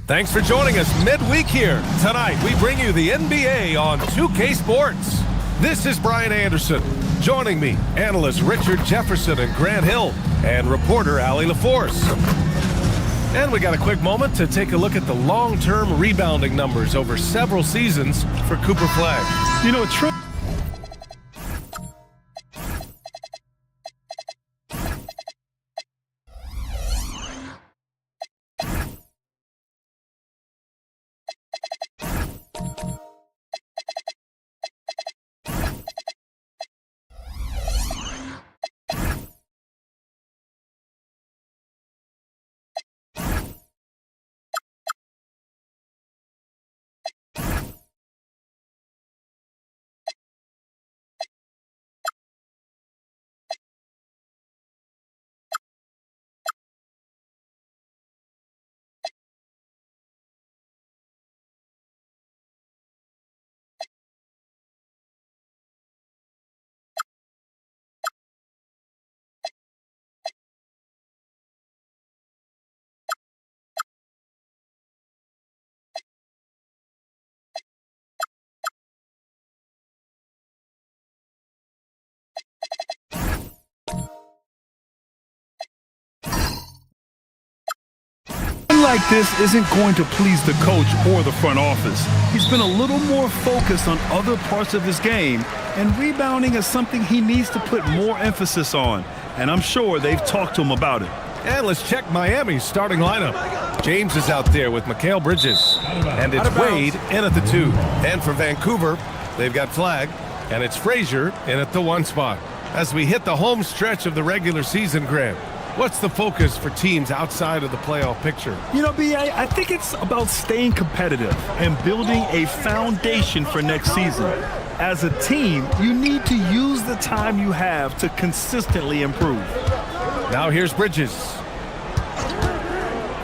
Thanks for joining us midweek here. Tonight, we bring you the NBA on 2K Sports. This is Brian Anderson. Joining me, analysts Richard Jefferson and Grant Hill, and reporter Allie LaForce. And we got a quick moment to take a look at the long-term rebounding numbers over several seasons for Cooper Flagg. You know, like this isn't going to please the coach or the front office. He's been a little more focused on other parts of his game, and rebounding is something he needs to put more emphasis on. And I'm sure they've talked to him about it. And let's check Miami's starting lineup. James is out there with Mikal Bridges. And it's Wade in at the 2. And for Vancouver, they've got Flagg. And it's Frazier in at the 1 spot. As we hit the home stretch of the regular season, Grant, what's the focus for teams outside of the playoff picture? You know, B.A., I think it's about staying competitive and building a foundation for next season. As a team, you need to use the time you have to consistently improve. Now here's Bridges.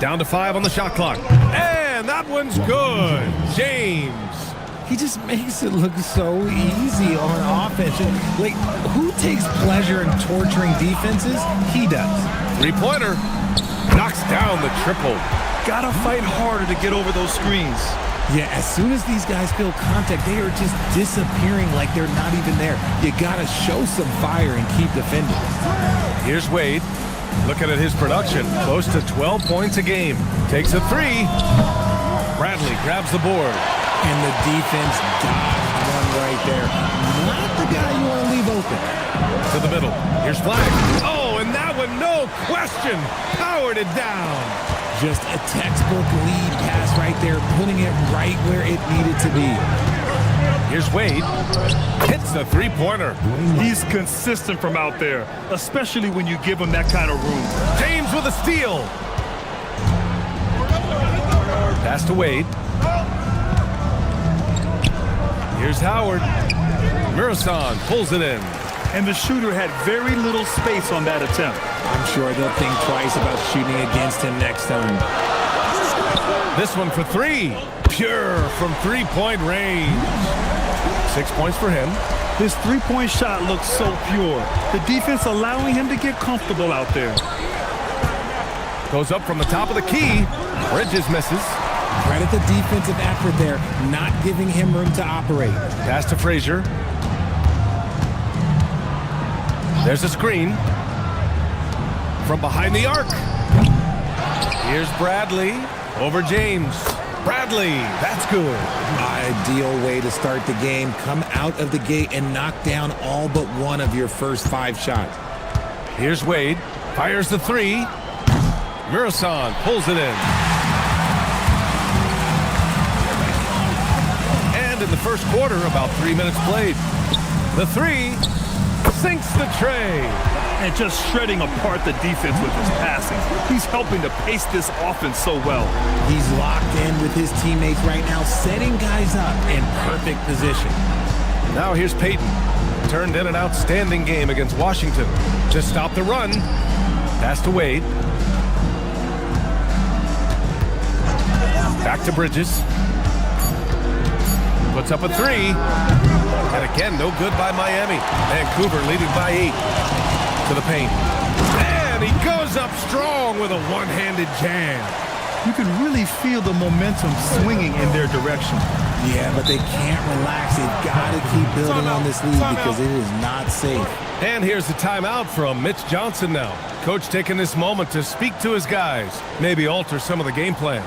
Down to 5 on the shot clock. And that one's good. James. He just makes it look so easy on offense. Like, who takes pleasure in torturing defenses? He does. 3-pointer. Knocks down the triple. Gotta fight harder to get over those screens. Yeah, as soon as these guys feel contact, they are just disappearing like they're not even there. You gotta show some fire and keep defending. Here's Wade. Looking at his production, close to 12 points a game. Takes a 3. Bradley grabs the board. And the defense dodged one right there. Not the guy you want to leave open. To the middle. Here's Flagg. Oh, and that one, no question, powered it down. Just a textbook lead pass right there, putting it right where it needed to be. Here's Wade. Hits the 3-pointer. He's consistent from out there, especially when you give him that kind of room. James with a steal. Pass to Wade. Here's Howard. Murasan pulls it in. And the shooter had very little space on that attempt. I'm sure they'll think twice about shooting against him next time. This one for 3. Pure from 3-point range. 6 points for him. His 3-point shot looks so pure. The defense allowing him to get comfortable out there. Goes up from the top of the key. Bridges misses. Credit the defensive effort there, not giving him room to operate. Pass to Frazier. There's a screen. From behind the arc. Here's Bradley over James. Bradley, that's good. Ideal way to start the game. Come out of the gate and knock down all but one of your first 5 shots. Here's Wade. Fires the 3. Murasan pulls it in. In the first quarter, about 3 minutes played. The 3 sinks the tray. And just shredding apart the defense with his passing. He's helping to pace this offense so well. He's locked in with his teammates right now, setting guys up in perfect position. Now here's Payton. Turned in an outstanding game against Washington. Just stop the run. Pass to Wade. Back to Bridges. Puts up a 3. And again, no good by Miami. Vancouver leading by 8. To the paint. And he goes up strong with a one-handed jam. you can really feel the momentum swinging in their direction. Yeah, but they can't relax. They've got to keep building on this lead because it is not safe. And here's the timeout from Mitch Johnson now. Coach taking this moment to speak to his guys, maybe alter some of the game plan.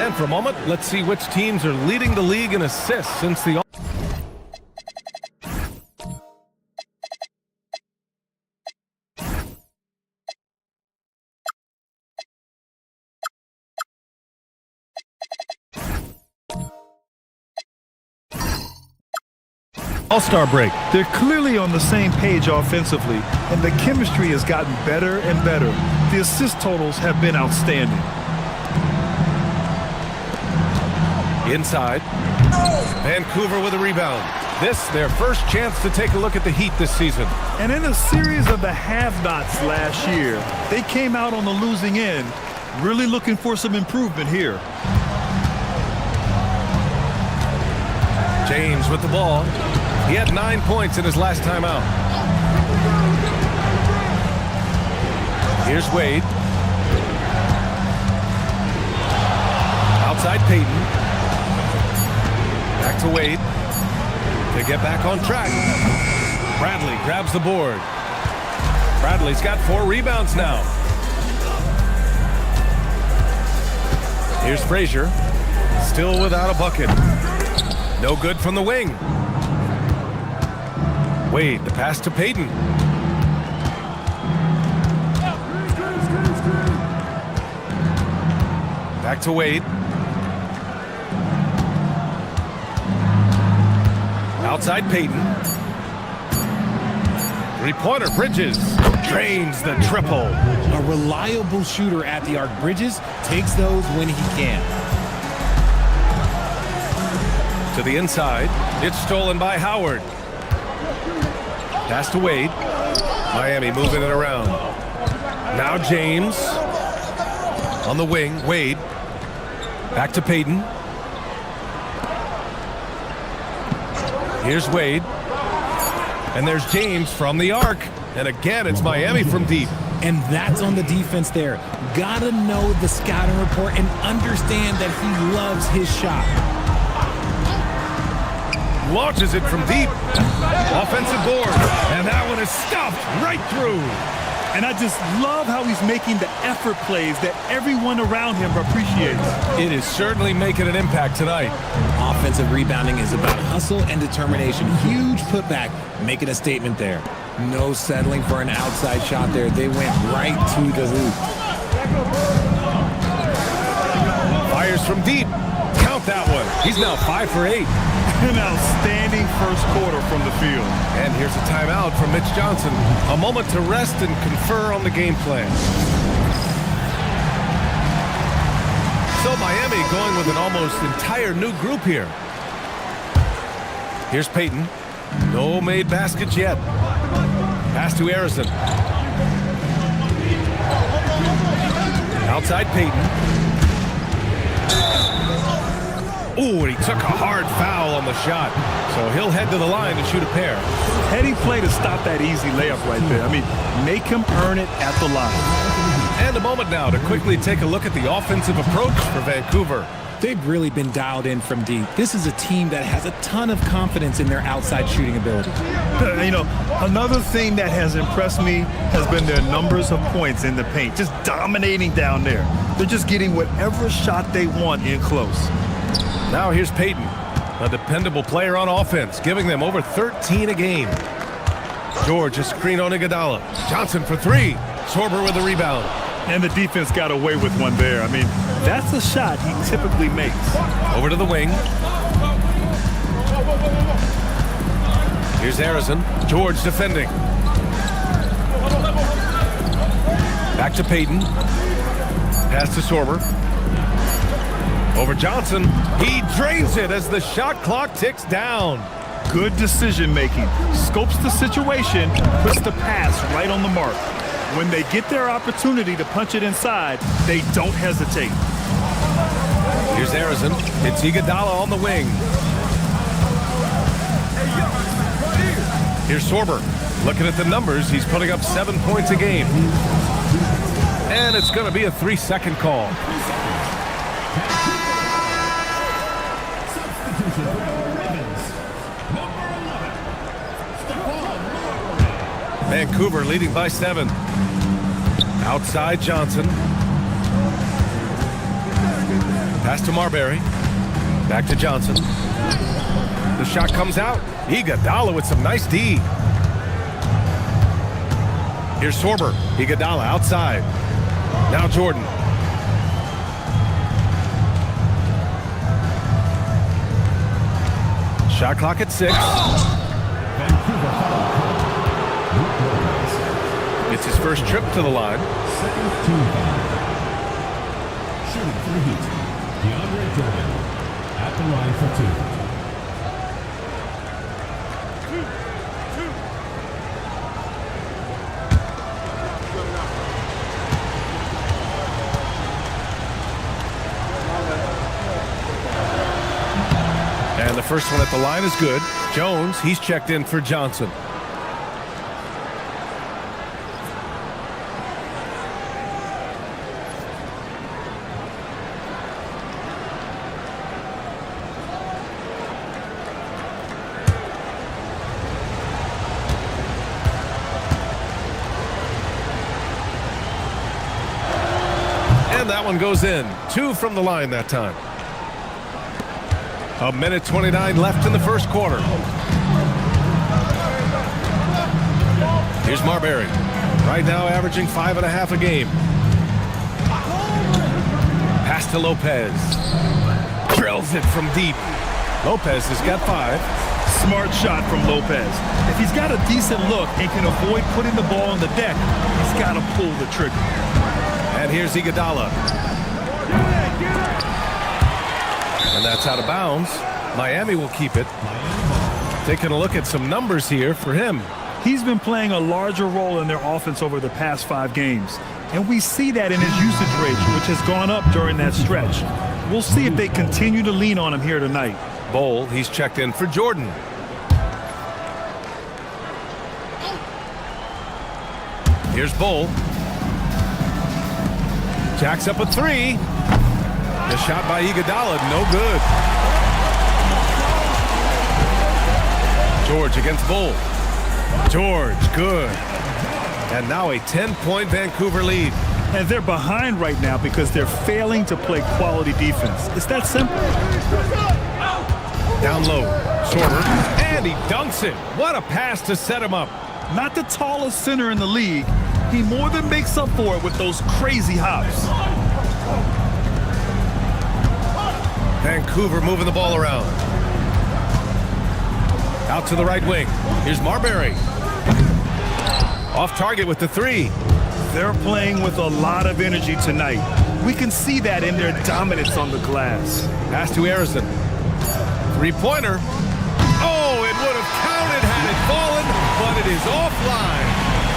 And for a moment, let's see which teams are leading the league in assists since the All-Star break. They're clearly on the same page offensively, and the chemistry has gotten better and better. The assist totals have been outstanding. Inside. Vancouver with a rebound. This, their first chance to take a look at the Heat this season. And in a series of the have-nots last year, they came out on the losing end, really looking for some improvement here. James with the ball. He had 9 points in his last time out. Here's Wade. Outside Payton. Back to Wade. To get back on track. Bradley grabs the board. Bradley's got 4 rebounds now. Here's Frazier. Still without a bucket. No good from the wing. Wade, the pass to Payton. Back to Wade. Outside Payton. Three-pointer, Bridges. Drains the triple. A reliable shooter at the arc. Bridges takes those when he can. To the inside. It's stolen by Howard. Pass to Wade. Miami moving it around. Now James. On the wing, Wade. Back to Payton. Here's Wade. And there's James from the arc. And again, it's Miami from deep. And that's on the defense there. Gotta know the scouting report and understand that he loves his shot. Launches it from deep. Offensive board. And that one is stuffed right through. And I just love how he's making the effort plays that everyone around him appreciates. It is certainly making an impact tonight. Offensive rebounding is about hustle and determination. Huge putback, making a statement there. No settling for an outside shot there. They went right to the hoop. Fires from deep. Count that one. He's now 5 for 8. An outstanding first quarter from the field. And here's a timeout from Mitch Johnson. A moment to rest and confer on the game plan. So Miami going with an almost entire new group here. Here's Payton. No made baskets yet. Pass to Harrison. Outside Payton. Ooh, and he took a hard foul on the shot. So he'll head to the line to shoot a pair. Heady play to stop that easy layup right there. I mean, make him earn it at the line. And a moment now to quickly take a look at the offensive approach for Vancouver. They've really been dialed in from deep. This is a team that has a ton of confidence in their outside shooting ability. You know, another thing that has impressed me has been their numbers of points in the paint. Just dominating down there. They're just getting whatever shot they want in close. Now here's Payton, a dependable player on offense, giving them over 13 a game. George a screen on Iguodala. Johnson for 3. Sorber with a rebound. And the defense got away with one there. I mean, that's a shot he typically makes. Over to the wing. Here's Harrison. George defending. Back to Payton. Pass to Sorber. Over Johnson. He drains it as the shot clock ticks down. Good decision making. Scopes the situation, puts the pass right on the mark. When they get their opportunity to punch it inside, they don't hesitate. Here's Arizin. It's Iguodala on the wing. Here's Sorber. Looking at the numbers, he's putting up 7 points a game. And it's going to be a 3-second call. Vancouver leading by 7. Outside Johnson. Pass to Marbury. Back to Johnson. The shot comes out. Iguodala with some nice D. Here's Sorber. Iguodala outside. Now Jordan. Shot clock at 6. It's his first trip to the line. Shooting for the Heat, DeAndre Jordan at the line for 2. And the first one at the line is good. Jones, he's checked in for Johnson. And that one goes in. 2 from the line that time. 1:29 left in the first quarter. Here's Marbury. Right now averaging 5.5 a game. Pass to Lopez. Drills it from deep. Lopez has got 5. Smart shot from Lopez. If he's got a decent look and can avoid putting the ball on the deck, he's got to pull the trigger. And here's Iguodala. And that's out of bounds. Miami will keep it. Taking a look at some numbers here for him. He's been playing a larger role in their offense over the past 5 games. And we see that in his usage rate, which has gone up during that stretch. We'll see if they continue to lean on him here tonight. Bol, he's checked in for Jordan. Here's Bol. Jacks up a 3. The shot by Iguodala, no good. George against Bol. George, good. And now a 10-point Vancouver lead. And they're behind right now because they're failing to play quality defense. It's that simple. Down low, Sorber, and he dunks it. What a pass to set him up. Not the tallest center in the league. He more than makes up for it with those crazy hops. Vancouver moving the ball around. Out to the right wing. Here's Marbury. Off target with the 3. They're playing with a lot of energy tonight. We can see that in their dominance on the glass. Pass to Arizin. 3-pointer. Oh, it would have counted had it fallen, but it is offline.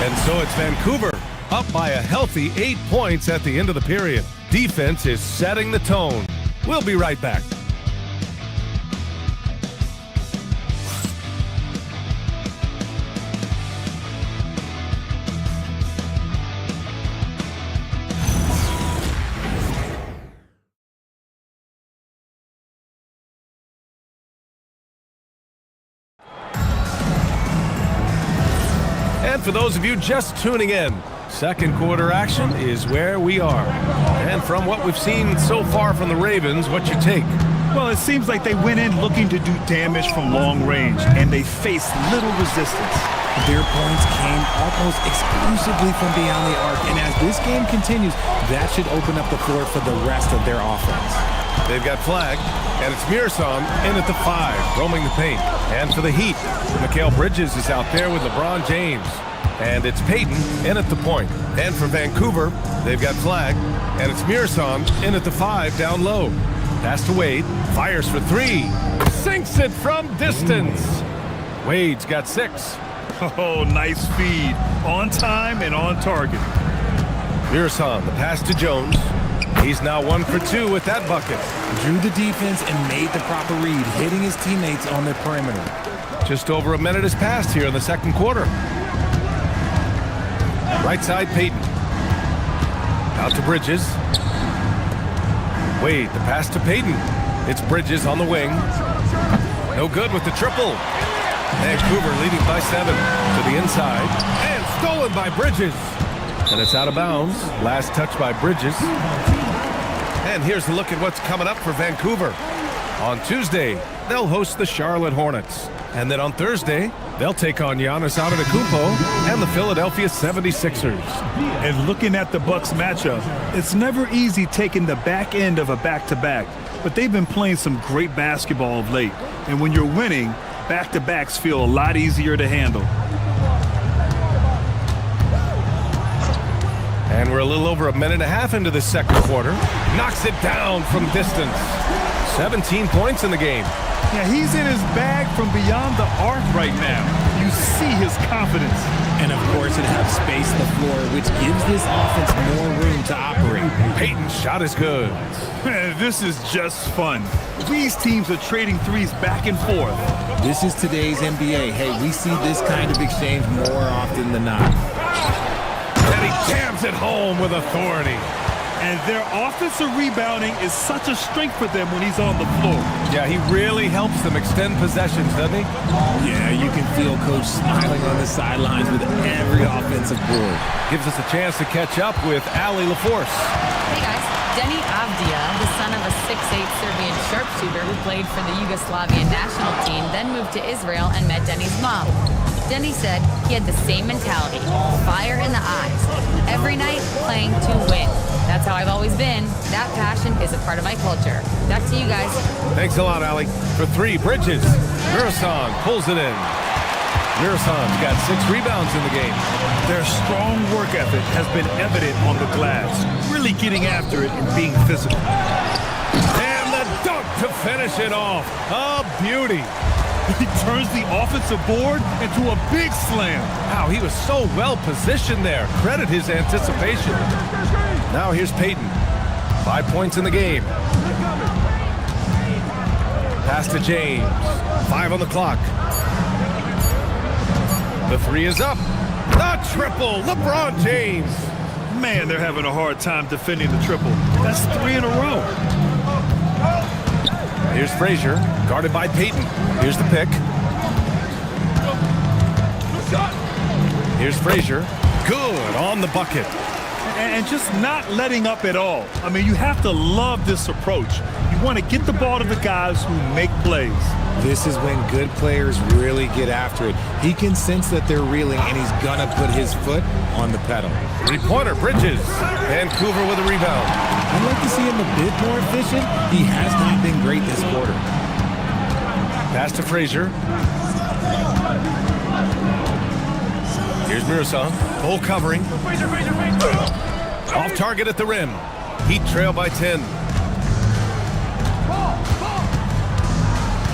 And so it's Vancouver up by a healthy 8 points at the end of the period. Defense is setting the tone. We'll be right back. And for those of you just tuning in, second quarter action is where we are. And from what we've seen so far from the Ravens, what's your take? Well, it seems like they went in looking to do damage from long range, and they faced little resistance. Their points came almost exclusively from beyond the arc, and as this game continues, that should open up the floor for the rest of their offense. They've got flag, and it's Miersson in at the 5, roaming the paint. And for the Heat, Mikal Bridges is out there with LeBron James. And it's Payton in at the point. And for Vancouver, they've got flag, and it's Miersson in at the 5 down low. Pass to Wade, fires for 3, sinks it from distance. Wade's got 6. Oh, nice feed. On time and on target. Miersson, the pass to Jones. He's now 1 for 2 with that bucket. Drew the defense and made the proper read, hitting his teammates on the perimeter. Just over a minute has passed here in the second quarter. Right side, Payton. Out to Bridges. Wade, the pass to Payton. It's Bridges on the wing. No good with the triple. Vancouver leading by 7 to the inside. And stolen by Bridges. And it's out of bounds. Last touch by Bridges. And here's a look at what's coming up for Vancouver. On Tuesday, they'll host the Charlotte Hornets. And then on Thursday, they'll take on Giannis Antetokounmpo and the Philadelphia 76ers. And looking at the Bucks matchup, it's never easy taking the back end of a back-to-back. But they've been playing some great basketball of late. And when you're winning, back-to-backs feel a lot easier to handle. And we're a little over a minute and a half into the second quarter. Knocks it down from distance. 17 points in the game. Yeah, he's in his bag from beyond the arc right now. You see his confidence. And of course, it has space on the floor, which gives this offense more room to operate. Payton's shot is good. Man, this is just fun. These teams are trading threes back and forth. This is today's NBA. Hey, we see this kind of exchange more often than not. And he jams it home with authority. And their offensive rebounding is such a strength for them when he's on the floor. Yeah, he really helps them extend possessions, doesn't he? Yeah, you can feel Coach smiling on the sidelines with every offensive board. Gives us a chance to catch up with Ali LaForce. Hey guys, Denny Avdia, the son of a 6'8 Serbian sharpshooter who played for the Yugoslavian national team, then moved to Israel and met Denny's mom. Denny said he had the same mentality, fire in the eyes. Every night, playing to win. That's how I've always been. That passion is a part of my culture. Back to you guys. Thanks a lot, Ali. For 3, Bridges. Murasong pulls it in. Murasong's got 6 rebounds in the game. Their strong work ethic has been evident on the glass, really getting after it and being physical. And the dunk to finish it off. A beauty. He turns the offensive board into a big slam. Wow, he was so well positioned there. Credit his anticipation. Now here's Payton. 5 points in the game. Pass to James. 5 on the clock. The 3 is up. The triple, LeBron James. Man, they're having a hard time defending the triple. That's 3 in a row. Here's Frazier, guarded by Payton. Here's the pick. Here's Frazier. Good on the bucket. And just not letting up at all. I mean, you have to love this approach. You want to get the ball to the guys who make plays. This is when good players really get after it. He can sense that they're reeling, and he's going to put his foot on the pedal. 3-pointer, Bridges. Vancouver with a rebound. I'd like to see him a bit more efficient. He has not been great this quarter. Pass to Frazier. Here's Murasong. Full covering. Off target at the rim. Heat trail by 10.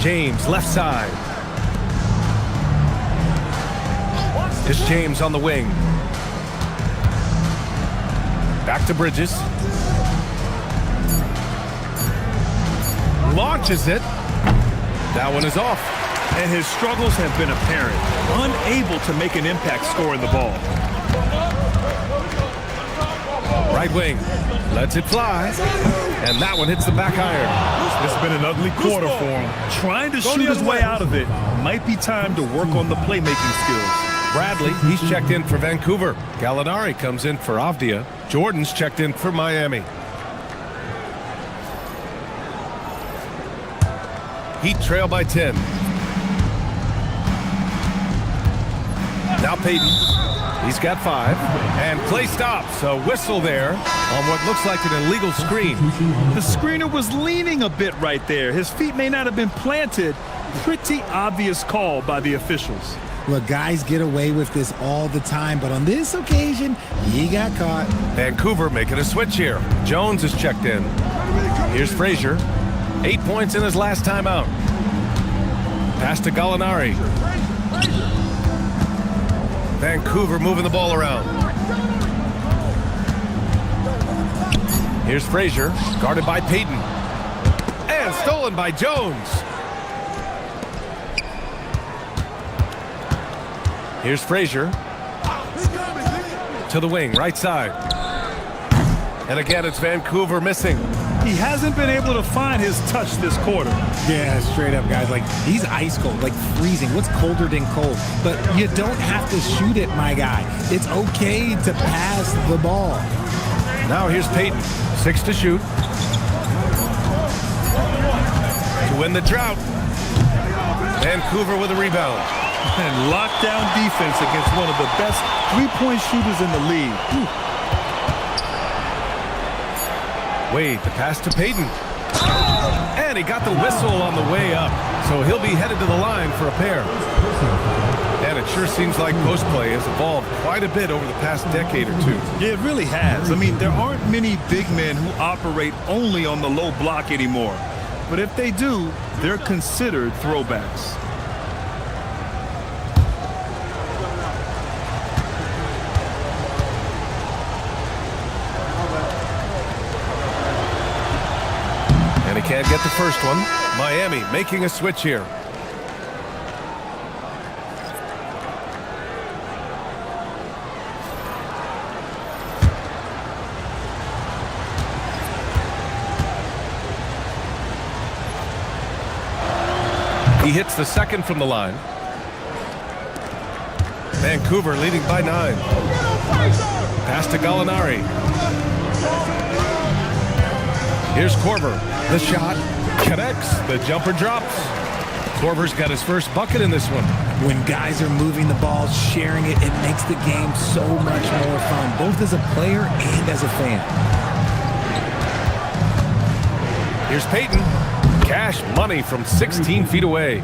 James, left side. It's James on the wing. Back to Bridges. Launches it. That one is off. And his struggles have been apparent. Unable to make an impact scoring the ball. Right wing. Lets it fly. And that one hits the back iron. It's been an ugly quarter for him. Trying to shoot his way out of it. Might be time to work on the playmaking skills. Bradley, he's checked in for Vancouver. Gallinari comes in for Avdia. Jordan's checked in for Miami. Heat trail by 10. Now Payton. He's got 5. And play stops. A whistle there on what looks like an illegal screen. The screener was leaning a bit right there. His feet may not have been planted. Pretty obvious call by the officials. Look, guys get away with this all the time, but on this occasion, he got caught. Vancouver making a switch here. Jones is checked in. Here's Frazier. 8 points in his last time out. Pass to Gallinari. Vancouver moving the ball around. Here's Frazier, guarded by Payton. And stolen by Jones. Here's Frazier. To the wing, right side. And again, it's Vancouver missing. He hasn't been able to find his touch this quarter. Yeah, straight up, guys. Like, he's ice cold, like freezing. What's colder than cold? But you don't have to shoot it, my guy. It's okay to pass the ball. Now here's Payton. 6 to shoot. To win the drought. Vancouver with a rebound. And lockdown defense against one of the best three-point shooters in the league. Wade, the pass to Payton. And he got the whistle on the way up. So he'll be headed to the line for a pair. And it sure seems like post play has evolved quite a bit over the past decade or two. Yeah, it really has. I mean, there aren't many big men who operate only on the low block anymore. But if they do, they're considered throwbacks. And he can't get the first one. Miami making a switch here. He hits the second from the line. Vancouver leading by 9. Pass to Gallinari. Here's Korver. The shot connects. The jumper drops. Korver's got his first bucket in this one. When guys are moving the ball, sharing it, it makes the game so much more fun, both as a player and as a fan. Here's Payton. Cash money from 16 feet away.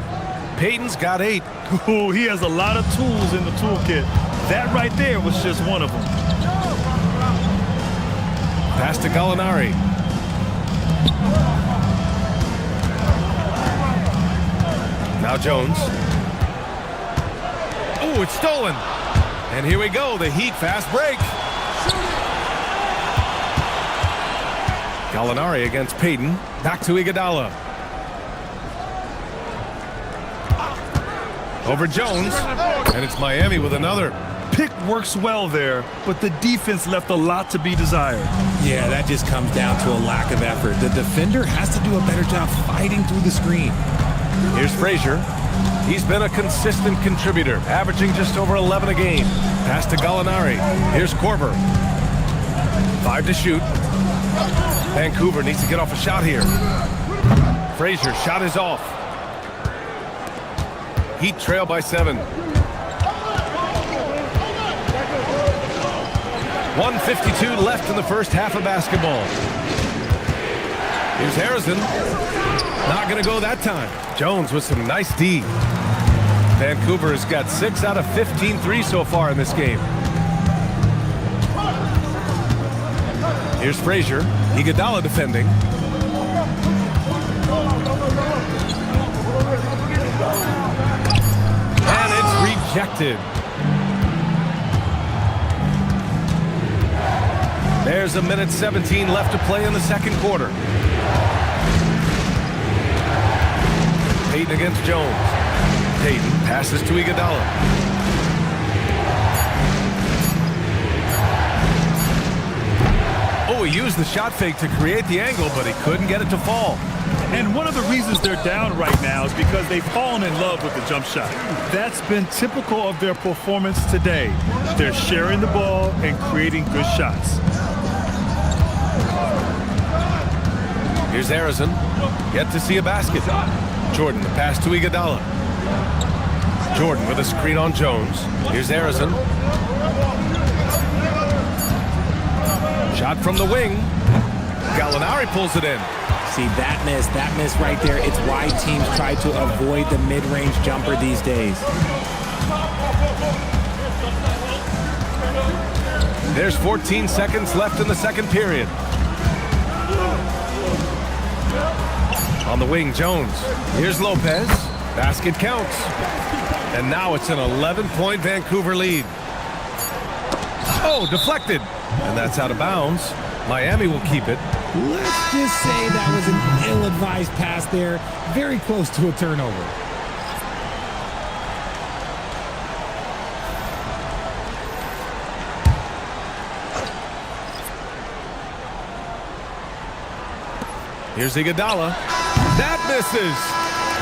Payton's got 8. Ooh, he has a lot of tools in the toolkit. That right there was just one of them. Pass to Gallinari. Now Jones. Oh, it's stolen. And here we go, the Heat fast break. Gallinari against Payton. Back to Iguodala. Over Jones. And it's Miami with another. Pick works well there, but the defense left a lot to be desired. Yeah, that just comes down to a lack of effort. The defender has to do a better job fighting through the screen. Here's Frazier. He's been a consistent contributor, averaging just over 11 a game. Pass to Gallinari. Here's Korver. 5 to shoot. Vancouver needs to get off a shot here. Frazier, shot is off. Heat trail by 7. 1:52 left in the first half of basketball. Here's Harrison. Not going to go that time. Jones with some nice D. Vancouver has got 6 out of 15 threes so far in this game. Here's Frazier. Iguodala defending. And it's rejected. There's 1:17 left to play in the second quarter. Payton against Jones. Payton passes to Iguodala. Oh, he used the shot fake to create the angle, but he couldn't get it to fall. And one of the reasons they're down right now is because they've fallen in love with the jump shot. That's been typical of their performance today. They're sharing the ball and creating good shots. Here's Harrison. Yet to see a basket. Jordan, the pass to Iguodala. Jordan with a screen on Jones. Here's Harrison. Shot from the wing. Gallinari pulls it in. See, that miss right there, it's why teams try to avoid the mid-range jumper these days. There's 14 seconds left in the second period. On the wing, Jones. Here's Lopez. Basket counts. And now it's an 11-point Vancouver lead. Oh, deflected. And that's out of bounds. Miami will keep it. Let's just say that was an ill-advised pass there. Very close to a turnover. Here's Iguodala. That misses.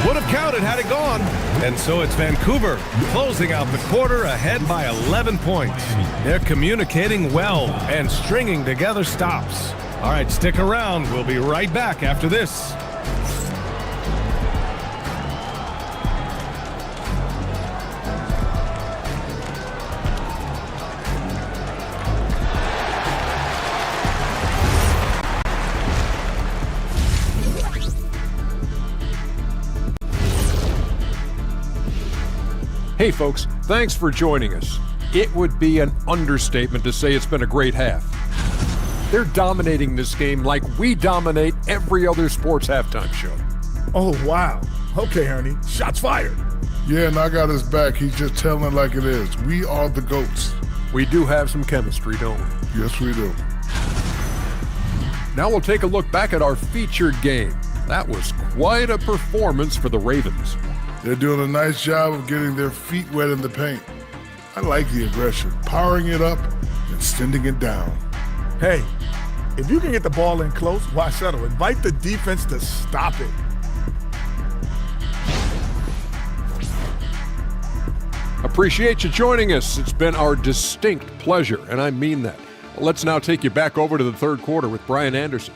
Would have counted had it gone. And so it's Vancouver closing out the quarter ahead by 11 points. They're communicating well and stringing together stops. All right, stick around. We'll be right back after this. Hey folks, thanks for joining us. It would be an understatement to say it's been a great half. They're dominating this game like we dominate every other sports halftime show. Oh, wow. Okay, Ernie. Shots fired. Yeah, and I got his back. He's just telling it like it is. We are the GOATs. We do have some chemistry, don't we? Yes, we do. Now we'll take a look back at our featured game. That was quite a performance for the Ravens. They're doing a nice job of getting their feet wet in the paint. I like the aggression, powering it up and sending it down. Hey, if you can get the ball in close, why settle? Invite the defense to stop it. Appreciate you joining us. It's been our distinct pleasure, and I mean that. Let's now take you back over to the third quarter with Brian Anderson.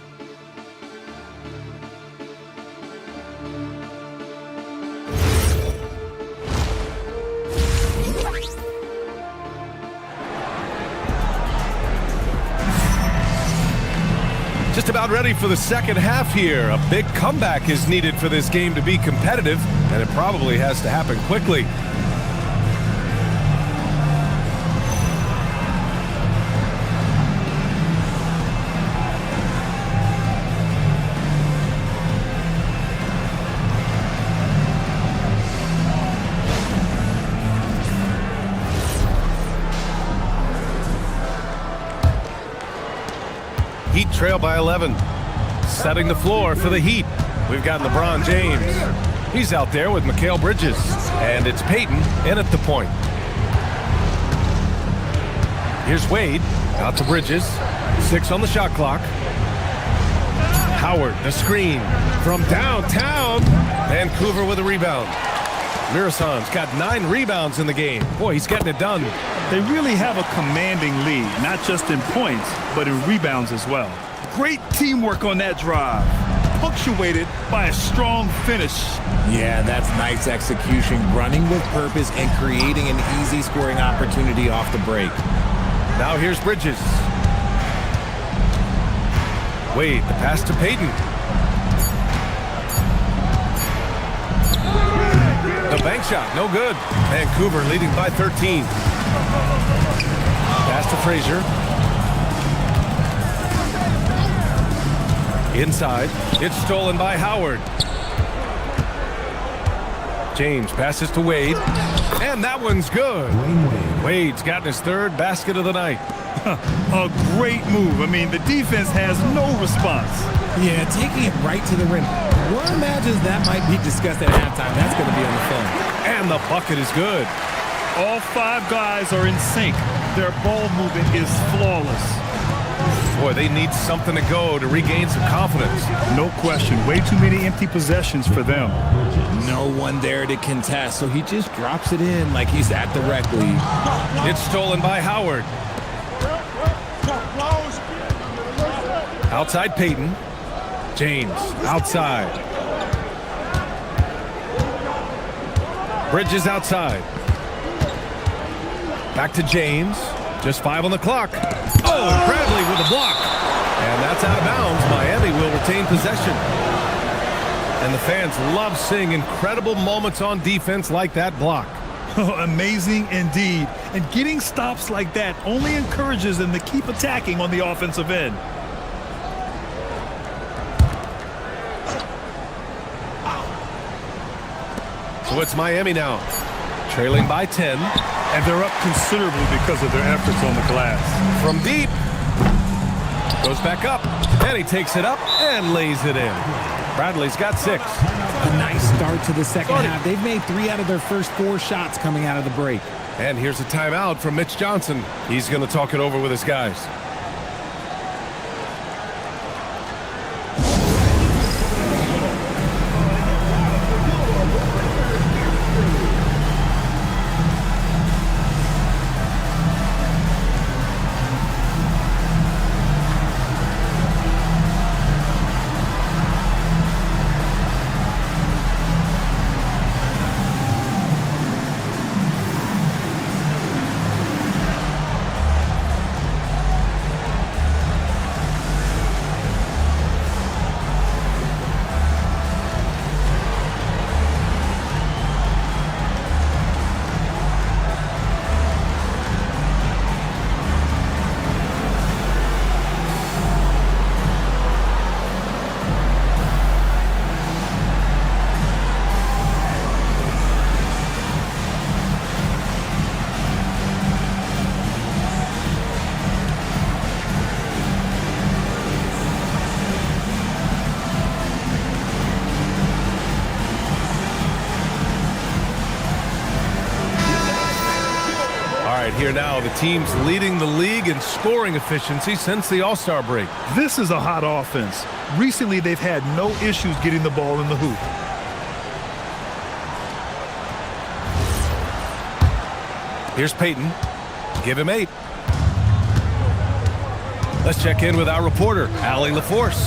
Just about ready for the second half here. A big comeback is needed for this game to be competitive, and it probably has to happen quickly. Heat trail by 11. Setting the floor for the Heat. We've got LeBron James. He's out there with Mikal Bridges. And it's Payton in at the point. Here's Wade. Out to Bridges. 6 on the shot clock. Howard, the screen. From downtown. Vancouver with a rebound. MiaVsRav's got 9 rebounds in the game. Boy, he's getting it done. They really have a commanding lead, not just in points, but in rebounds as well. Great teamwork on that drive, punctuated by a strong finish. Yeah, that's nice execution, running with purpose and creating an easy scoring opportunity off the break. Now here's Bridges. Wade, the pass to Payton. The bank shot, no good. Vancouver leading by 13. Pass to Frazier. Inside. It's stolen by Howard. James passes to Wade. And that one's good. Wade's gotten his third basket of the night. A great move. I mean, the defense has no response. Yeah, taking it right to the rim. One imagines that might be discussed at halftime. That's going to be on the film. And the bucket is good. All 5 guys are in sync. Their ball movement is flawless. Boy, they need something to go to regain some confidence. No question. Way too many empty possessions for them. No one there to contest, so he just drops it in like he's at the rec league. It's stolen by Howard. Outside Payton. James outside. Bridges outside. Back to James. Just 5 on the clock. Oh, and Bradley with a block. And that's out of bounds. Miami will retain possession. And the fans love seeing incredible moments on defense like that block. Amazing indeed. And getting stops like that only encourages them to keep attacking on the offensive end. So it's Miami now, trailing by 10. And they're up considerably because of their efforts on the glass. From deep. Goes back up, and he takes it up and lays it in. Bradley's got 6. A nice start to the second half. They've made 3 out of their first 4 shots coming out of the break. And here's a timeout from Mitch Johnson. He's going to talk it over with his guys. Here now, the team's leading the league in scoring efficiency since the All-Star break. This is a hot offense. Recently, they've had no issues getting the ball in the hoop. Here's Peyton. Give him 8. Let's check in with our reporter, Allie LaForce.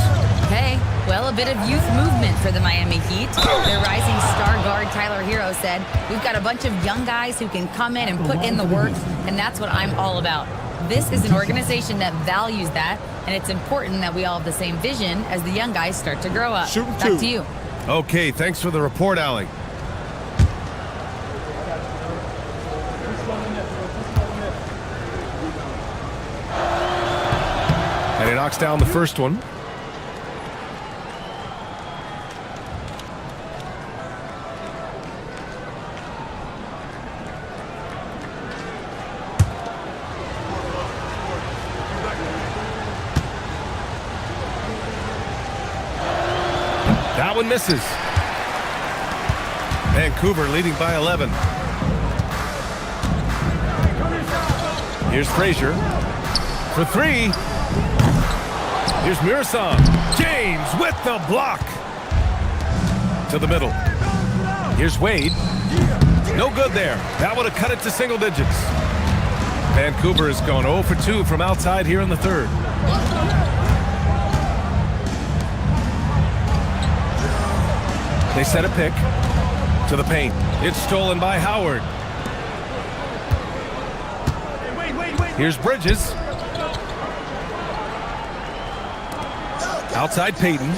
Okay, well, a bit of youth movement for the Miami Heat. Their rising star guard, Tyler Hero, said, "We've got a bunch of young guys who can come in and put in the work, and that's what I'm all about." This is an organization that values that, and it's important that we all have the same vision as the young guys start to grow up. Back to you. Okay, thanks for the report, Allie. And he knocks down the first one. That one misses. Vancouver leading by 11. Here's Frazier for 3. Here's MiaVsRav. James with the block. To the middle. Here's Wade. No good there. That would have cut it to single digits. Vancouver has gone 0 for 2 from outside here in the third. They set a pick to the paint. It's stolen by Howard. Here's Bridges. Outside Peyton.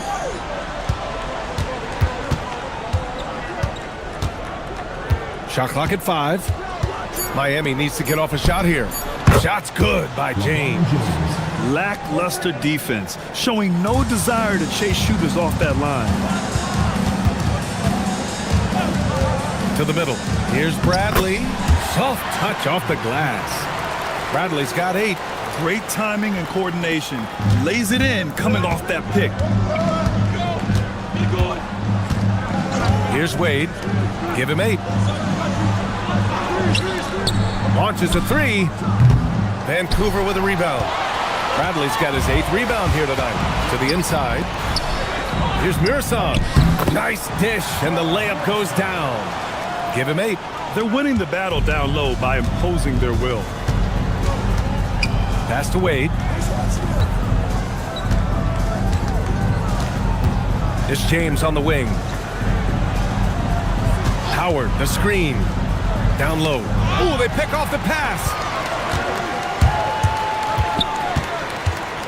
Shot clock at 5. Miami needs to get off a shot here. Shot's good by James. Lackluster defense, showing no desire to chase shooters off that line. To the middle. Here's Bradley. Soft touch off the glass. Bradley's got 8. Great timing and coordination. Lays it in coming off that pick. Here's Wade. Give him 8. Launches a 3. Vancouver with a rebound. Bradley's got his 8th rebound here tonight. To the inside. Here's MiaVsRav. Nice dish, and the layup goes down. Give him 8. They're winning the battle down low by imposing their will. Pass to Wade. It's James on the wing. Howard, the screen. Down low. Ooh, they pick off the pass.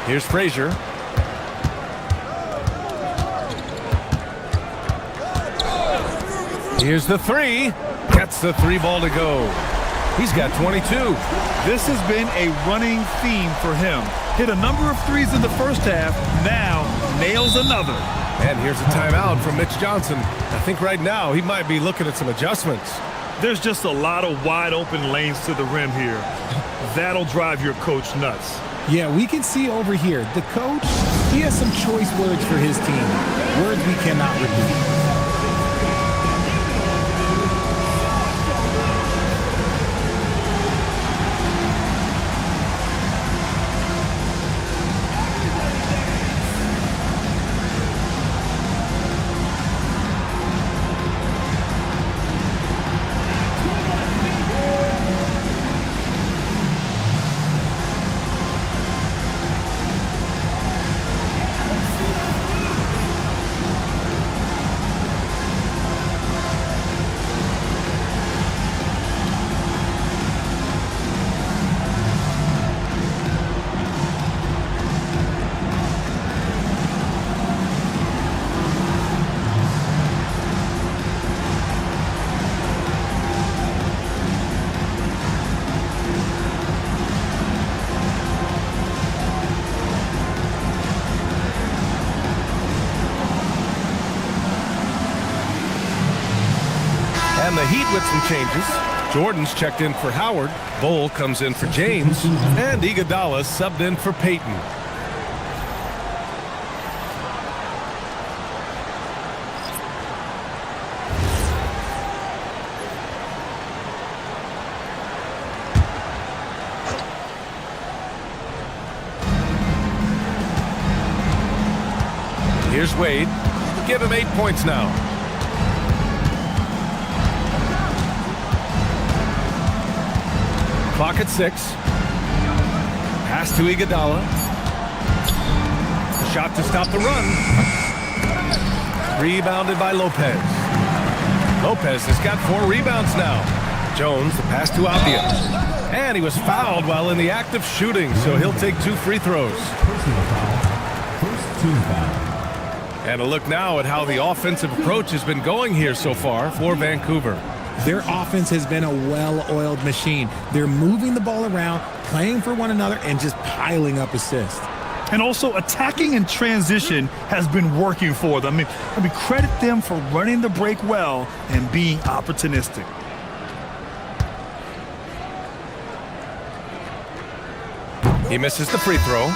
Here's Frazier. Here's the 3. Gets the 3 ball to go. He's got 22. This has been a running theme for him. Hit a number of 3s in the first half. Now nails another. And here's a timeout from Mitch Johnson. I think right now he might be looking at some adjustments. There's just a lot of wide open lanes to the rim here. That'll drive your coach nuts. Yeah, we can see over here, the coach, he has some choice words for his team. Words we cannot repeat. And the Heat with some changes. Jordan's checked in for Howard. Bull comes in for James. And Iguodala subbed in for Peyton. Here's Wade. Give him 8 points now. Clock at 6. Pass to Iguodala. The shot to stop the run. Rebounded by Lopez. Lopez has got 4 rebounds now. Jones, the pass to Avdia. And he was fouled while in the act of shooting, so he'll take 2 free throws. Personal foul. First team foul. And a look now at how the offensive approach has been going here so far for Vancouver. Their offense has been a well-oiled machine. They're moving the ball around, playing for one another, and just piling up assists. And also attacking in transition has been working for them. I mean, credit them for running the break well and being opportunistic. He misses the free throw.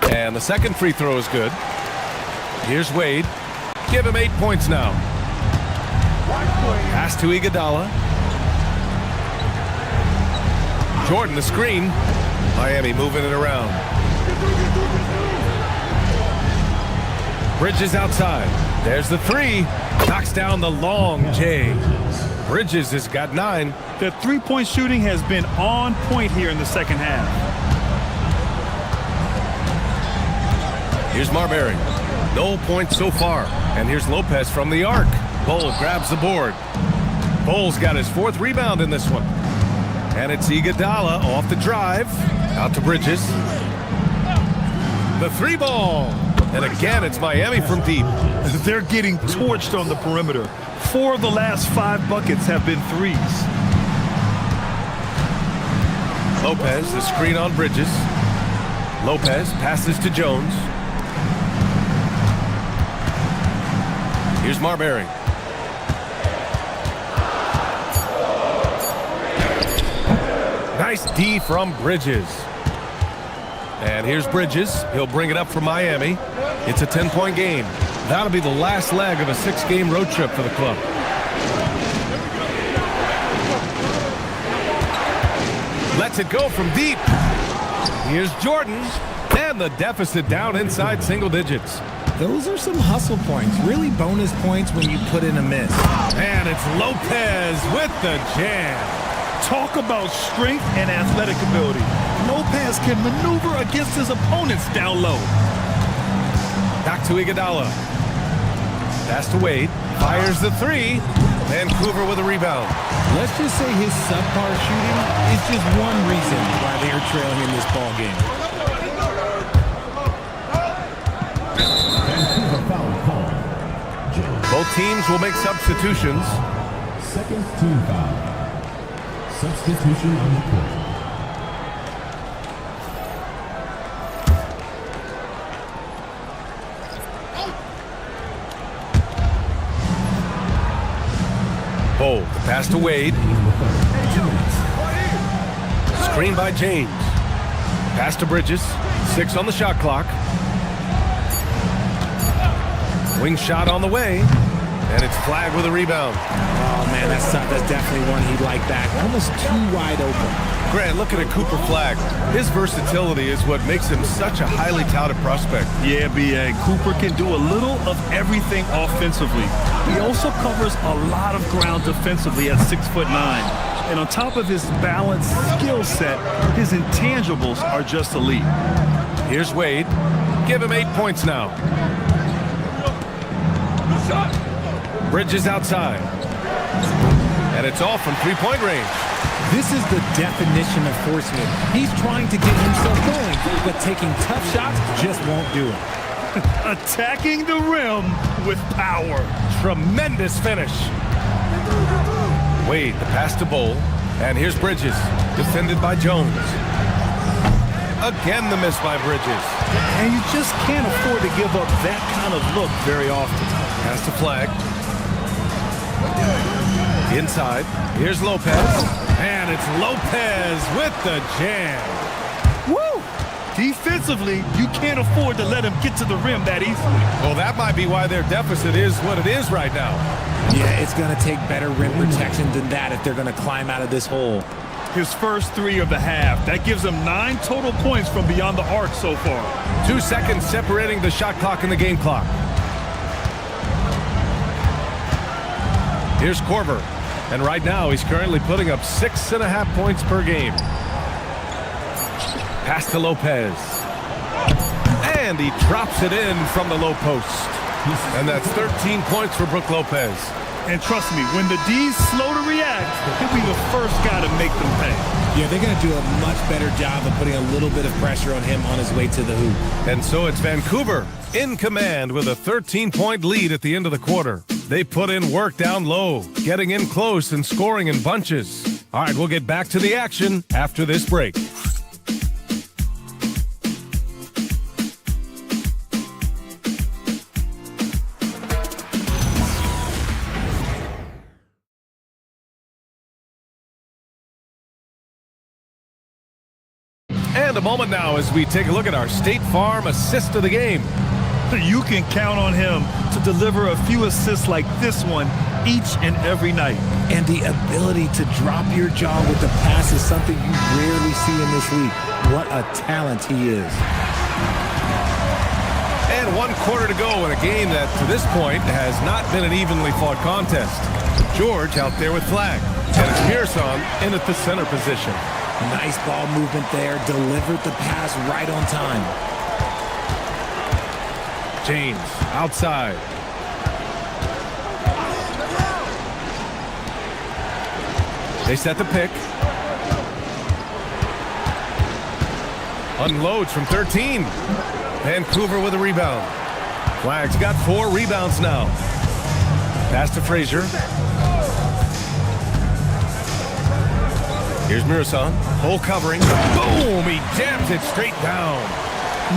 And the second free throw is good. Here's Wade. Give him 8 points now. Pass to Iguodala. Jordan the screen. Miami moving it around. Bridges outside. There's the 3. Knocks down the long J. Bridges has got 9. Their three-point shooting has been on point here in the second half. Here's Marbury. No points so far. And here's Lopez from the arc. Bull grabs the board. Bull's got his 4th rebound in this one. And it's Iguodala off the drive. Out to Bridges. The 3 ball. And again, it's Miami from deep. They're getting torched on the perimeter. 4 of the last 5 buckets have been threes. Lopez, the screen on Bridges. Lopez passes to Jones. Here's Marbury. Nice D from Bridges. And here's Bridges. He'll bring it up for Miami. It's a 10-point game. That'll be the last leg of a 6-game road trip for the club. Lets it go from deep. Here's Jordan. And the deficit down inside single digits. Those are some hustle points, really bonus points when you put in a miss. And it's Lopez with the jam. Talk about strength and athletic ability. Lopez can maneuver against his opponents down low. Back to Iguodala. Pass to Wade. Fires the 3. Vancouver with a rebound. Let's just say his subpar shooting is just one reason why they are trailing in this ball game. Both teams will make substitutions. Second team foul. Substitution on the court. Bowl, the pass to Wade. Screen by James. Pass to Bridges. 6 on the shot clock. Wing shot on the way. And it's flagged with a rebound. Oh, man, that's definitely one he'd like back. Almost too wide open. Grant, looking at Cooper Flagg. His versatility is what makes him such a highly touted prospect. Yeah, B.A. Cooper can do a little of everything offensively. He also covers a lot of ground defensively at 6'9". And on top of his balanced skill set, his intangibles are just elite. Here's Wade. Give him 8 points now. Bridges outside. And it's off from three-point range. This is the definition of forcing it. He's trying to get himself going, but taking tough shots just won't do it. Attacking the rim with power. Tremendous finish. Wade, the pass to Bowl. And here's Bridges, defended by Jones. Again, the miss by Bridges. And you just can't afford to give up that kind of look very often. Pass to Flagg. Inside, here's Lopez. And it's Lopez with the jam. Woo! Defensively, you can't afford to let him get to the rim that easily. Well, that might be why their deficit is what it is right now. Yeah, it's going to take better rim protection than that if they're going to climb out of this hole. His first 3 of the half. That gives him 9 total points from beyond the arc so far. 2 seconds separating the shot clock and the game clock. Here's Korver. And right now, he's currently putting up 6.5 points per game. Pass to Lopez. And he drops it in from the low post. And that's 13 points for Brook Lopez. And trust me, when the D's slow to react, he'll be the first guy to make them pay. Yeah, they're going to do a much better job of putting a little bit of pressure on him on his way to the hoop. And so it's Vancouver in command with a 13-point lead at the end of the quarter. They put in work down low, getting in close and scoring in bunches. All right, we'll get back to the action after this break. And a moment now as we take a look at our State Farm assist of the game. You can count on him to deliver a few assists like this one each and every night. And the ability to drop your jaw with the pass is something you rarely see in this league. What a talent he is. And 1 quarter to go in a game that, to this point, has not been an evenly fought contest. George out there with Flagg. And it's Pearson in at the center position. Nice ball movement there. Delivered the pass right on time. James outside. They set the pick. Unloads from 13. Vancouver with a rebound. Flagg's got 4 rebounds now. Pass to Frazier. Here's Mirasan. Hole covering. Boom! He jams it straight down.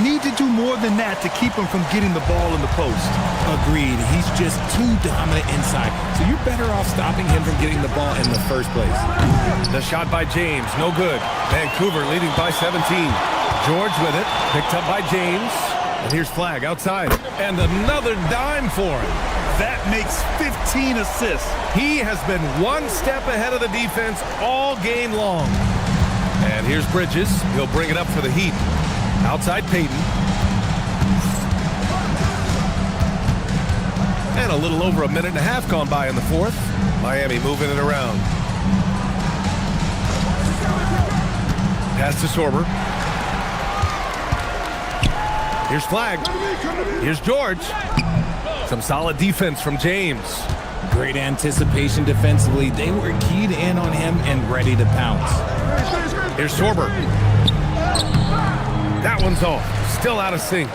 Need to do more than that to keep him from getting the ball in the post. Agreed. He's just too dominant inside. So you're better off stopping him from getting the ball in the first place. The shot by James. No good. Vancouver leading by 17. George with it. Picked up by James. And here's Flagg outside. And another dime for him. That makes 15 assists. He has been 1 step ahead of the defense all game long. And here's Bridges. He'll bring it up for the Heat. Outside Payton. And a little over a minute and a half gone by in the fourth. Miami moving it around. Pass to Sorber. Here's Flagg. Here's George. Some solid defense from James. Great anticipation defensively. They were keyed in on him and ready to pounce. Here's Sorber. That one's off. Still out of sync.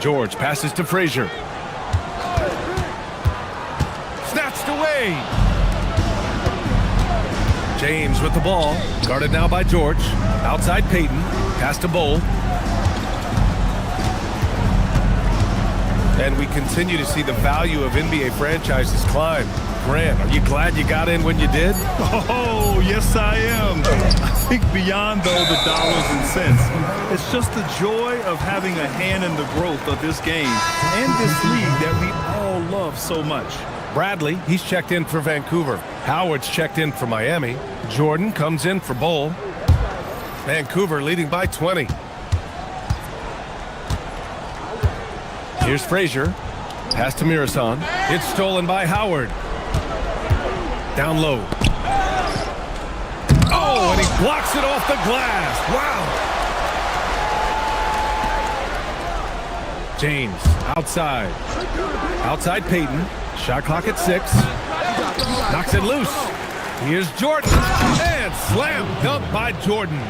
George passes to Frazier. Snatched away. James with the ball. Guarded now by George. Outside Payton. Pass to Bowl. And we continue to see the value of NBA franchises climb. Grant, are you glad you got in when you did? Oh, yes, I am. I think beyond, though, the dollars and cents, it's just the joy of having a hand in the growth of this game and this league that we all love so much. Bradley, he's checked in for Vancouver. Howard's checked in for Miami. Jordan comes in for Bull. Vancouver leading by 20. Here's Frazier. Pass to Mirasan. It's stolen by Howard. Down low. Oh, and he blocks it off the glass. Wow. James, outside. Outside Peyton. Shot clock at 6. Knocks it loose. Here's Jordan. And slam dunk by Jordan.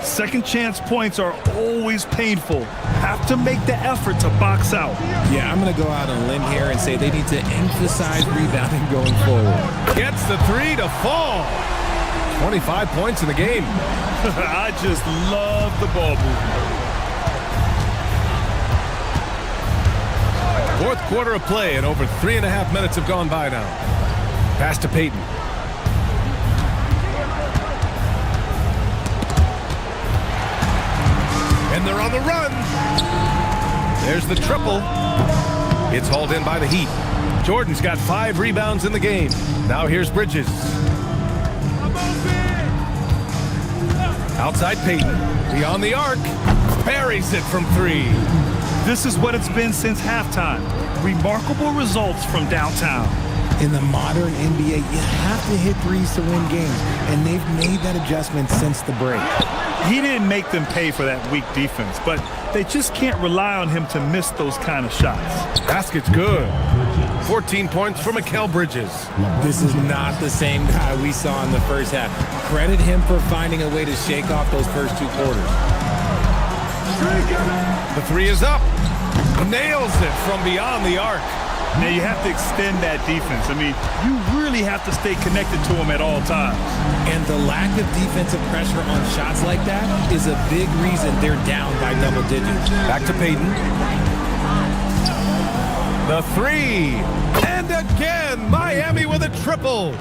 Second chance points are always painful. Have to make the effort to box out. Yeah, I'm going to go out on a limb here and say they need to emphasize rebounding going forward. Gets the 3 to fall. 25 points in the game. I just love the ball movement. Fourth quarter of play, and over 3.5 minutes have gone by now. Pass to Peyton. And they're on the run. There's the triple. It's hauled in by the Heat. Jordan's got 5 rebounds in the game. Now here's Bridges. Outside Peyton. Beyond the arc. Buries it from 3. This is what it's been since halftime. Remarkable results from downtown. In the modern NBA, you have to hit threes to win games, and they've made that adjustment since the break. He didn't make them pay for that weak defense, but they just can't rely on him to miss those kind of shots. Basket's good. 14 points for Mikal Bridges. This is not the same guy we saw in the first half. Credit him for finding a way to shake off those first 2 quarters. The 3 is up. Nails it from beyond the arc. Now you have to extend that defense. I mean, you really have to stay connected to him at all times. And the lack of defensive pressure on shots like that is a big reason they're down by double digits. Back to Peyton. The 3. And again, Miami with a triple.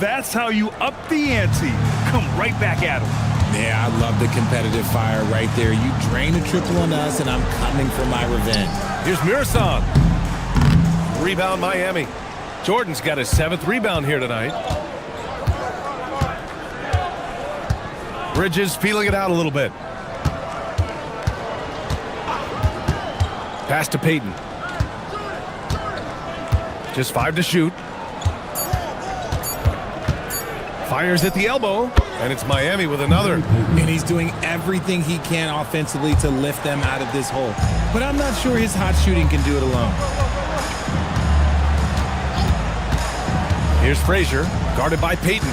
That's how you up the ante. Come right back at him. Yeah, I love the competitive fire right there. You drain a triple on us, and I'm coming for my revenge. Here's Mirasan. Rebound Miami. Jordan's got his 7th rebound here tonight. Bridges feeling it out a little bit. Pass to Peyton. Just 5 to shoot. Fires at the elbow, and it's Miami with another. And he's doing everything he can offensively to lift them out of this hole. But I'm not sure his hot shooting can do it alone. Here's Frazier, guarded by Peyton.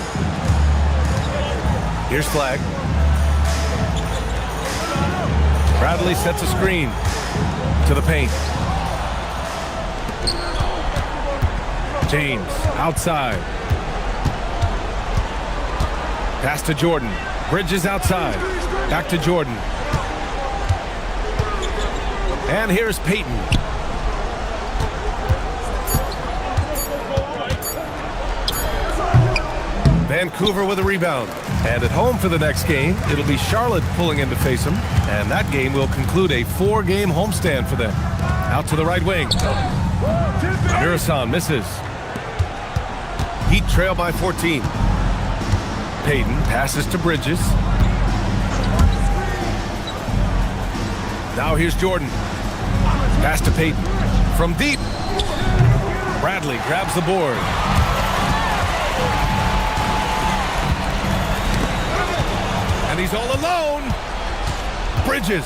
Here's Flag. Bradley sets a screen to the paint. James, outside. Pass to Jordan. Bridges outside. Back to Jordan. And here's Peyton. Vancouver with a rebound. And at home for the next game, it'll be Charlotte pulling in to face them. And that game will conclude a 4-game homestand for them. Out to the right wing. Mirasan misses. Heat trail by 14. Peyton passes to Bridges. Now here's Jordan. Pass to Peyton. From deep. Bradley grabs the board. And he's all alone. Bridges.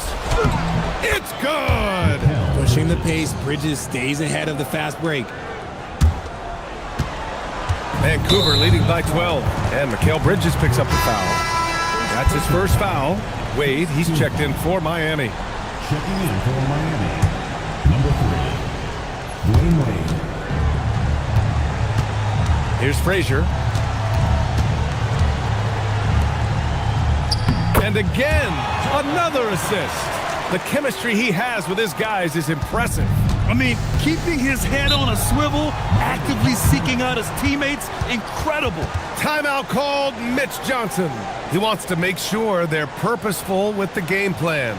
It's good. Pushing the pace, Bridges stays ahead of the fast break. Vancouver leading by 12. And Mikal Bridges picks up the foul. That's his first foul. Wade, he's checked in for Miami. Checking in for Miami, number 3, Dwayne Wade. Here's Frazier. And again, another assist. The chemistry he has with his guys is impressive. I mean, keeping his head on a swivel, actively seeking out his teammates, incredible. Timeout called Mitch Johnson. He wants to make sure they're purposeful with the game plan.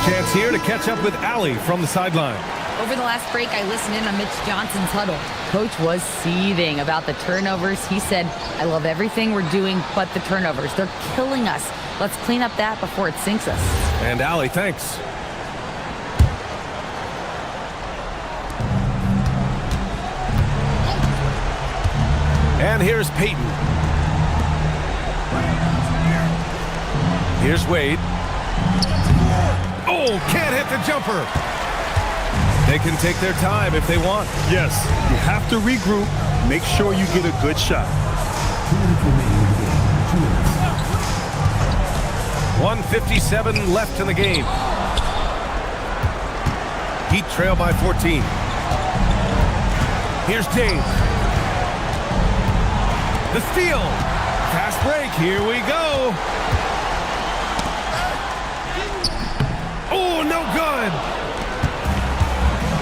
Chance here to catch up with Allie from the sideline. Over the last break, I listened in on Mitch Johnson's huddle. Coach was seething about the turnovers. He said, I love everything we're doing but the turnovers. They're killing us. Let's clean up that before it sinks us. And Allie, thanks. And here's Peyton. Here's Wade. Oh, can't hit the jumper. They can take their time if they want. Yes, you have to regroup, make sure you get a good shot. 1:57 left in the game. Heat trail by 14. Here's James. The steal. Fast break. Here we go. Oh, no good.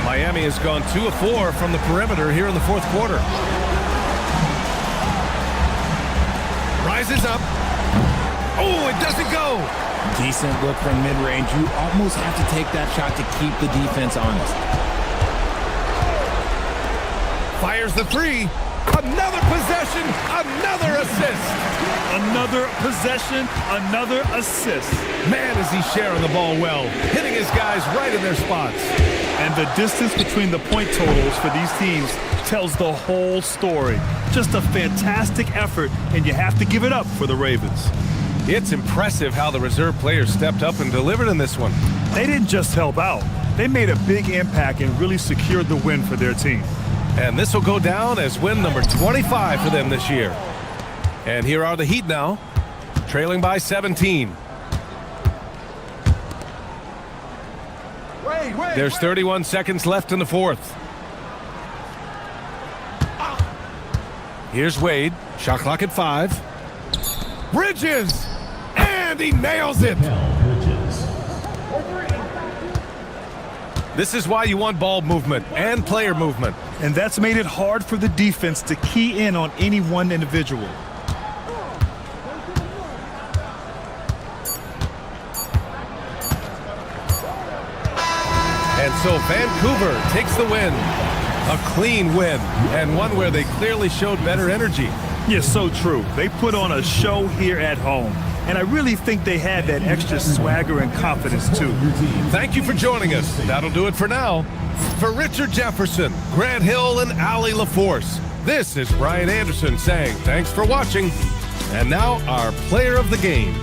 Miami has gone 2 of 4 from the perimeter here in the fourth quarter. Rises up. Oh, it doesn't go. Decent look from mid-range. You almost have to take that shot to keep the defense honest. Fires the three. Another possession, another assist. Another possession, another assist. Man, is he sharing the ball well, hitting his guys right in their spots. And the distance between the point totals for these teams tells the whole story. Just a fantastic effort, and you have to give it up for the Ravens. It's impressive how the reserve players stepped up and delivered in this one. They didn't just help out. They made a big impact and really secured the win for their team. And this will go down as win number 25 for them this year. And here are the Heat now, trailing by 17. There's 31 seconds left in the fourth. Here's Wade, shot clock at 5. Bridges, and he nails it. This is why you want ball movement and player movement. And that's made it hard for the defense to key in on any one individual. And so Vancouver takes the win. A clean win, and one where they clearly showed better energy. Yeah, so true. They put on a show here at home. And I really think they had that extra swagger and confidence, too. Thank you for joining us. That'll do it for now. For Richard Jefferson, Grant Hill, and Allie LaForce, this is Brian Anderson saying thanks for watching. And now our player of the game.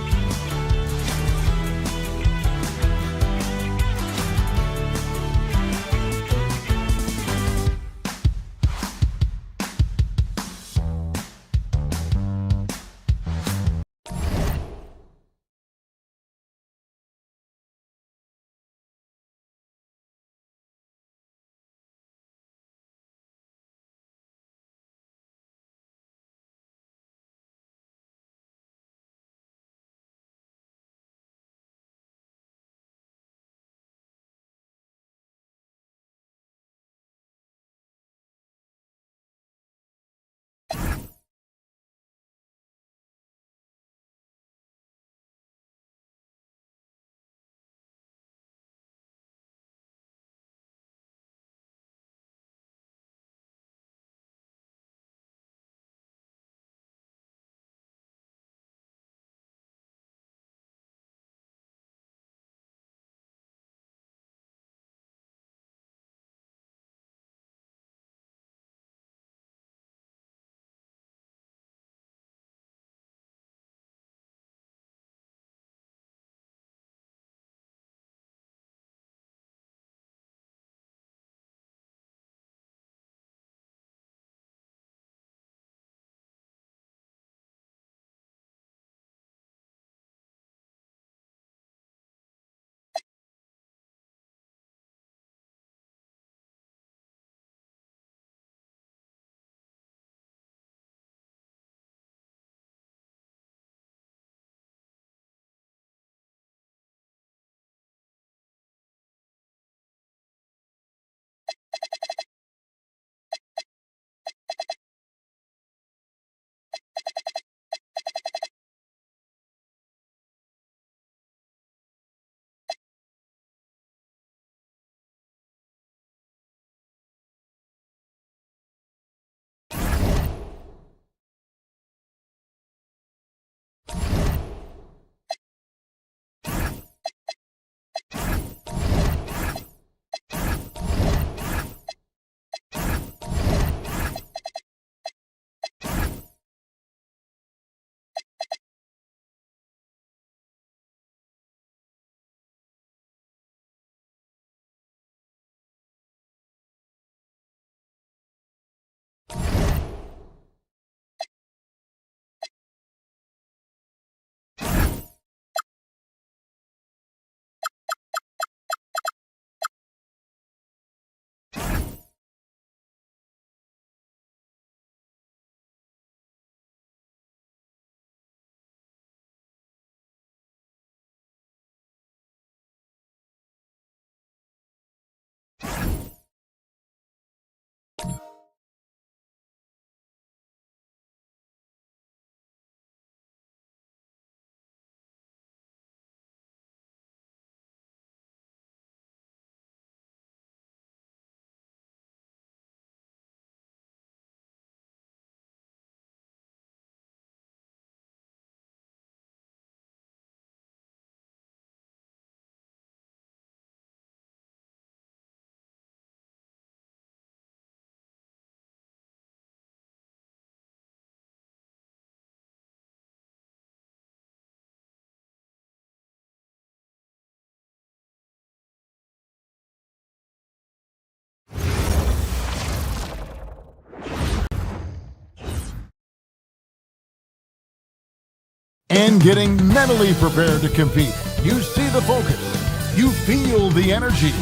and getting mentally prepared to compete. You see the focus. You feel the energy.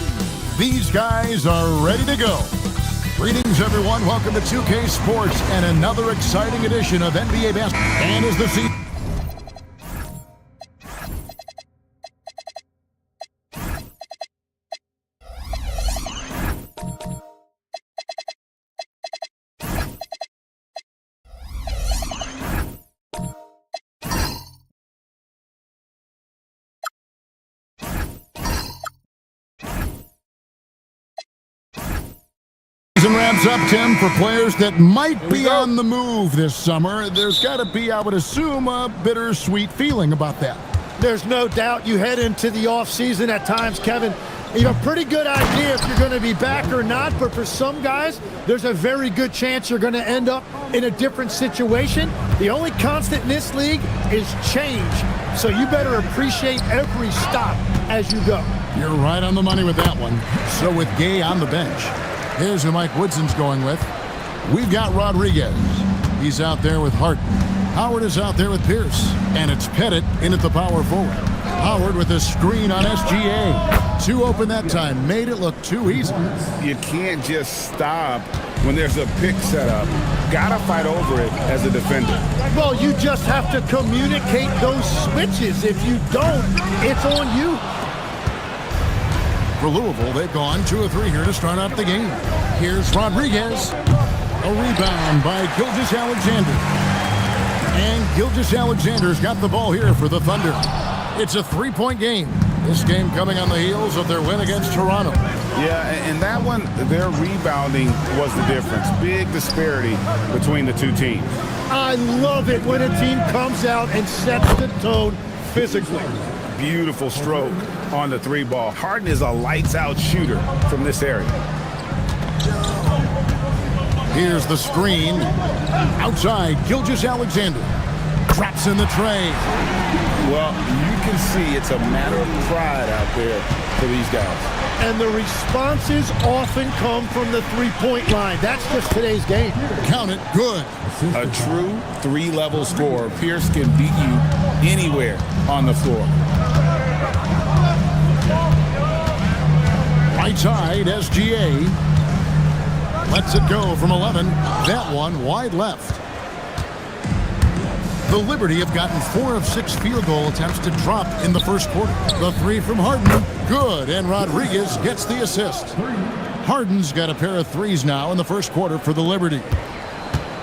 These guys are ready to go. Greetings, everyone. Welcome to 2K Sports and another exciting edition of NBA basketball. And as the season wraps up, Tim, for players that might be on the move this summer, there's got to be, I would assume, a bittersweet feeling about that. There's no doubt you head into the offseason at times, Kevin. You have a pretty good idea if you're going to be back or not, but for some guys, there's a very good chance you're going to end up in a different situation. The only constant in this league is change, so you better appreciate every stop as you go. You're right on the money with that one. So with Gay on the bench, here's who Mike Woodson's going with. We've got Rodriguez. He's out there with Harden. Howard is out there with Pierce. And it's Pettit in at the power forward. Howard with a screen on SGA. Too open that time. Made it look too easy. You can't just stop when there's a pick set up. Gotta fight over it as a defender. Well, you just have to communicate those switches. If you don't, it's on you. For Louisville, they've gone 2 of 3 here to start out the game. Here's Rodriguez. A rebound by Gilgeous-Alexander. And Gilgeous-Alexander's got the ball here for the Thunder. It's a 3-point game. This game coming on the heels of their win against Toronto. Yeah, and that one, their rebounding was the difference. Big disparity between the two teams. I love it when a team comes out and sets the tone physically. Beautiful stroke on the 3 ball. Harden is a lights-out shooter from this area. Here's the screen. Outside, Gilgeous-Alexander. Traps in the tray. Well, you can see it's a matter of pride out there for these guys. And the responses often come from the 3-point line. That's just today's game. Count it, good. A true 3-level scorer. Pierce can beat you anywhere on the floor. Right side, SGA. Lets it go from 11. That one wide left. The Liberty have gotten 4 of 6 field goal attempts to drop in the first quarter. The 3 from Harden, good, and Rodriguez gets the assist. Harden's got a pair of 3s now in the first quarter for the Liberty.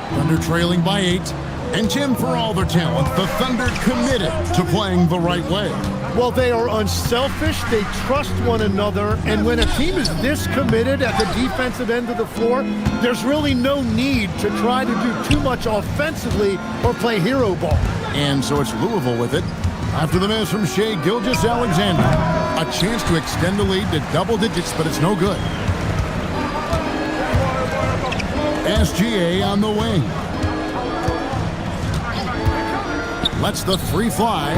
Thunder trailing by 8. And Tim, for all their talent, the Thunder committed to playing the right way. Well, they are unselfish, they trust one another, and when a team is this committed at the defensive end of the floor, there's really no need to try to do too much offensively or play hero ball. And so it's Louisville with it. After the miss from Shai Gilgeous-Alexander. A chance to extend the lead to double digits, but it's no good. SGA on the wing. Lets the 3 fly.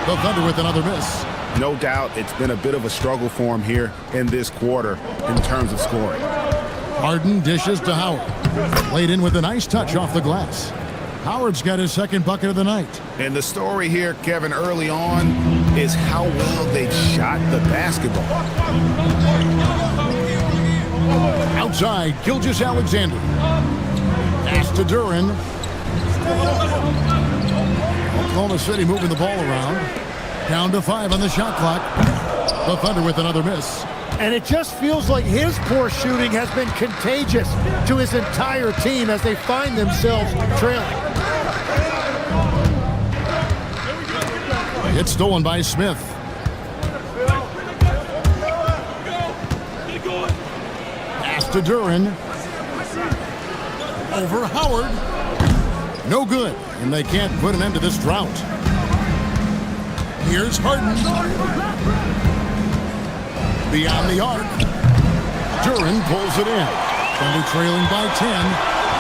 The Thunder with another miss. No doubt it's been a bit of a struggle for him here in this quarter in terms of scoring. Harden dishes to Howard. Laid in with a nice touch off the glass. Howard's got his second bucket of the night. And the story here, Kevin, early on is how well they shot the basketball. Outside, Gilgeous-Alexander. Pass to Duren. Oklahoma City moving the ball around. Down to 5 on the shot clock. The Thunder with another miss. And it just feels like his poor shooting has been contagious to his entire team as they find themselves trailing. It's stolen by Smith. Pass to Duren. Over Howard. No good, and they can't put an end to this drought. Here's Harden. Beyond the arc. Duren pulls it in. Thunder trailing by 10.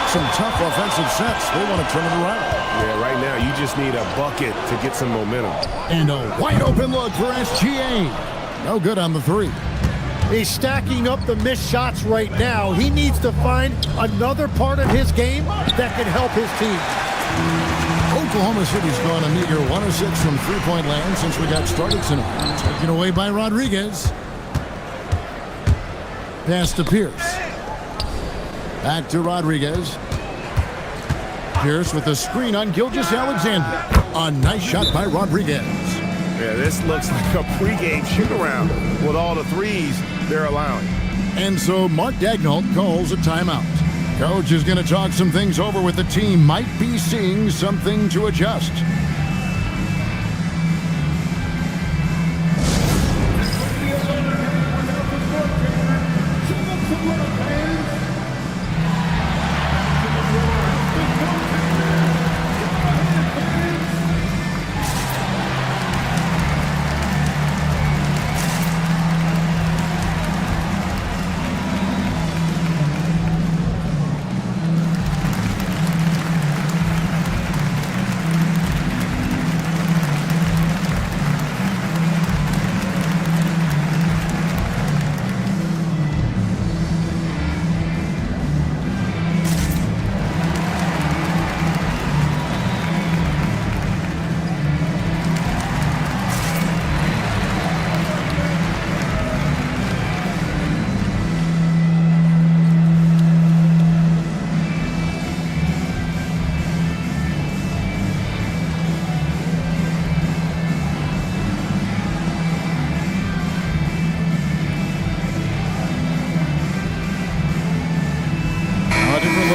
Some tough offensive sets. They want to turn it around. Yeah, right now you just need a bucket to get some momentum. And a wide open look for SGA. No good on the 3. He's stacking up the missed shots right now. He needs to find another part of his game that can help his team. Oklahoma City's gone a meager 1 of 6 from three-point land since we got started tonight. Taken away by Rodriguez. Pass to Pierce. Back to Rodriguez. Pierce with a screen on Gilgeous-Alexander. A nice shot by Rodriguez. Yeah, this looks like a pregame shoot-around with all the threes they're allowing. And so Mark Daigneault calls a timeout. Coach is going to talk some things over with the team. Might be seeing something to adjust.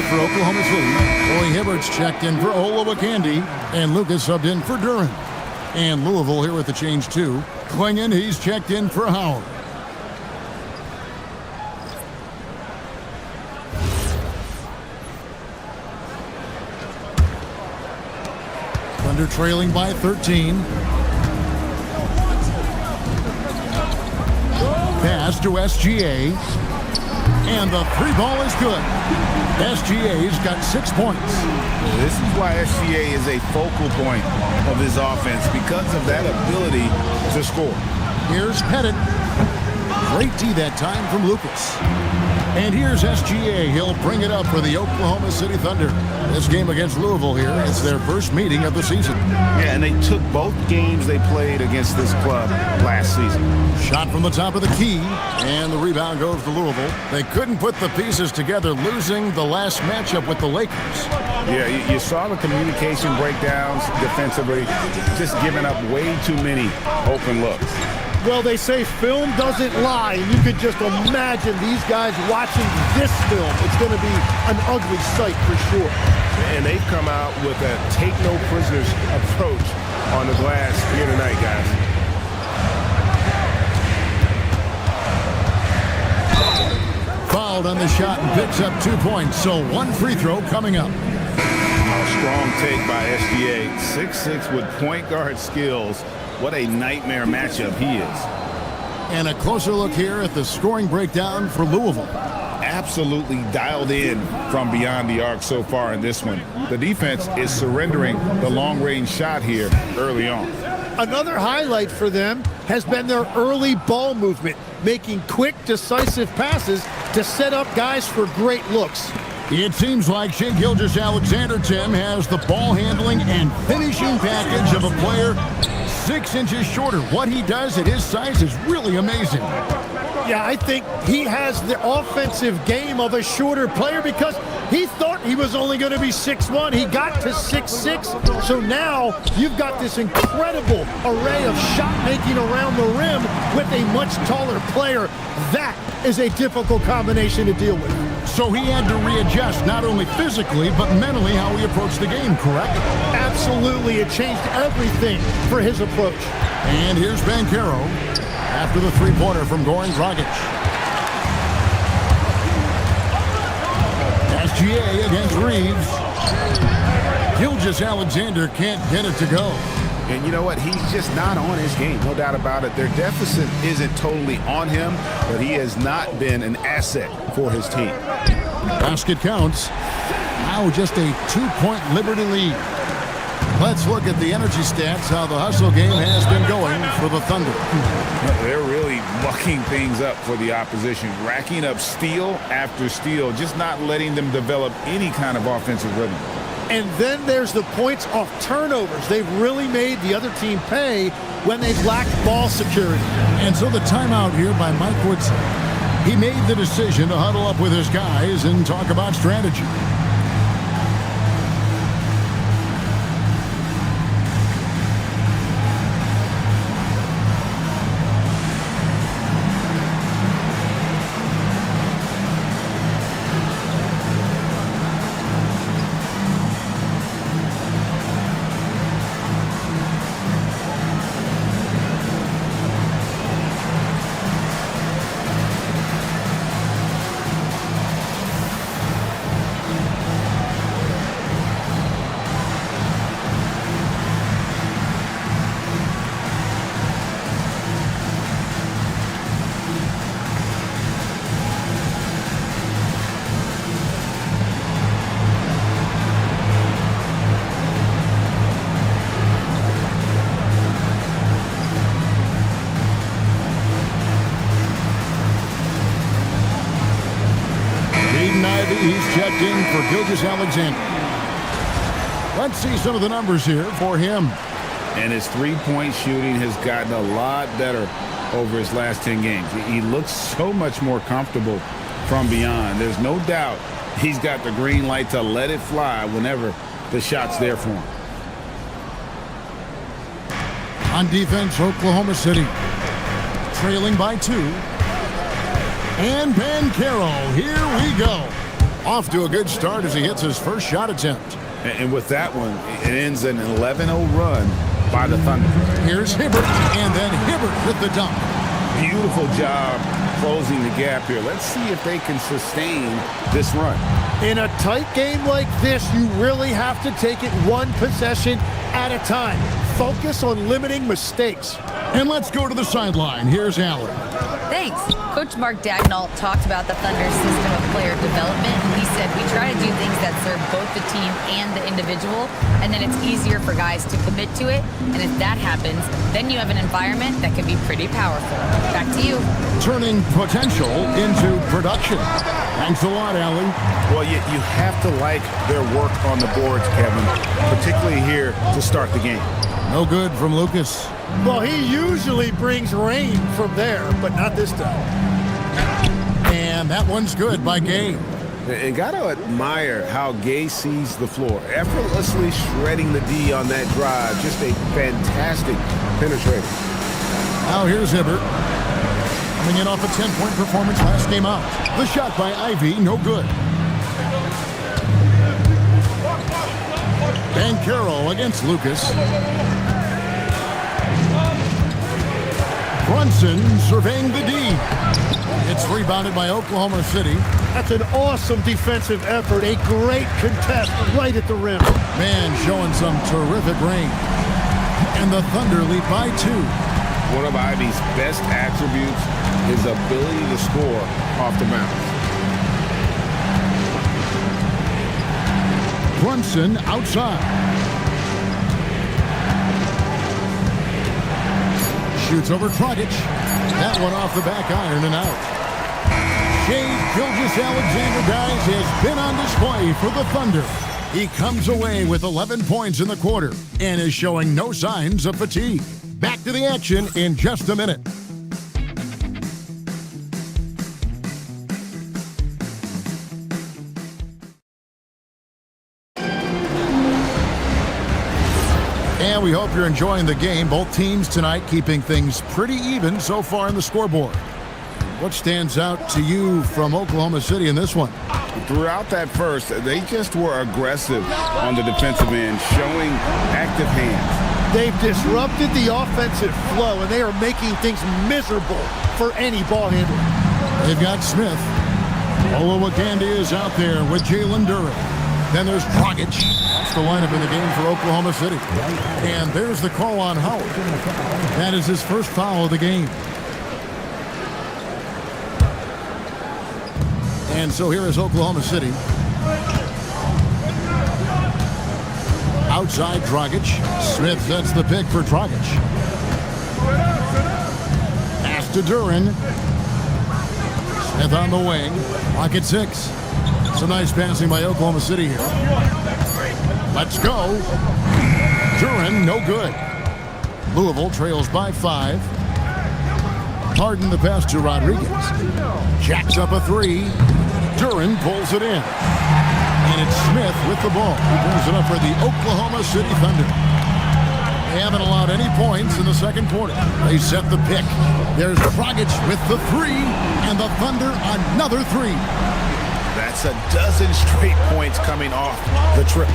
For Oklahoma City, Roy Hibbert's checked in for Olowokandi, and Lucas subbed in for Duran. And Louisville here with the change too. Klingon, he's checked in for Howard. Thunder trailing by 13. Pass to SGA. And the three ball is good. SGA's got 6 points. This is why SGA is a focal point of his offense, because of that ability to score. Here's Pettit. Great D that time from Lucas. And here's SGA. He'll bring it up for the Oklahoma City Thunder. This game against Louisville here, it's their first meeting of the season. Yeah, and they took both games they played against this club last season. Shot from the top of the key, and the rebound goes to Louisville. They couldn't put the pieces together, losing the last matchup with the Lakers. Yeah, you saw the communication breakdowns defensively, just giving up way too many open looks. Well, they say film doesn't lie, and you could just imagine these guys watching this film. It's going to be an ugly sight for sure. And they've come out with a take-no-prisoners approach on the glass here tonight, guys. Fouled on the shot and picks up 2 points, so 1 free throw coming up. Strong take by SGA. 6'6" with point guard skills. What a nightmare matchup he is. And a closer look here at the scoring breakdown for Louisville. Absolutely dialed in from beyond the arc so far in this one. The defense is surrendering the long-range shot here early on. Another highlight for them has been their early ball movement, making quick, decisive passes to set up guys for great looks. It seems like Shai Gilgeous-Alexander, Tim, has the ball handling and finishing package of a player 6 inches shorter. What he does at his size is really amazing. Yeah, I think he has the offensive game of a shorter player because he thought he was only going to be 6'1". He got to 6'6". So now you've got this incredible array of shot making around the rim with a much taller player. That is a difficult combination to deal with. So he had to readjust not only physically but mentally how he approached the game, correct? Absolutely. It changed everything for his approach. And here's Banchero after the three-pointer from Goran Dragic. SGA against Reeves. Gilgeous-Alexander can't get it to go. And you know what? He's just not on his game, no doubt about it. Their deficit isn't totally on him, but he has not been an asset for his team. Basket counts. Now just a 2-point Liberty lead. Let's look at the energy stats, how the hustle game has been going for the Thunder. They're really mucking things up for the opposition, racking up steal after steal, just not letting them develop any kind of offensive rhythm. And then there's the points off turnovers. They've really made the other team pay when they've lacked ball security. And so the timeout here by Mike Woodson. He made the decision to huddle up with his guys and talk about strategy. He's checked in for Alexander. Let's see some of the numbers here for him. And his three-point shooting has gotten a lot better over his last 10 games. He looks so much more comfortable from beyond. There's no doubt he's got the green light to let it fly whenever the shot's there for him. On defense, Oklahoma City trailing by 2. And Banchero, here we go. Off to a good start as he hits his first shot attempt. And with that one, it ends an 11-0 run by the Thunder. Here's Hibbert, and then Hibbert with the dunk. Beautiful job closing the gap here. Let's see if they can sustain this run. In a tight game like this, you really have to take it one possession at a time. Focus on limiting mistakes. And let's go to the sideline. Here's Allen. Thanks. Coach Mark Dagnall talked about the Thunder's system of player development. He said, we try to do things that serve both the team and the individual, and then it's easier for guys to commit to it. And if that happens, then you have an environment that can be pretty powerful. Back to you. Turning potential into production. Thanks a lot, Allie. Well, you have to like their work on the boards, Kevin, particularly here to start the game. No good from Lucas. Well, he usually brings rain from there, but not this time. And that one's good by Gay. And got to admire how Gay sees the floor. Effortlessly shredding the D on that drive. Just a fantastic penetrator. Now here's Hibbert. Coming in off a 10-point performance last game out. The shot by Ivy, no good. Banchero against Lucas. Brunson surveying the D. It's rebounded by Oklahoma City. That's an awesome defensive effort. A great contest right at the rim. Man showing some terrific range. And the Thunder lead by 2. One of Ivy's best attributes is ability to score off the bounce. Brunson outside. Shoots over Dragic. That one off the back iron and out. Shai Gilgeous-Alexander, guys, has been on display for the Thunder. He comes away with 11 points in the quarter and is showing no signs of fatigue. Back to the action in just a minute. And we hope you're enjoying the game. Both teams tonight keeping things pretty even so far in the scoreboard. What stands out to you from Oklahoma City in this one? Throughout that first, they just were aggressive on the defensive end, showing active hands. They've disrupted the offensive flow, and they are making things miserable for any ball handler. They've got Smith. Olowokandi is out there with Jalen Duren. Then there's Dragic. That's the lineup in the game for Oklahoma City. And there's the call on Howard. That is his first foul of the game. And so here is Oklahoma City. Outside Dragic. Smith sets the pick for Dragic. Pass to Duren. Smith on the wing. Lock at 6. Some nice passing by Oklahoma City here. Let's go. Duran, no good. Louisville trails by 5. Harden the pass to Rodriguez. Jacks up a 3. Duran pulls it in. And it's Smith with the ball. He brings it up for the Oklahoma City Thunder. They haven't allowed any points in the second quarter. They set the pick. There's Dragic with the 3, and the Thunder another 3. That's a dozen straight points coming off the triple.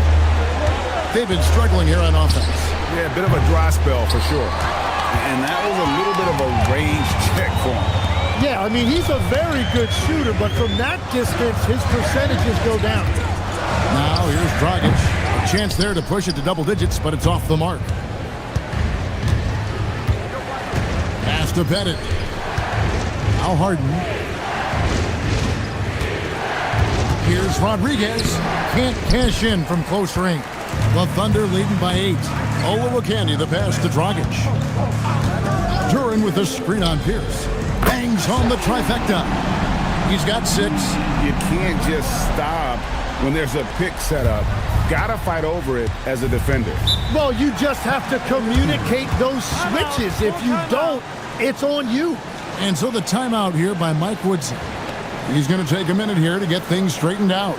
They've been struggling here on offense. Yeah, a bit of a dry spell for sure. And that was a little bit of a range check for him. Yeah, I mean, he's a very good shooter, but from that distance, his percentages go down. Now here's Dragic. A chance there to push it to double digits, but it's off the mark. Pass to Bennett. Now Harden. Here's Rodriguez. Can't cash in from close range. The Thunder leading by 8. Olowokandi the pass to Dragic. Duran with a screen on Pierce. Bangs home the trifecta. He's got 6. You can't just stop when there's a pick set up. Gotta fight over it as a defender. Well, you just have to communicate those switches. If you don't, it's on you. And so the timeout here by Mike Woodson. He's going to take a minute here to get things straightened out.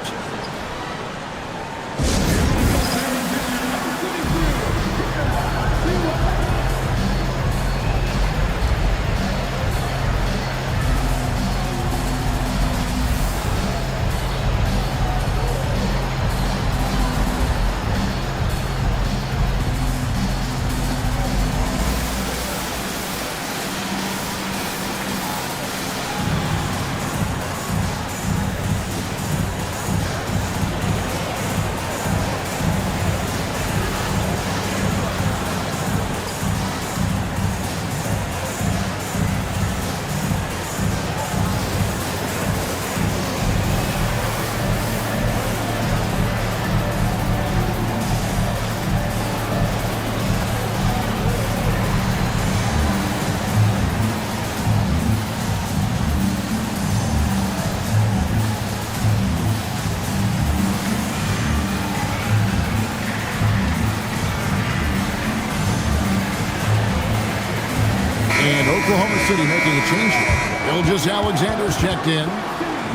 Oklahoma City making a change here. Gilgeous-Alexander's checked in.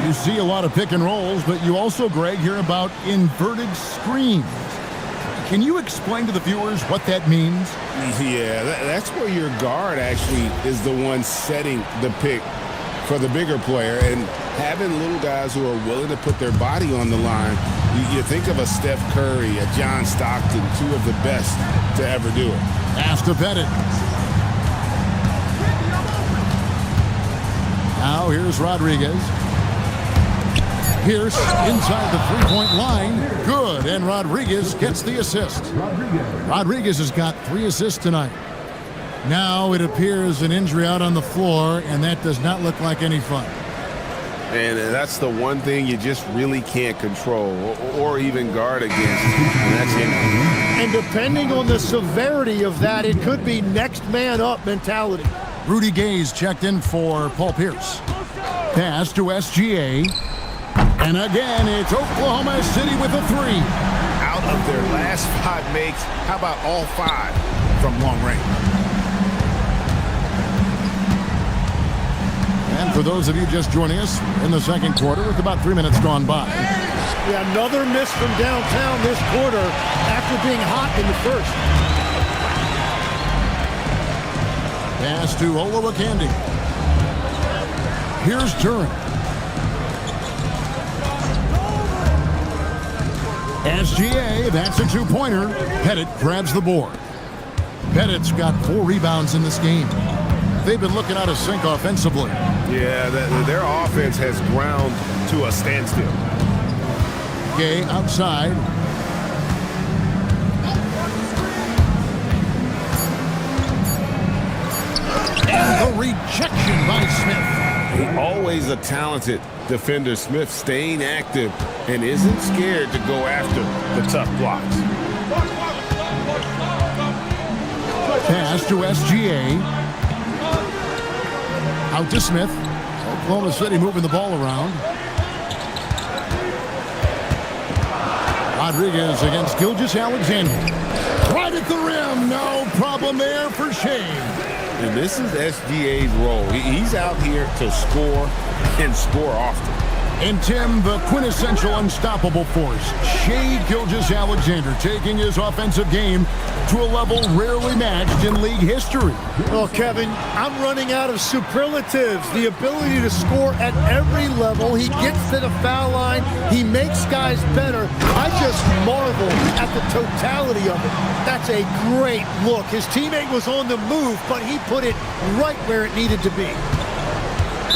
You see a lot of pick and rolls, but you also, Greg, hear about inverted screens. Can you explain to the viewers what that means? Yeah, that's where your guard actually is the one setting the pick for the bigger player, and having little guys who are willing to put their body on the line. You think of a Steph Curry, a John Stockton, 2 of the best to ever do it. Pass to Bennett. Now here's Rodriguez. Pierce inside the three-point line. Good, and Rodriguez gets the assist. Rodriguez has got 3 assists tonight. Now it appears an injury out on the floor, and that does not look like any fun. And that's the one thing you just really can't control or even guard against, and that's injury. And depending on the severity of that, it could be next man up mentality. Rudy Gay's checked in for Paul Pierce. Pass to SGA. And again, it's Oklahoma City with a 3. Out of their last 5 makes, how about all 5 from long range? And for those of you just joining us in the second quarter, with about 3 minutes gone by. Yeah, another miss from downtown this quarter after being hot in the first. Pass to Olowokandi. Here's Duran. SGA, that's a 2-pointer. Pettit grabs the board. Pettit's got 4 rebounds in this game. They've been looking out of sync offensively. Yeah, their offense has ground to a standstill. Gay outside. And the rejection by Smith. Always a talented defender, Smith, staying active and isn't scared to go after the tough blocks. Pass to SGA. Out to Smith. Oklahoma City moving the ball around. Rodriguez against Gilgeous-Alexander. Right at the rim. No problem there for Shea. And this is SGA's role. He's out here to score and score often. And Tim, the quintessential unstoppable force, Shea Gilgeous-Alexander, taking his offensive game to a level rarely matched in league history. Well, Kevin, I'm running out of superlatives. The ability to score at every level. He gets to the foul line. He makes guys better. I just marvel at the totality of it. That's a great look. His teammate was on the move, but he put it right where it needed to be.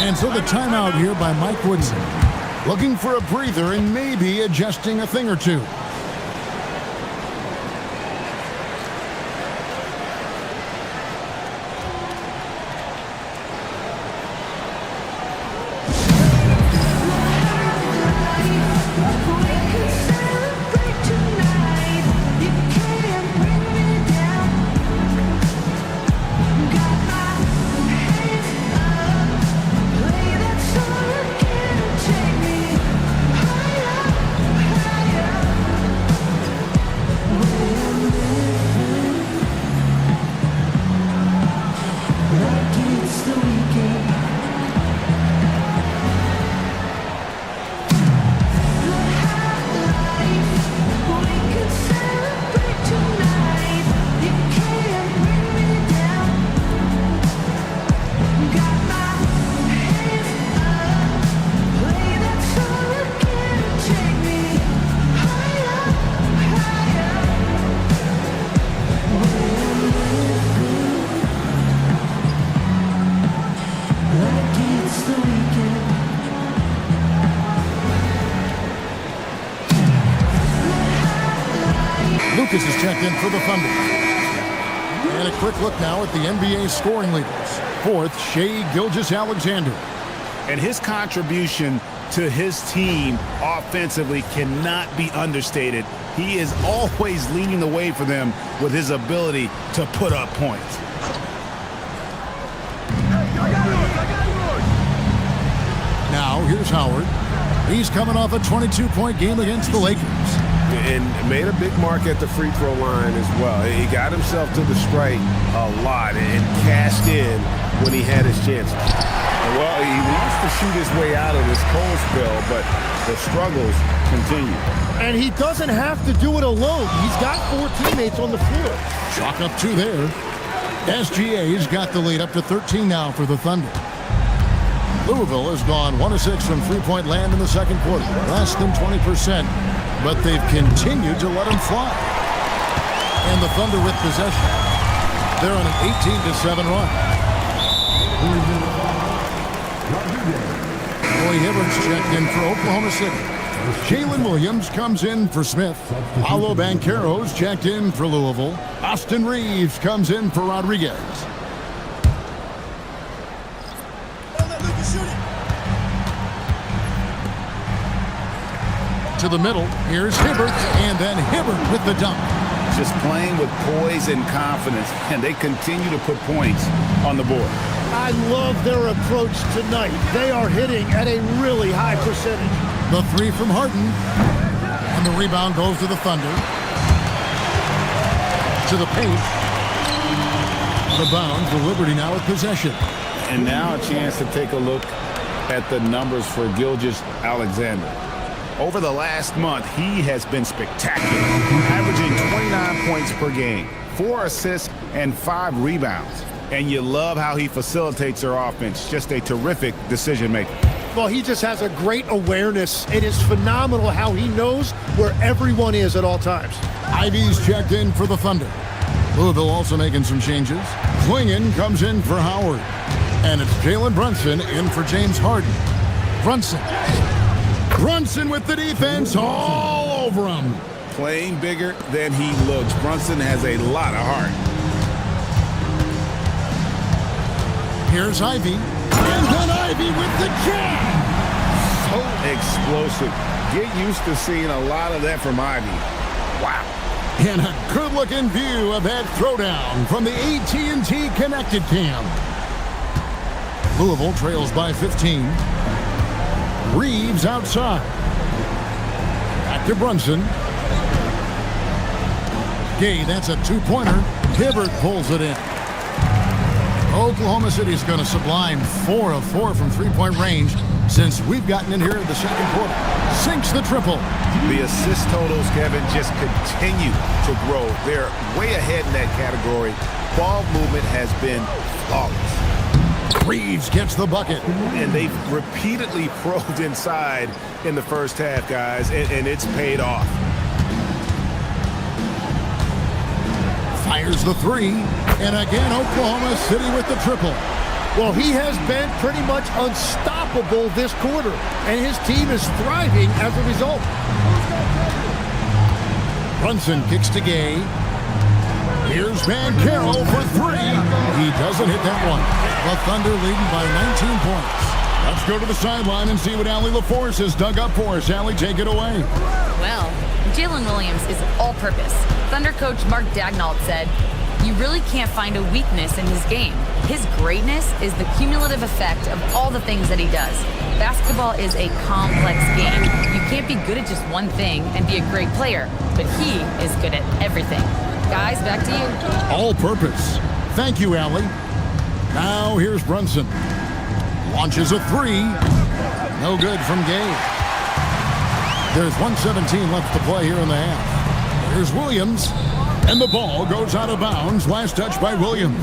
And so the timeout here by Mike Woodson. Looking for a breather and maybe adjusting a thing or two. Lucas is checked in for the Thunder. And a quick look now at the NBA scoring leaders. Fourth, Shea Gilgeous-Alexander. And his contribution to his team offensively cannot be understated. He is always leading the way for them with his ability to put up points. Now, here's Howard. He's coming off a 22-point game against the Lakers. And made a big mark at the free throw line as well. He got himself to the stripe a lot and cashed in when he had his chances. Well, he wants to shoot his way out of this cold spell, but the struggles continue. And he doesn't have to do it alone. He's got 4 teammates on the floor. Chalk up 2 there. SGA's got the lead up to 13 now for the Thunder. Louisville has gone 1 of 6 from three-point land in the second quarter, less than 20%, but they've continued to let him fly. And the Thunder with possession. They're on an 18-7 run. Roy Hibbert's checked in for Oklahoma City. Jalen Williams comes in for Smith. Paolo Banchero's checked in for Louisville. Austin Reeves comes in for Rodriguez. To the middle, here's Hibbert, and then Hibbert with the dunk. Just playing with poise and confidence, and they continue to put points on the board. I love their approach tonight. They are hitting at a really high percentage. The 3 from Harden, and the rebound goes to the Thunder. To the paint. The bound for Liberty now with possession. And now a chance to take a look at the numbers for Gilgeous-Alexander. Over the last month, he has been spectacular, averaging 29 points per game, 4 assists, and 5 rebounds. And you love how he facilitates their offense. Just a terrific decision maker. Well, he just has a great awareness. It is phenomenal how he knows where everyone is at all times. Ivy's checked in for the Thunder. Louisville also making some changes. Klingon comes in for Howard. And it's Jalen Brunson in for James Harden. Brunson with the defense all over him. Playing bigger than he looks. Brunson has a lot of heart. Here's Ivy. And then Ivy with the jam. So explosive. Get used to seeing a lot of that from Ivy. Wow. And a good-looking view of that throwdown from the AT&T Connected Cam. Louisville trails by 15. Reeves outside. Back to Brunson. Gay, that's a two-pointer. Hibbert pulls it in. Oklahoma City's going to sublime 4 of 4 from three-point range since we've gotten in here in the second quarter. Sinks the triple. The assist totals, Kevin, just continue to grow. They're way ahead in that category. Ball movement has been flawless. Reeves gets the bucket. And they've repeatedly probed inside in the first half, guys, and it's paid off. Fires the three, and again Oklahoma City with the triple. Well, he has been pretty much unstoppable this quarter, and his team is thriving as a result. Brunson kicks to Gay. Here's Banchero for three. He doesn't hit that one. The Thunder leading by 19 points. Let's go to the sideline and see what Allie LaForce has dug up for us. Allie, take it away. Well, Jalen Williams is all-purpose. Thunder coach Mark Daigneault said, "You really can't find a weakness in his game. His greatness is the cumulative effect of all the things that he does. Basketball is a complex game. You can't be good at just one thing and be a great player, but he is good at everything." Guys, back to you. All purpose. Thank you, Allie. Now here's Brunson. Launches a three. No good from Gay. There's 1:17 left to play here in the half. Here's Williams. And the ball goes out of bounds. Last touch by Williams.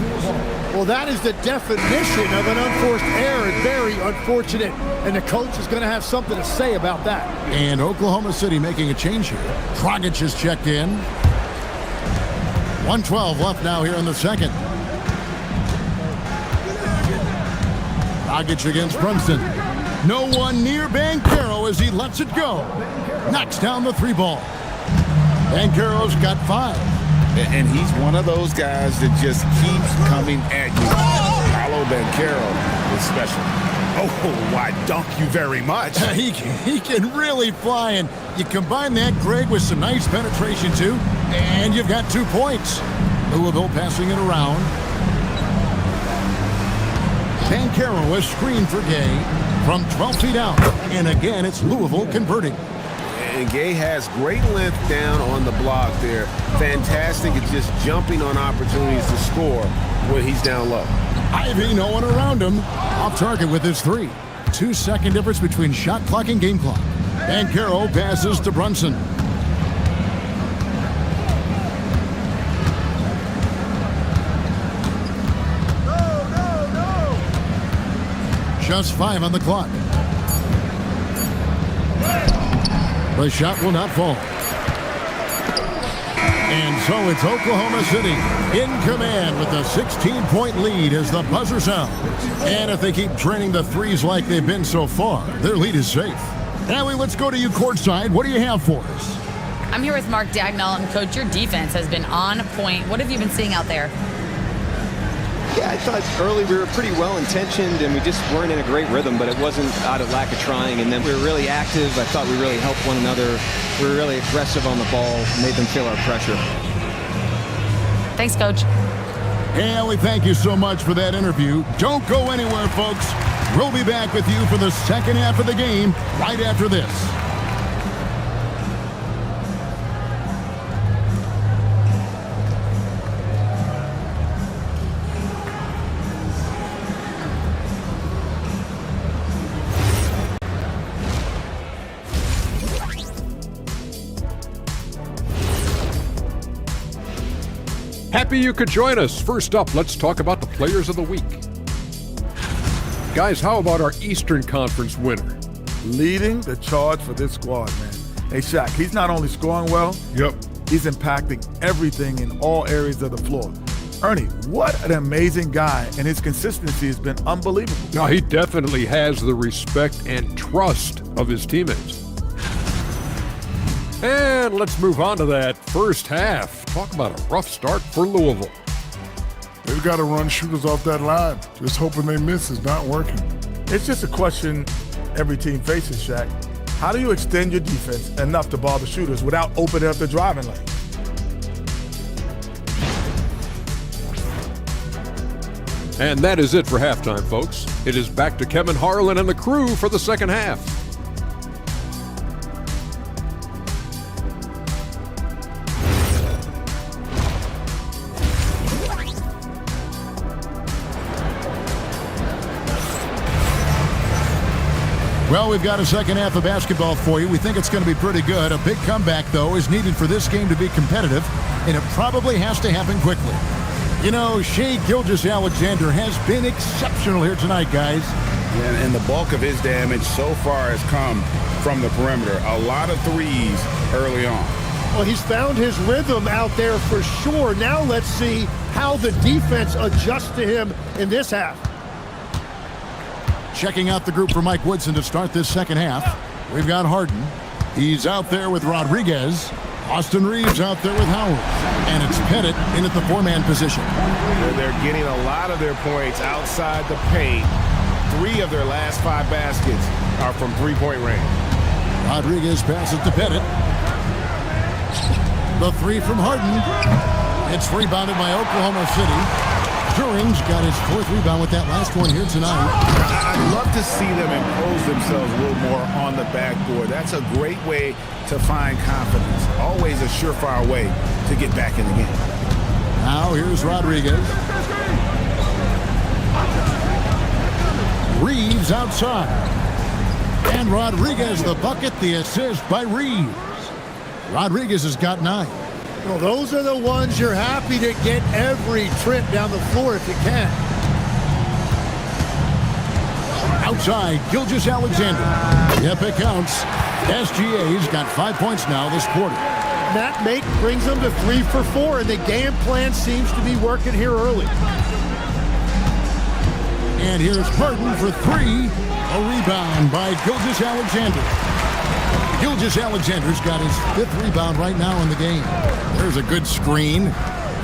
Well, that is the definition of an unforced error. Very unfortunate. And the coach is going to have something to say about that. And Oklahoma City making a change here. Dragic has checked in. 1:12 left now here in the second. Dragic against Brunson. No one near Banchero as he lets it go. Knocks down the three ball. Banchero's got 5. And he's one of those guys that just keeps coming at you. Paolo Banchero is special. Oh, why, dunk you very much. He can really fly, and you combine that, Greg, with some nice penetration, too, and you've got 2 points. Louisville passing it around. Banchero is screened for Gay from 12 feet out. And again, it's Louisville converting. And Gay has great length down on the block there. Fantastic at just jumping on opportunities to score when he's down low. Ivy, no one around him. Off target with his 3. 2-second difference between shot clock and game clock. Banchero passes to Brunson. Just 5 on the clock. The shot will not fall. And so it's Oklahoma City in command with a 16-point lead as the buzzer sounds. And if they keep training the threes like they've been so far, their lead is safe. Allie, let's go to you courtside. What do you have for us? I'm here with Mark Daigneault, and Coach, your defense has been on point. What have you been seeing out there? Yeah, I thought early we were pretty well-intentioned, and we just weren't in a great rhythm, but it wasn't out of lack of trying. And then we were really active. I thought we really helped one another. We were really aggressive on the ball, made them feel our pressure. Thanks, Coach. Hey, Allie, thank you so much for that interview. Don't go anywhere, folks. We'll be back with you for the second half of the game right after this. Happy you could join us. First up, let's talk about the players of the week. Guys, how about our Eastern Conference winner? Leading the charge for this squad, man. Hey, Shaq, he's not only scoring well, he's impacting everything in all areas of the floor. Ernie, what an amazing guy, and his consistency has been unbelievable. No, he definitely has the respect and trust of his teammates. And let's move on to that first half. Talk about a rough start for Louisville. They've got to run shooters off that line. Just hoping they miss is not working. It's just a question every team faces, Shaq. How do you extend your defense enough to bother shooters without opening up the driving lane? And that is it for halftime, folks. It is back to Kevin Harlan and the crew for the second half. Well, we've got a second half of basketball for you. We think it's going to be pretty good. A big comeback, though, is needed for this game to be competitive, and it probably has to happen quickly. You know, Shai Gilgeous-Alexander has been exceptional here tonight, guys. And the bulk of his damage so far has come from the perimeter. A lot of threes early on. Well, he's found his rhythm out there for sure. Now let's see how the defense adjusts to him in this half. Checking out the group for Mike Woodson to start this second half. We've got Harden. He's out there with Rodriguez. Austin Reeves out there with Howard. And it's Pettit in at the four-man position. They're getting a lot of their points outside the paint. 3 of their last 5 baskets are from three-point range. Rodriguez passes to Pettit. The 3 from Harden. It's rebounded by Oklahoma City. Turing's got his 4th rebound with that last one here tonight. I'd love to see them impose themselves a little more on the backboard. That's a great way to find confidence. Always a surefire way to get back in the game. Now here's Rodriguez. Reeves outside. And Rodriguez the bucket, the assist by Reeves. Rodriguez has got 9. Well, those are the ones you're happy to get every trip down the floor if you can. Outside, Gilgeous-Alexander. Yep, it counts. SGA's got 5 points now this quarter. That make brings them to 3 for 4, and the game plan seems to be working here early. And here's Harden for 3. A rebound by Gilgeous-Alexander. Gilgeous-Alexander's got his 5th rebound right now in the game. There's a good screen.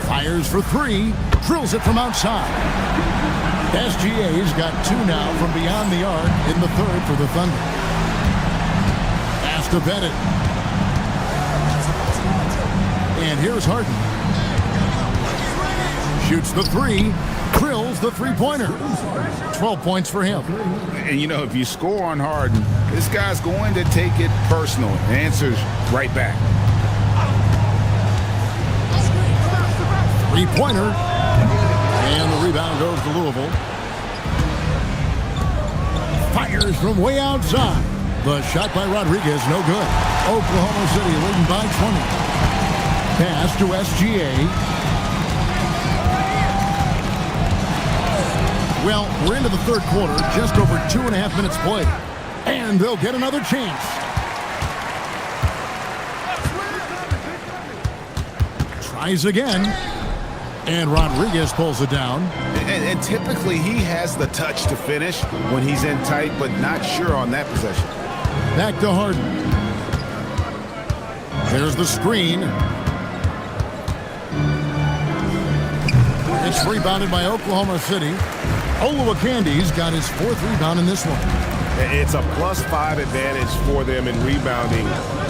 Fires for 3. Drills it from outside. SGA's got 2 now from beyond the arc in the 3rd for the Thunder. Pass to Pettit. And here's Harden. Shoots the 3. Drills the three-pointer. 12 points for him. And, you know, if you score on Harden, this guy's going to take it personal. Answers right back. Three-pointer. And the rebound goes to Louisville. Fires from way outside. The shot by Rodriguez, no good. Oklahoma City leading by 20. Pass to SGA. Well, we're into the 3rd quarter, just over 2.5 minutes played. And they'll get another chance. Tries again. And Rodriguez pulls it down. And typically he has the touch to finish when he's in tight, but not sure on that possession. Back to Harden. There's the screen. It's rebounded by Oklahoma City. Oluwakandi's got his 4th rebound in this one. It's a +5 advantage for them in rebounding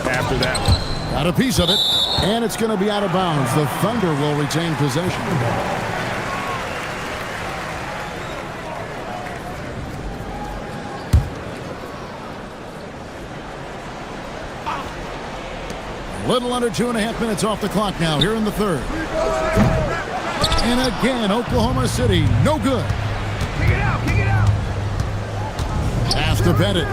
after that one. Got a piece of it, and it's going to be out of bounds. The Thunder will retain possession. A little under 2.5 minutes off the clock now here in the 3rd. And again, Oklahoma City, no good. Kick it out, kick it out. Pass to Pettit.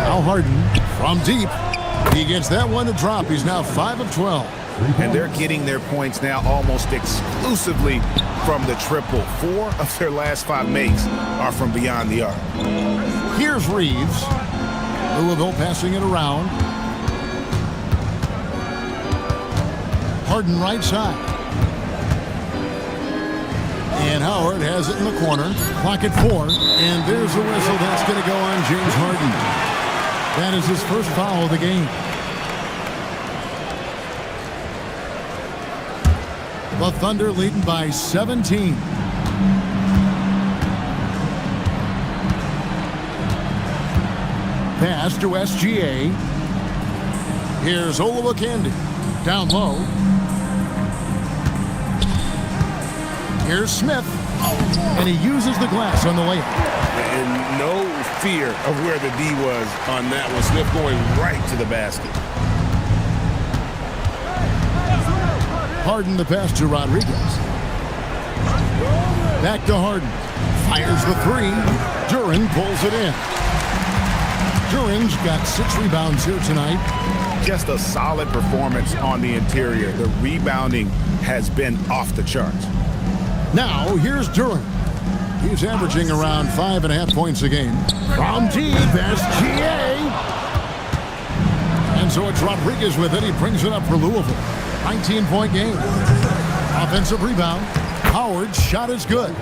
Now Harden from deep. He gets that one to drop. He's now 5 of 12. And they're getting their points now almost exclusively from the triple. 4 of their last 5 makes are from beyond the arc. Here's Reeves. Louisville passing it around. Harden right side. And Howard has it in the corner. Clock at 4. And there's a whistle. That's going to go on James Harden. That is his first foul of the game. The Thunder leading by 17. Pass to SGA. Here's Oluwakandi. Down low. Here's Smith. And he uses the glass on the layup. And no fear of where the D was on that one. Smith going right to the basket. Harden the pass to Rodriguez. Back to Harden. Fires the three. Duren pulls it in. Duren's got 6 rebounds here tonight. Just a solid performance on the interior. The rebounding has been off the charts. Now, here's Duren. He's averaging around 5.5 points a game. From deep, there's GA. And so it's Rodriguez with it. He brings it up for Louisville. 19-point game. Offensive rebound. Howard's shot is good.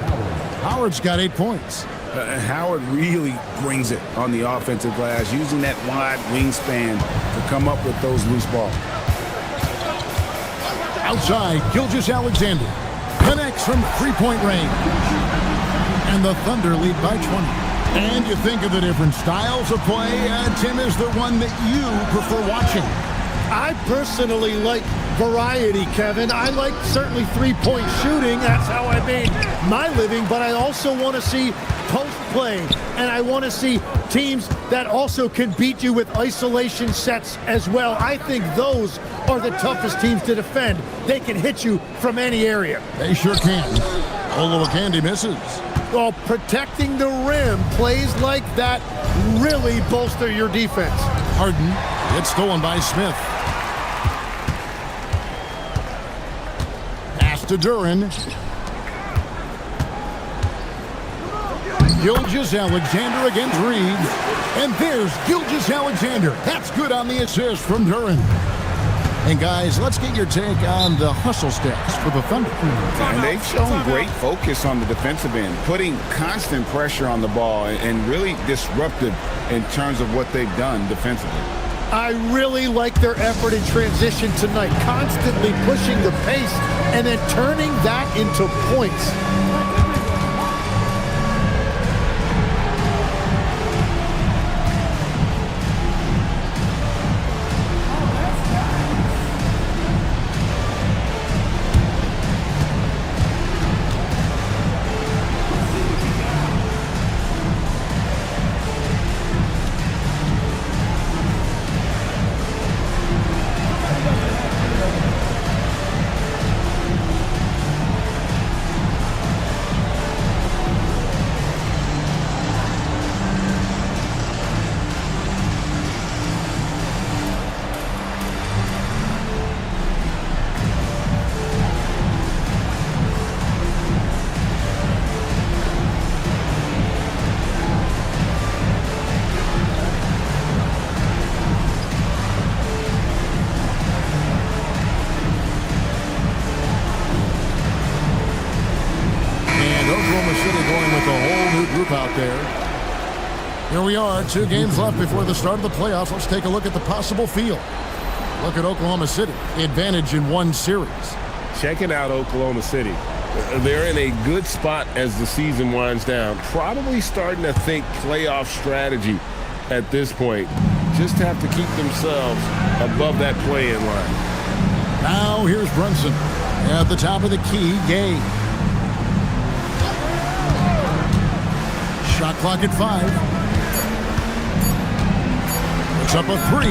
Howard's got 8 points. Howard really brings it on the offensive glass, using that wide wingspan to come up with those loose balls. Outside, Gilgeous-Alexander connects from three-point range. And the Thunder lead by 20. And you think of the different styles of play. Tim, is there one that you prefer watching? I personally like variety, Kevin. I like certainly three-point shooting. That's how I made my living. But I also want to see post play, and I want to see teams that also can beat you with isolation sets as well. I think those are the toughest teams to defend. They can hit you from any area. They sure can. Olowokandi misses. Well, protecting the rim, plays like that really bolster your defense. Harden, it's stolen by Smith. Pass to Duren. Gilgeous-Alexander against Reed. And there's Gilgeous-Alexander. That's good on the assist from Duren. And guys, let's get your take on the hustle stats for the Thunder. And they've shown great focus on the defensive end, putting constant pressure on the ball and really disruptive in terms of what they've done defensively. I really like their effort in transition tonight, constantly pushing the pace and then turning that into points. Out there. Here we are, 2 games left before the start of the playoffs. Let's take a look at the possible field. Look at Oklahoma City, advantage in 1 series. Checking out Oklahoma City. They're in a good spot as the season winds down. Probably starting to think playoff strategy at this point. Just have to keep themselves above that play-in line. Now here's Brunson at the top of the key. Gay. Shot clock at 5. It's up a 3.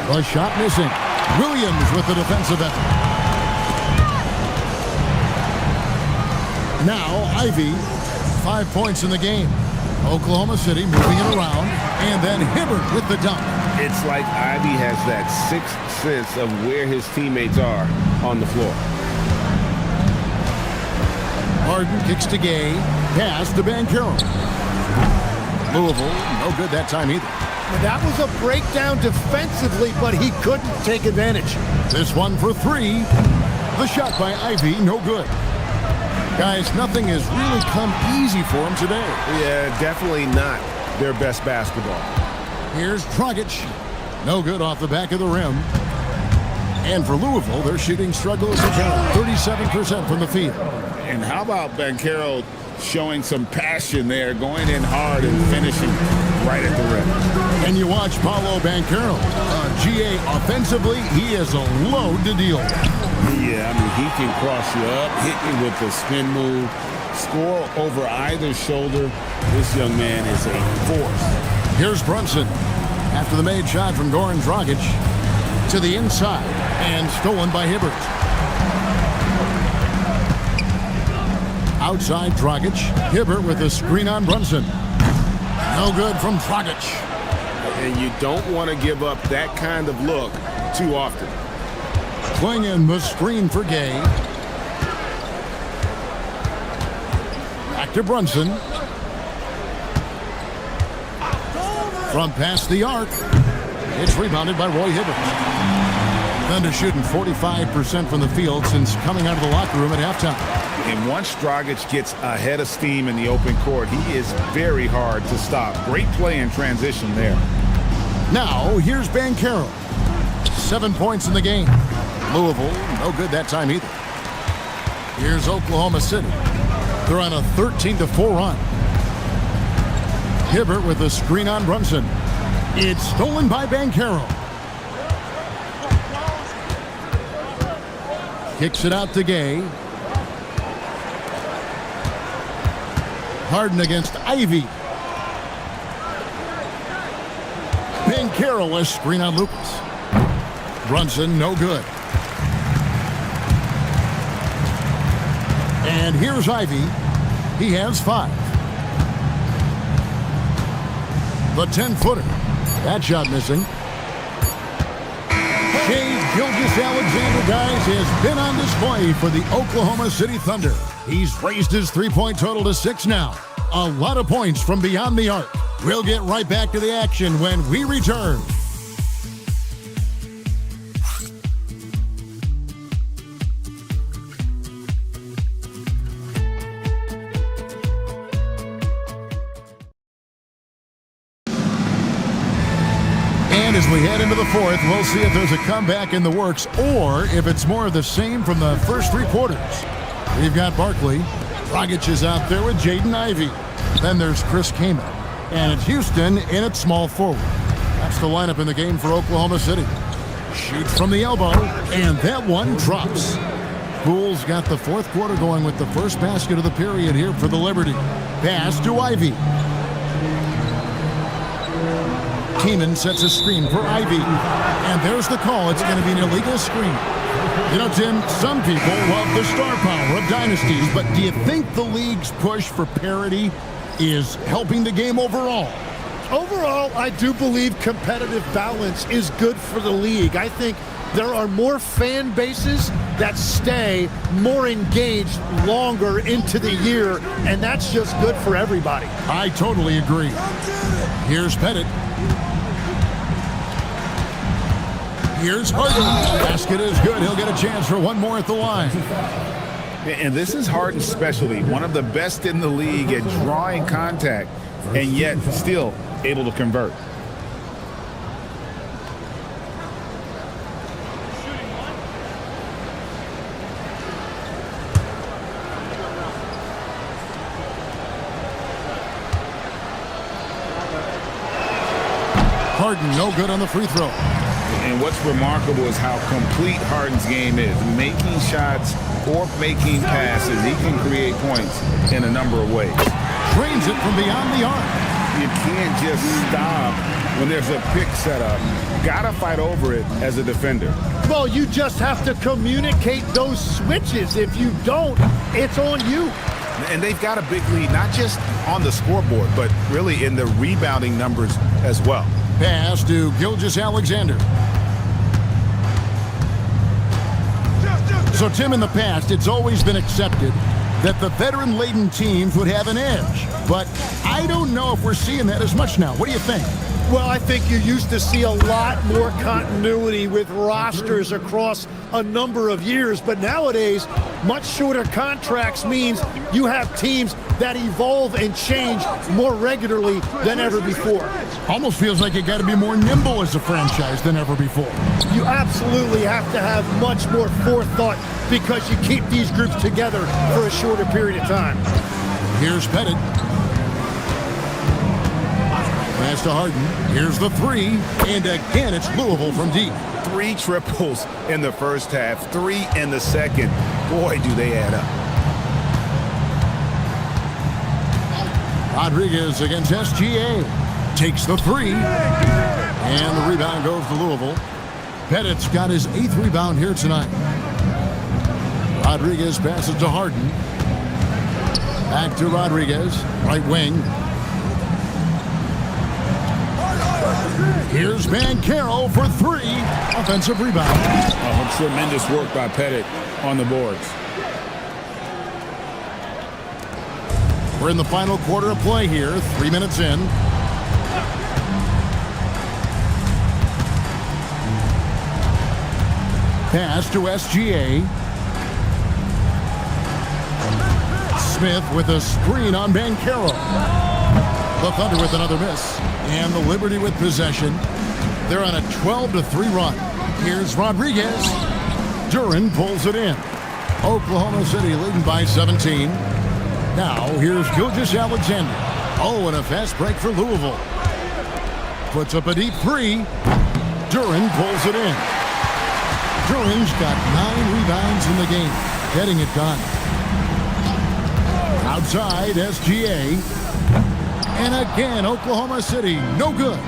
The shot missing. Williams with the defensive effort. Now Ivy, 5 points in the game. Oklahoma City moving it around, and then Hibbert with the dunk. It's like Ivy has that sixth sense of where his teammates are on the floor. Harden kicks to Gay. Pass to Banchero. Louisville, no good that time either. That was a breakdown defensively, but he couldn't take advantage. This one for 3. The shot by Ivy, no good. Guys, nothing has really come easy for him today. Yeah, definitely not their best basketball. Here's Dragic. No good off the back of the rim. And for Louisville, their shooting struggles again. 37% from the field. And how about Banchero showing some passion there, going in hard and finishing right at the rim. And you watch Paolo Banchero. GA offensively, he is a load to deal with. Yeah, I mean, he can cross you up, hit you with the spin move, score over either shoulder. This young man is a force. Here's Brunson after the made shot from Goran Dragic to the inside and stolen by Hibbert. Outside Dragic. Hibbert with a screen on Brunson. No good from Dragic. And you don't want to give up that kind of look too often. Playing in the screen for Gay. Back to Brunson. From past the arc. It's rebounded by Roy Hibbert. Thunder shooting 45% from the field since coming out of the locker room at halftime. And once Dragic gets ahead of steam in the open court, he is very hard to stop. Great play in transition there. Now, here's Banchero. 7 points in the game. Louisville, no good that time either. Here's Oklahoma City. They're on a 13-4 run. Hibbert with a screen on Brunson. It's stolen by Banchero. Kicks it out to Gay. Harden against Ivy. Banchero a screen on Lucas. Brunson, no good. And here's Ivy. He has 5. The 10-footer. That shot missing. Shai Gilgeous-Alexander, guys, has been on display for the Oklahoma City Thunder. He's raised his three-point total to 6 now. A lot of points from beyond the arc. We'll get right back to the action when we return. And as we head into the fourth, we'll see if there's a comeback in the works or if it's more of the same from the first 3 quarters. We've got Barkley. Dragic is out there with Jaden Ivey. Then there's Chris Kaman. And it's Houston in at small forward. That's the lineup in the game for Oklahoma City. Shoots from the elbow, and that one drops. Poole's got the fourth quarter going with the first basket of the period here for the Liberty. Pass to Ivey. Kaman sets a screen for Ivey. And there's the call. It's going to be an illegal screen. You know, Tim, some people love the star power of dynasties, but do you think the league's push for parity is helping the game overall? Overall, I do believe competitive balance is good for the league. I think there are more fan bases that stay more engaged longer into the year, and that's just good for everybody. I totally agree. Here's Pettit. Here's Harden. Basket is good. He'll get a chance for one more at the line. And this is Harden's specialty. One of the best in the league at drawing contact and yet still able to convert. Harden, no good on the free throw. And what's remarkable is how complete Harden's game is. Making shots or making passes, he can create points in a number of ways. Drains it from beyond the arc. You can't just stop when there's a pick set up. Gotta fight over it as a defender. Well, you just have to communicate those switches. If you don't, it's on you. And they've got a big lead, not just on the scoreboard, but really in the rebounding numbers as well. Pass to Gilgeous-Alexander. So, Tim, in the past, it's always been accepted that the veteran-laden teams would have an edge. But I don't know if we're seeing that as much now. What do you think? Well, I think you used to see a lot more continuity with rosters across a number of years, but nowadays, much shorter contracts means you have teams that evolve and change more regularly than ever before. Almost feels like you got to be more nimble as a franchise than ever before. You absolutely have to have much more forethought because you keep these groups together for a shorter period of time. Here's Pettit. Pass to Harden. Here's the three. And again, it's Louisville from deep. 3 triples in the first half, 3 in the second. Boy, do they add up. Rodriguez against SGA. Takes the 3. And the rebound goes to Louisville. Pettit's got his 8th rebound here tonight. Rodriguez passes to Harden. Back to Rodriguez, right wing. Here's Banchero for 3. Offensive rebound. Oh, tremendous work by Pettit on the boards. We're in the final quarter of play here, 3 minutes in. Pass to SGA. Smith with a screen on Banchero. The Thunder with another miss. And the Liberty with possession. They're on a 12-3 run. Here's Rodriguez. Duran pulls it in. Oklahoma City leading by 17. Now here's Gilgeous-Alexander. Oh, and a fast break for Louisville. Puts up a deep 3. Duran pulls it in. Duran's got 9 rebounds in the game. Getting it done. Outside, SGA. And again, Oklahoma City, no good.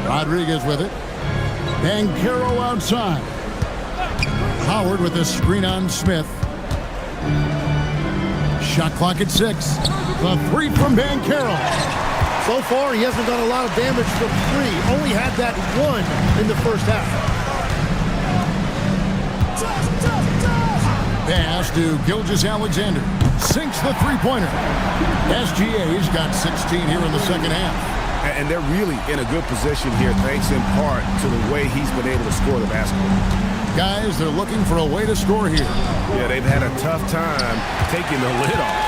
Rodriguez with it. Banchero outside. Howard with a screen on Smith. Shot clock at 6. The 3 from Banchero. So far, he hasn't done a lot of damage from 3. Only had that 1 in the first half. Pass to Gilgeous-Alexander. Sinks the three-pointer. SGA's got 16 here in the second half. And they're really in a good position here, thanks in part to the way he's been able to score the basketball. Guys, they're looking for a way to score here. Yeah, they've had a tough time taking the lid off.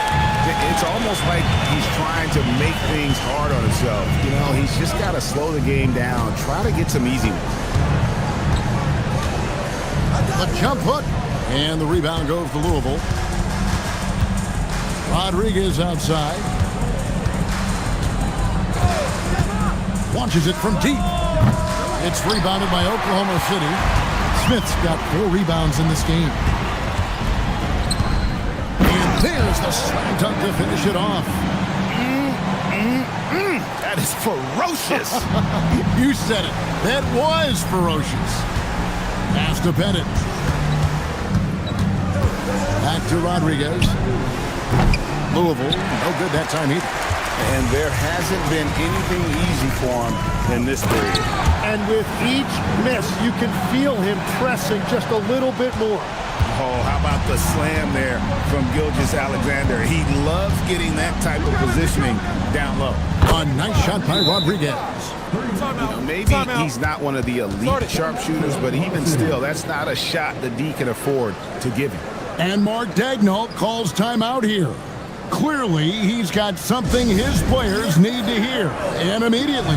It's almost like he's trying to make things hard on himself. You know, he's just got to slow the game down, try to get some easy ones. The jump hook. And the rebound goes to Louisville. Rodriguez outside. Launches it from deep. It's rebounded by Oklahoma City. Smith's got 4 rebounds in this game. And there's the slam dunk to finish it off. That is ferocious. You said it. That was ferocious. Pass to Pettit. Back to Rodriguez. Louisville, no good that time either. And there hasn't been anything easy for him in this period. And with each miss, you can feel him pressing just a little bit more. Oh, how about the slam there from Gilgeous-Alexander? He loves getting that type of positioning down low. A nice shot by Rodriguez. Maybe he's not one of the elite sharpshooters, but even still, that's not a shot the D can afford to give him. And Mark Daigneault calls timeout here. Clearly, he's got something his players need to hear, and immediately.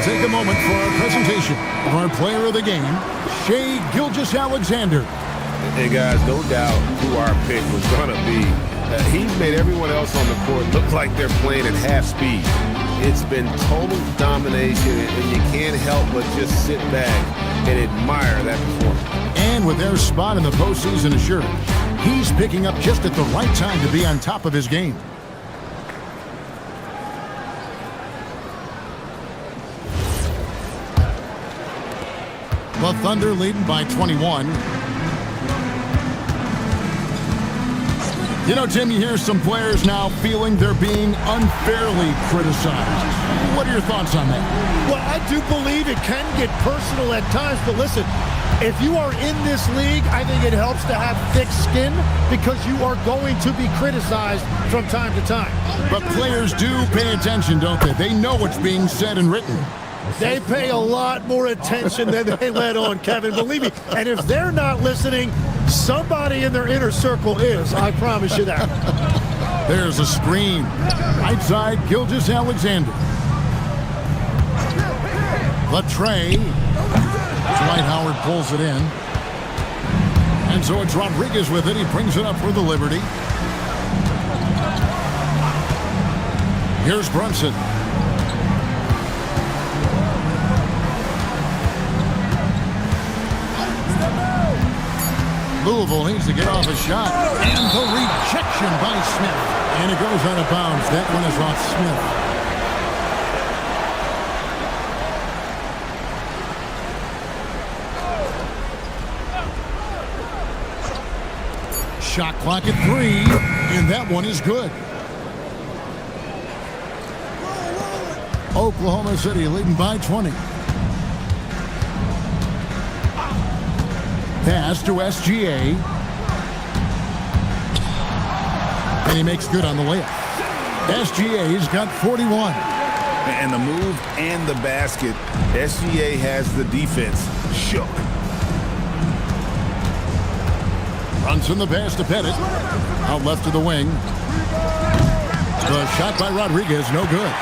Take a moment for our presentation of our player of the game, Shai Gilgeous-Alexander. Hey guys, no doubt who our pick was going to be. He's made everyone else on the court look like they're playing at half speed. It's been total domination, and you can't help but just sit back and admire that performance. And with their spot in the postseason assured, he's picking up just at the right time to be on top of his game. The Thunder leading by 21. You know, Tim, you hear some players now feeling they're being unfairly criticized. What are your thoughts on that? Well, I do believe it can get personal at times, but listen, If you are in this league, I think it helps to have thick skin because you are going to be criticized from time to time. But players do pay attention, don't they? They know what's being said and written. They pay a lot more attention than they let on, Kevin. Believe me. And if they're not listening, somebody in their inner circle is. I promise you that. There's a screen. Right side, Gilgeous-Alexander. Latre. Dwight Howard pulls it in. And so it's Rodriguez with it. He brings it up for the Liberty. Here's Brunson. Louisville needs to get off a shot. And the rejection by Smith. And it goes out of bounds. That one is off Smith. Shot clock at 3, and that one is good. Oklahoma City leading by 20. Pass to SGA. And he makes good on the layup. SGA's got 41. And the move and the basket, SGA has the defense shook. Brunson the pass to Pettit. Out left to the wing. The shot by Rodriguez, no good.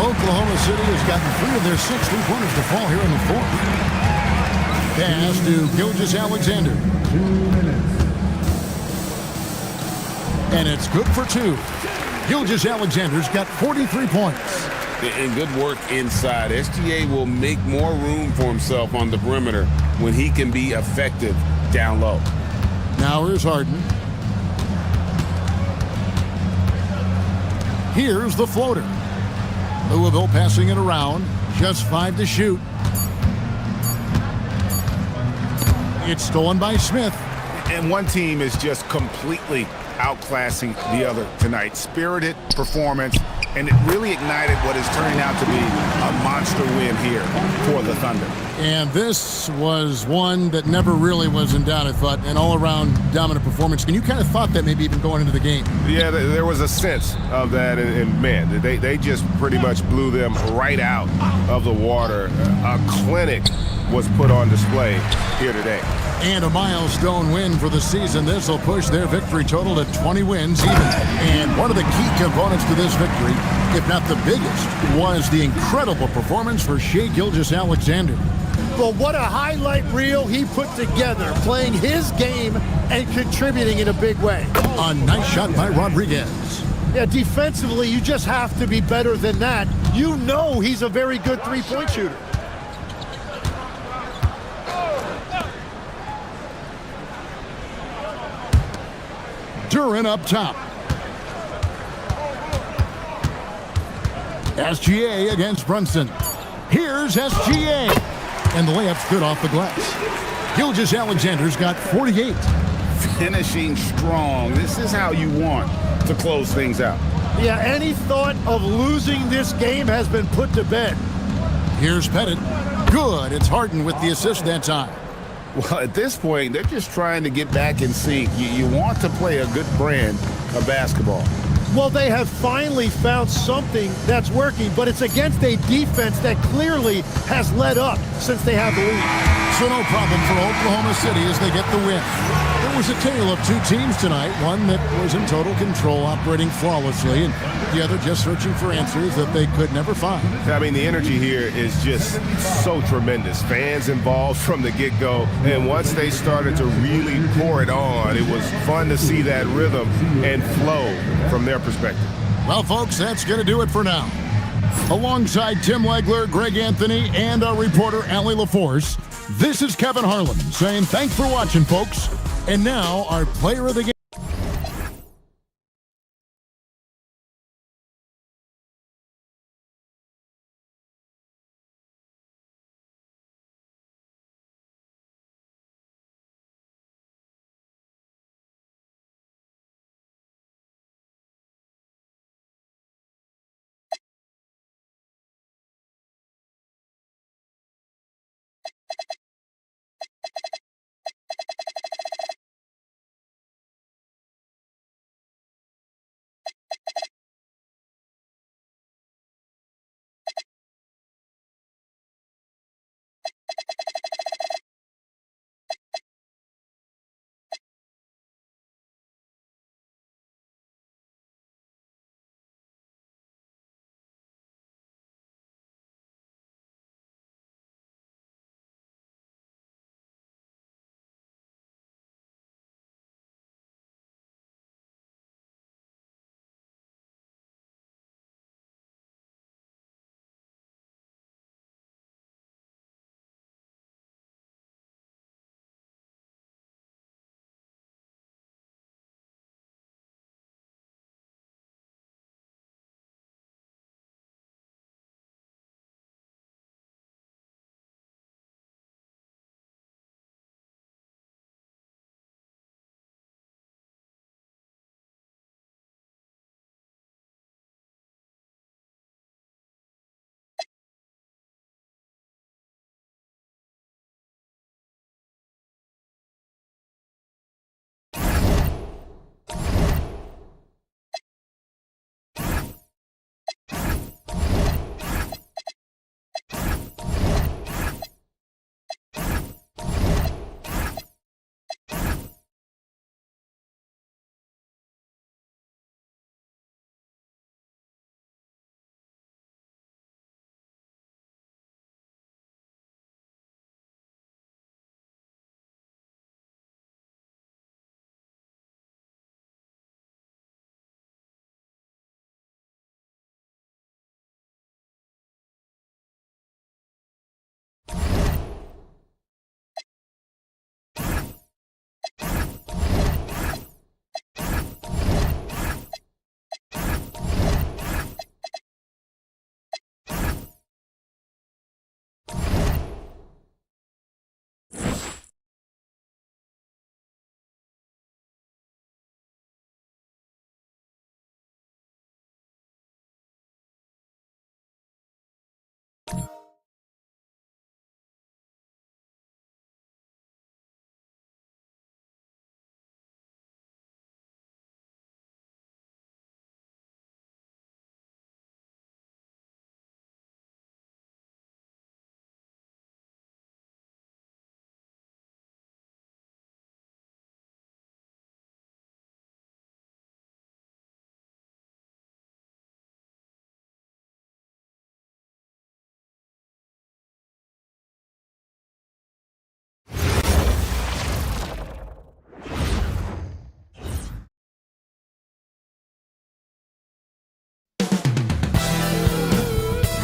Oklahoma City has gotten 3 of their 6 3-pointers to fall here in the fourth. Pass to Gilgeous-Alexander. 2 minutes. And it's good for 2. Gilgeous-Alexander's got 43 points. And good work inside. SGA will make more room for himself on the perimeter when he can be effective down low. Now here's Harden. Here's the floater. Louisville passing it around. Just 5 to shoot. It's stolen by Smith. And one team is just completely outclassing the other tonight. Spirited performance, and it really ignited what is turning out to be a monster win here for the Thunder. And this was one that never really was in doubt, I thought, an all-around dominant performance. And you kind of thought that maybe even going into the game. Yeah, there was a sense of that, and man, they just pretty much blew them right out of the water. A clinic was put on display here today. And a milestone win for the season. This will push their victory total to 20 wins even. And one of the key components to this victory, if not the biggest, was the incredible performance for Shai Gilgeous-Alexander. Well, what a highlight reel he put together, playing his game and contributing in a big way. A nice shot by Rodriguez. Yeah, defensively, you just have to be better than that. You know he's a very good three-point shooter. Duran up top. SGA against Brunson. Here's SGA. And the layup's good off the glass. Gilgeous-Alexander's got 48. Finishing strong. This is how you want to close things out. Yeah, any thought of losing this game has been put to bed. Here's Pettit. Good. It's Harden with the assist that time. Well, at this point, they're just trying to get back in sync. You want to play a good brand of basketball. Well, they have finally found something that's working, but it's against a defense that clearly has let up since they have the lead. So no problem for Oklahoma City as they get the win. There was a tale of 2 teams tonight, one that was in total control, operating flawlessly, and the other just searching for answers that they could never find. I mean, the energy here is just so tremendous. Fans involved from the get-go, and once they started to really pour it on, it was fun to see that rhythm and flow from their perspective. Well, folks, that's going to do it for now. Alongside Tim Legler, Greg Anthony, and our reporter, Allie LaForce, this is Kevin Harlan saying thanks for watching, folks. And now, our player of the game.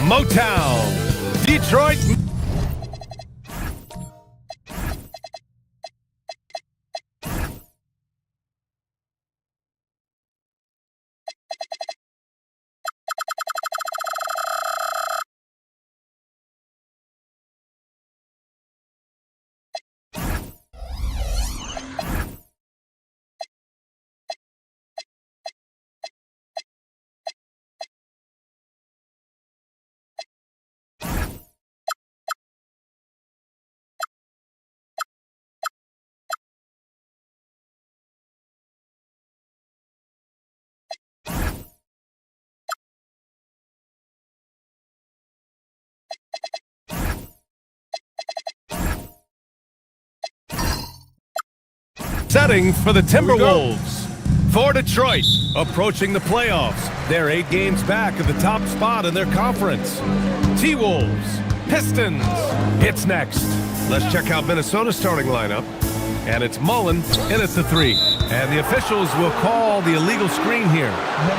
Motown, Detroit. Setting for the Timberwolves. For Detroit, approaching the playoffs. They're 8 games back at the top spot in their conference. T-Wolves, Pistons. It's next. Let's check out Minnesota's starting lineup. And it's Mullen in at the 3. And the officials will call the illegal screen here.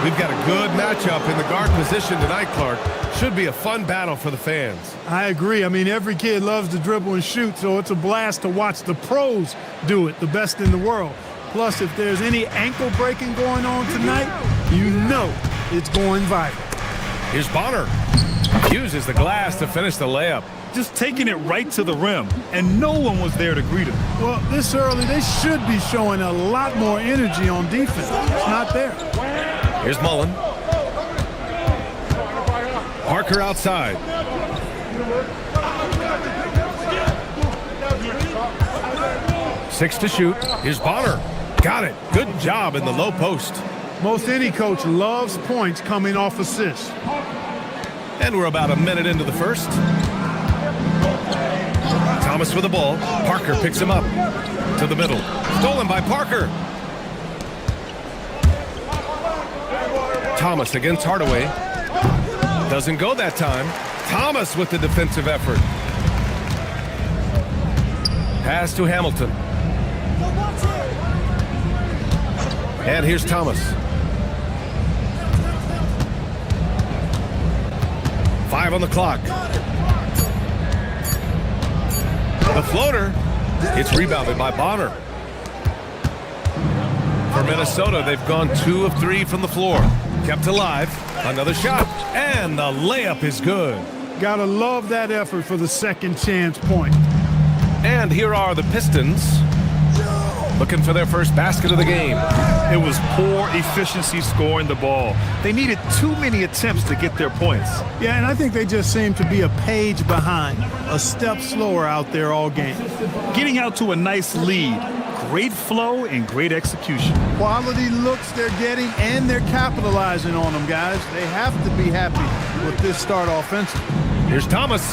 We've got a good matchup in the guard position tonight, Clark. Should be a fun battle for the fans. I agree. I mean, every kid loves to dribble and shoot, so it's a blast to watch the pros do it, the best in the world. Plus, if there's any ankle breaking going on tonight, you know it's going viral. Here's Bonner. Uses the glass to finish the layup. Just taking it right to the rim, and no one was there to greet him. Well, this early, they should be showing a lot more energy on defense. It's not there. Here's Mullen. Parker outside. Six to shoot. Here's Bonner. Got it. Good job in the low post. Most any coach loves points coming off assists. And we're about a minute into the first. Thomas with the ball. Parker picks him up to the middle. Stolen by Parker. Thomas against Hardaway. Doesn't go that time. Thomas with the defensive effort. Pass to Hamilton. And here's Thomas. 5 on the clock. The floater. It's rebounded by Bonner. For Minnesota, they've gone 2 of 3 from the floor. Kept alive. Another shot. And the layup is good. Gotta love that effort for the second chance point. And here are the Pistons. Looking for their first basket of the game. It was poor efficiency scoring the ball. They needed too many attempts to get their points. Yeah, and I think they just seem to be a page behind, a step slower out there all game. Getting out to a nice lead, great flow and great execution. Quality looks they're getting, and they're capitalizing on them, guys. They have to be happy with this start offensively. Here's Thomas.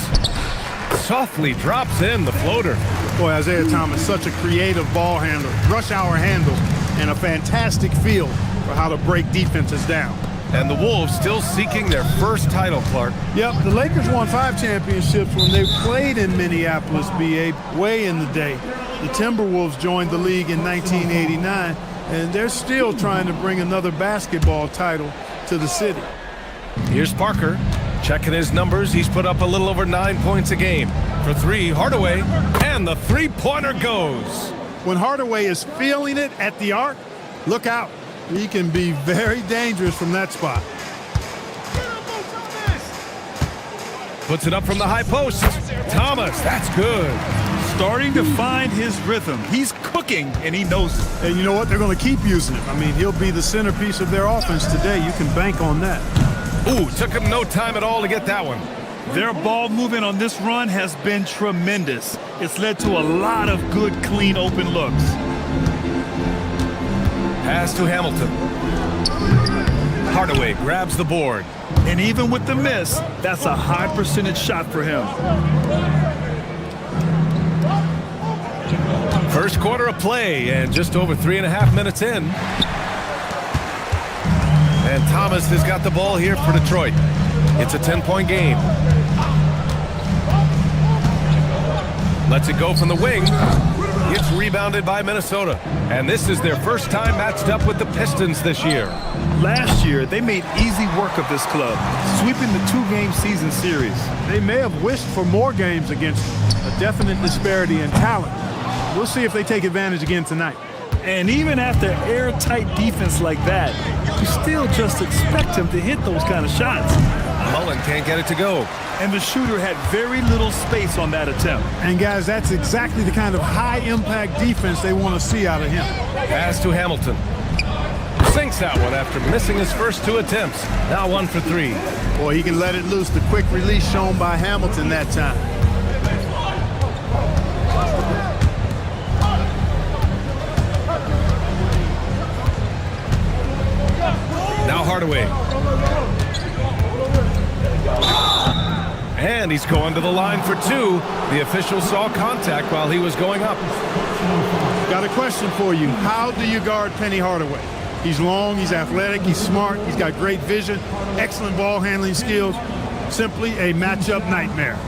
Softly drops in the floater. Boy, Isaiah Thomas, such a creative ball handler, rush hour handle, and a fantastic feel for how to break defenses down. And the Wolves still seeking their first title, Clark. Yep, the Lakers won 5 championships when they played in Minneapolis, BA, way in the day. The Timberwolves joined the league in 1989, and they're still trying to bring another basketball title to the city. Here's Parker. Checking his numbers, he's put up a little over 9 points a game. For 3, Hardaway, and the three-pointer goes. When Hardaway is feeling it at the arc, look out. He can be very dangerous from that spot. Puts it up from the high post. Thomas, that's good. Starting to find his rhythm. He's cooking, and he knows it. And you know what? They're going to keep using it. I mean, he'll be the centerpiece of their offense today. You can bank on that. Ooh, took him no time at all to get that one. Their ball movement on this run has been tremendous. It's led to a lot of good, clean, open looks. Pass to Hamilton. Hardaway grabs the board. And even with the miss, that's a high percentage shot for him. First quarter of play and just over 3.5 minutes in. And Thomas has got the ball here for Detroit. It's a 10-point game. Lets it go from the wing. It's rebounded by Minnesota. And this is their first time matched up with the Pistons this year. Last year, they made easy work of this club, sweeping the 2-game season series. They may have wished for more games against a definite disparity in talent. We'll see if they take advantage again tonight. And even after airtight defense like that, you still just expect him to hit those kind of shots. Mullen can't get it to go. And the shooter had very little space on that attempt. And guys, that's exactly the kind of high-impact defense they want to see out of him. Pass to Hamilton. Sinks that one after missing his first 2 attempts. Now 1 for 3. Boy, he can let it loose. The quick release shown by Hamilton that time. Now Hardaway. And he's going to the line for 2. The official saw contact while he was going up. Got a question for you. How do you guard Penny Hardaway? He's long, he's athletic, he's smart, he's got great vision, excellent ball handling skills. Simply a matchup nightmare.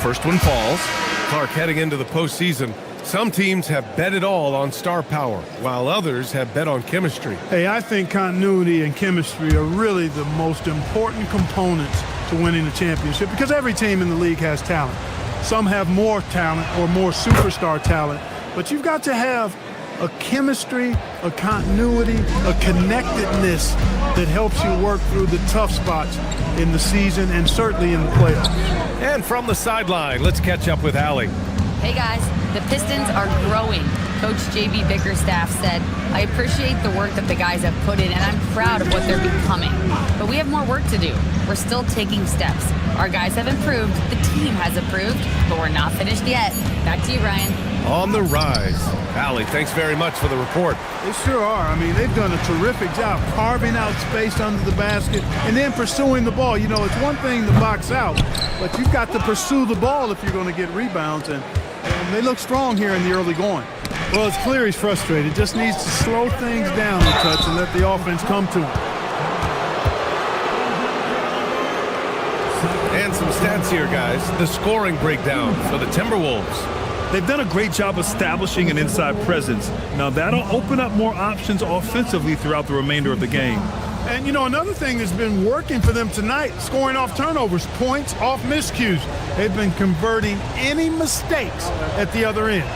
First one falls. Clark heading into the postseason. Some teams have bet it all on star power, while others have bet on chemistry. Hey, I think continuity and chemistry are really the most important components to winning the championship because every team in the league has talent. Some have more talent or more superstar talent, but you've got to have a chemistry, a continuity, a connectedness that helps you work through the tough spots in the season and certainly in the playoffs. And from the sideline, let's catch up with Allie. Hey guys, the Pistons are growing. Coach J.B. Bickerstaff said, I appreciate the work that the guys have put in and I'm proud of what they're becoming. But we have more work to do. We're still taking steps. Our guys have improved, the team has improved, but we're not finished yet. Back to you, Ryan. On the rise. Allie, thanks very much for the report. They sure are. I mean, they've done a terrific job carving out space under the basket and then pursuing the ball. You know, it's one thing to box out, but you've got to pursue the ball if you're going to get rebounds, and they look strong here in the early going. Well, it's clear he's frustrated. Just needs to slow things down a touch and let the offense come to him. And some stats here, guys. The scoring breakdown for the Timberwolves. They've done a great job establishing an inside presence. Now that'll open up more options offensively throughout the remainder of the game. And, you know, another thing that's been working for them tonight, scoring off turnovers, points off miscues. They've been converting any mistakes at the other end.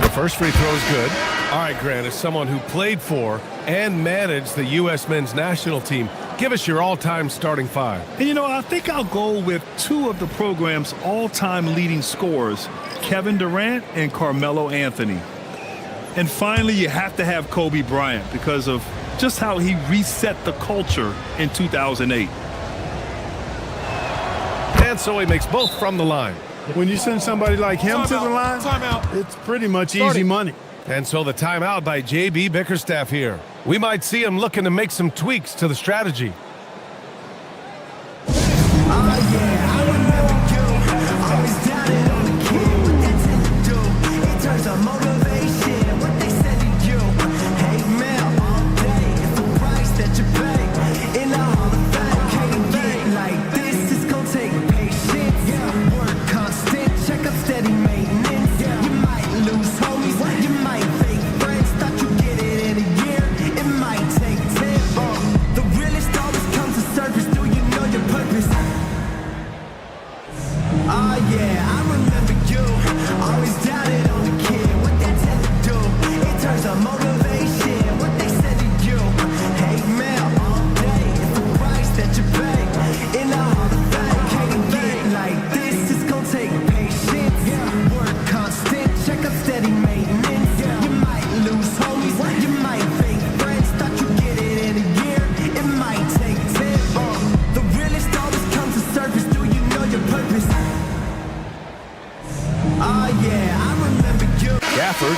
The first free throw is good. All right, Grant, as someone who played for and managed the U.S. men's national team, give us your all-time starting 5. And, you know, I think I'll go with 2 of the program's all-time leading scorers, Kevin Durant and Carmelo Anthony. And finally, you have to have Kobe Bryant because of just how he reset the culture in 2008. And so he makes both from the line. When you send somebody like him to the line, it's pretty much easy money. And so the timeout by J.B. Bickerstaff here. We might see him looking to make some tweaks to the strategy.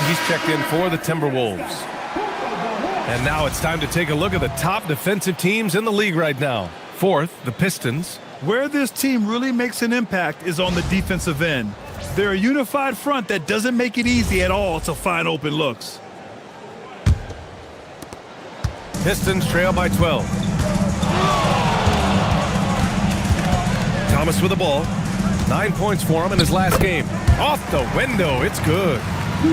He's checked in for the Timberwolves. And now it's time to take a look at the top defensive teams in the league right now. 4th, the Pistons. Where this team really makes an impact is on the defensive end. They're a unified front that doesn't make it easy at all to find open looks. Pistons trail by 12. Thomas with the ball. 9 points for him in his last game. Off the window, it's good.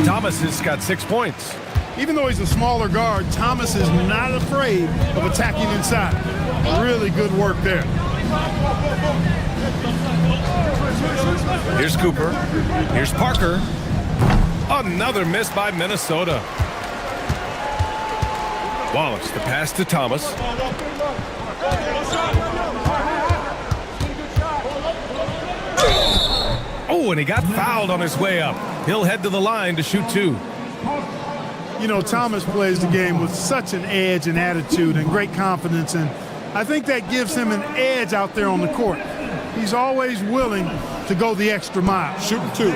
Thomas has got 6 points. Even though he's a smaller guard, Thomas is not afraid of attacking inside. Really good work there. Here's Cooper. Here's Parker. Another miss by Minnesota. Wallace, the pass to Thomas. Oh, and he got fouled on his way up. He'll head to the line to shoot 2. You know, Thomas plays the game with such an edge and attitude and great confidence, and I think that gives him an edge out there on the court. He's always willing to go the extra mile. Shooting 2.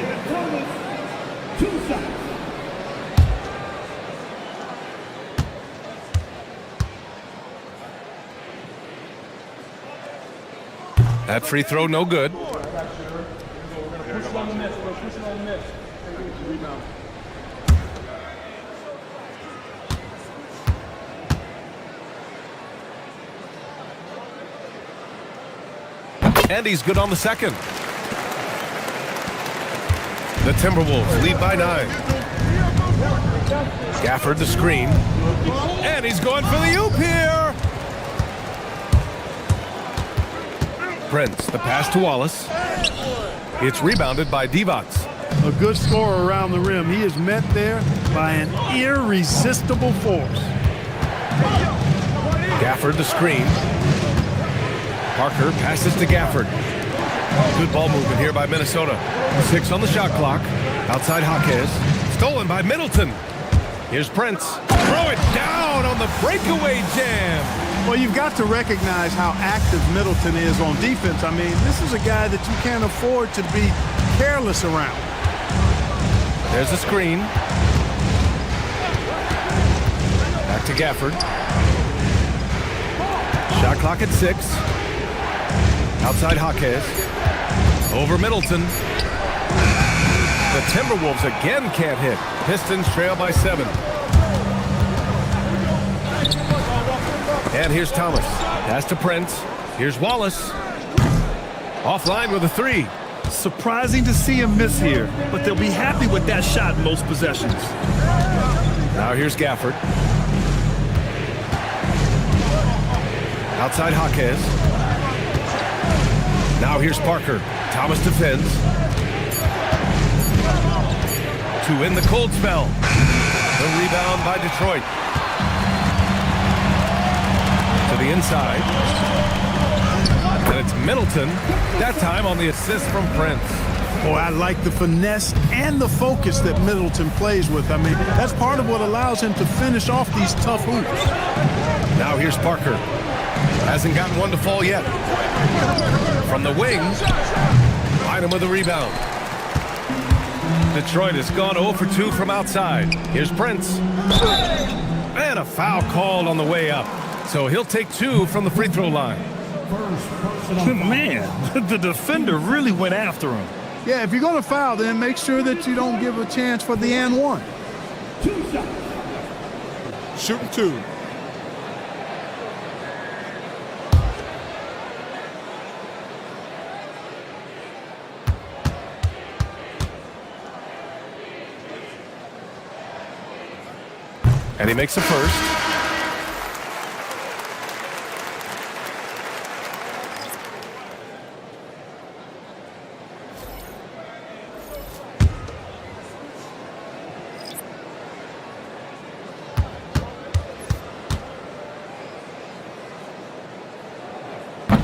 That free throw, no good. And he's good on the second. The Timberwolves lead by 9. Gafford the screen. And he's going for the oop here. Prince, the pass to Wallace. It's rebounded by Divac. A good scorer around the rim. He is met there by an irresistible force. Gafford the screen. Parker passes to Gafford. Good ball movement here by Minnesota. 6 on the shot clock. Outside Jaquez. Stolen by Middleton. Here's Prince. Throw it down on the breakaway jam. Well, you've got to recognize how active Middleton is on defense. I mean, this is a guy that you can't afford to be careless around. There's the screen. Back to Gafford. Shot clock at 6. Outside Jaquez. Over Middleton. The Timberwolves again can't hit. Pistons trail by 7. And here's Thomas. Pass to Prince. Here's Wallace. Offline with a 3. Surprising to see him miss here, but they'll be happy with that shot most possessions. Now here's Gafford. Outside Jaquez. Now here's Parker. Thomas defends. 2 in the cold spell. The rebound by Detroit. To the inside. And it's Middleton. That time on the assist from Prince. Boy, I like the finesse and the focus that Middleton plays with. I mean, that's part of what allows him to finish off these tough hoops. Now here's Parker. Hasn't gotten one to fall yet. From the wing, Bynum with a rebound. Detroit has gone 0 for 2 from outside. Here's Prince. And a foul called on the way up. So he'll take 2 from the free throw line. Man, the defender really went after him. Yeah, if you're going to foul, then make sure that you don't give a chance for the and 1. Shooting 2. And he makes a first.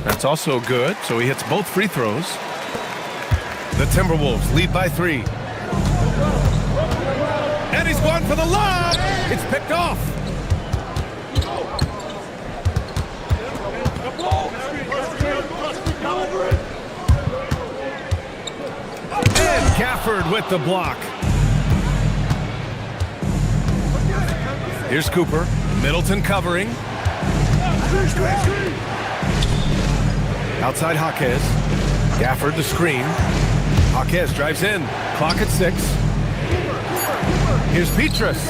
That's also good, so he hits both free throws. The Timberwolves lead by 3. And he's going for the lob. It's picked off. And Gafford with the block. Here's Cooper. Middleton covering. Outside Jaquez. Gafford the screen. Marquez drives in. Clock at 6. Here's Petrus.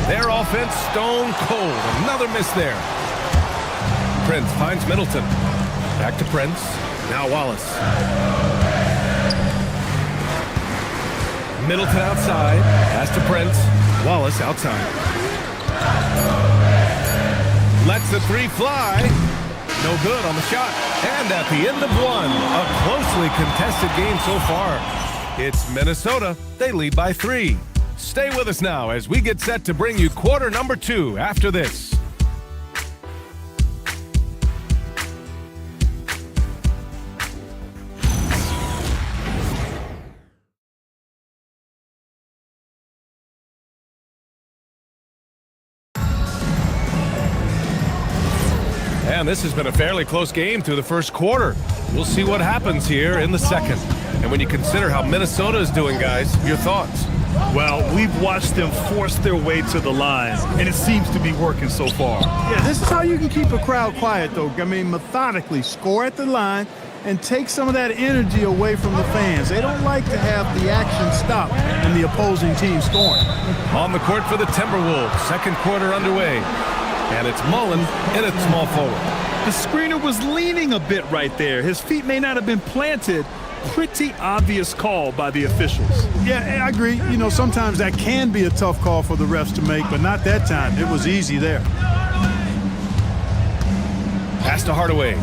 Their offense stone cold. Another miss there. Prince finds Middleton. Back to Prince. Now Wallace. Middleton outside. Pass to Prince. Wallace outside. Lets the three fly. No good on the shot. And at the end of one, a closely contested game so far. It's Minnesota. They lead by 3. Stay with us now as we get set to bring you quarter number 2 after this. And this has been a fairly close game through the first quarter. We'll see what happens here in the second. And when you consider how Minnesota is doing, guys, your thoughts? Well, we've watched them force their way to the line, and it seems to be working so far. Yeah, this is how you can keep a crowd quiet, though. I mean, methodically score at the line and take some of that energy away from the fans. They don't like to have the action stop and the opposing team scoring. On the court for the Timberwolves, second quarter underway. And it's Mullen in at small forward. The screener was leaning a bit right there. His feet may not have been planted. Pretty obvious call by the officials. Yeah, I agree. You know, sometimes that can be a tough call for the refs to make, but not that time. It was easy there. Pass to Hardaway.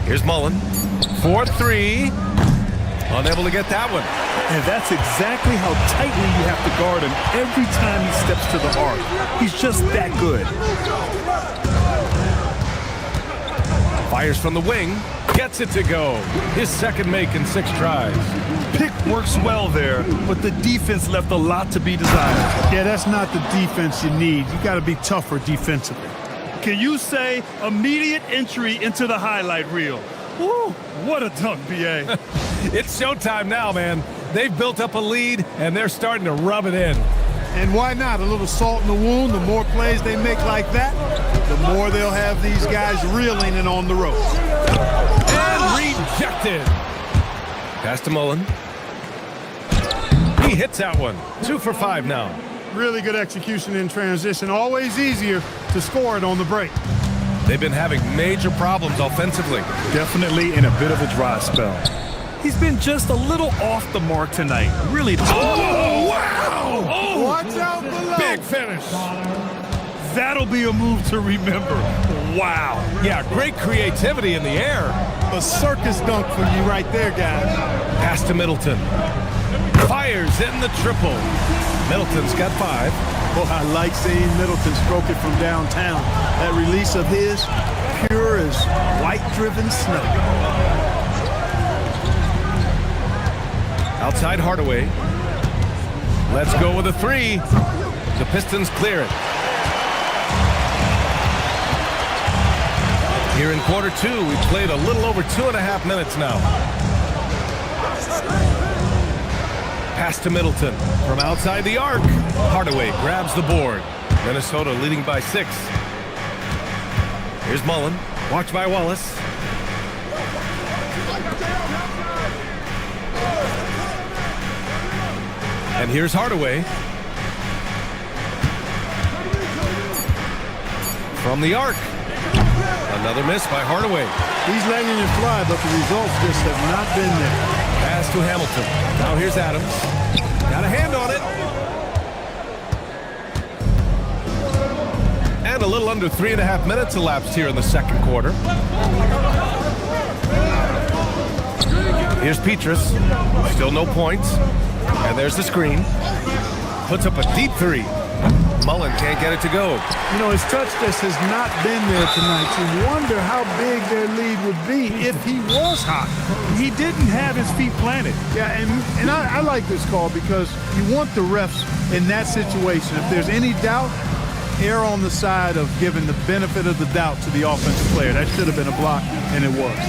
Here's Mullen. 4-3. Unable to get that one. And that's exactly how tightly you have to guard him every time he steps to the arc. He's just that good. Fires from the wing. Gets it to go. His second make in 6 tries. Pick works well there, but the defense left a lot to be desired. Yeah, that's not the defense you need. You got to be tougher defensively. Can you say immediate entry into the highlight reel? Woo, what a dunk, B.A. It's showtime now, man. They've built up a lead, and they're starting to rub it in. And why not? A little salt in the wound. The more plays they make like that, the more they'll have these guys reeling and on the ropes. And rejected. Pass to Mullen. He hits that one. 2 for 5 now. Really good execution in transition. Always easier to score it on the break. They've been having major problems offensively. Definitely in a bit of a dry spell. He's been just a little off the mark tonight. Really. Oh, wow! Oh, watch out below. Big finish. That'll be a move to remember. Wow. Yeah, great creativity in the air. A circus dunk for you right there, guys. Pass to Middleton. Fires in the triple. Middleton's got 5. Oh, I like seeing Middleton stroke it from downtown. That release of his, pure as white-driven snow. Outside Hardaway. Let's go with a 3. The Pistons clear it. Here in quarter 2, we've played a little over 2.5 minutes now. Pass to Middleton from outside the arc. Hardaway grabs the board. Minnesota leading by 6. Here's Mullen. Watched by Wallace. And here's Hardaway. From the arc. Another miss by Hardaway. He's letting it fly, but the results just have not been there. Pass to Hamilton. Now here's Adams. Got a hand on it. And a little under 3.5 minutes elapsed here in the second quarter. Here's Petrus. Still no points. And there's the screen. Puts up a deep 3. Mullen can't get it to go. You know, his touch just has not been there tonight. You wonder how big their lead would be if he was hot. He didn't have his feet planted. Yeah, and I like this call because you want the refs in that situation. If there's any doubt, err on the side of giving the benefit of the doubt to the offensive player. That should have been a block, and it was.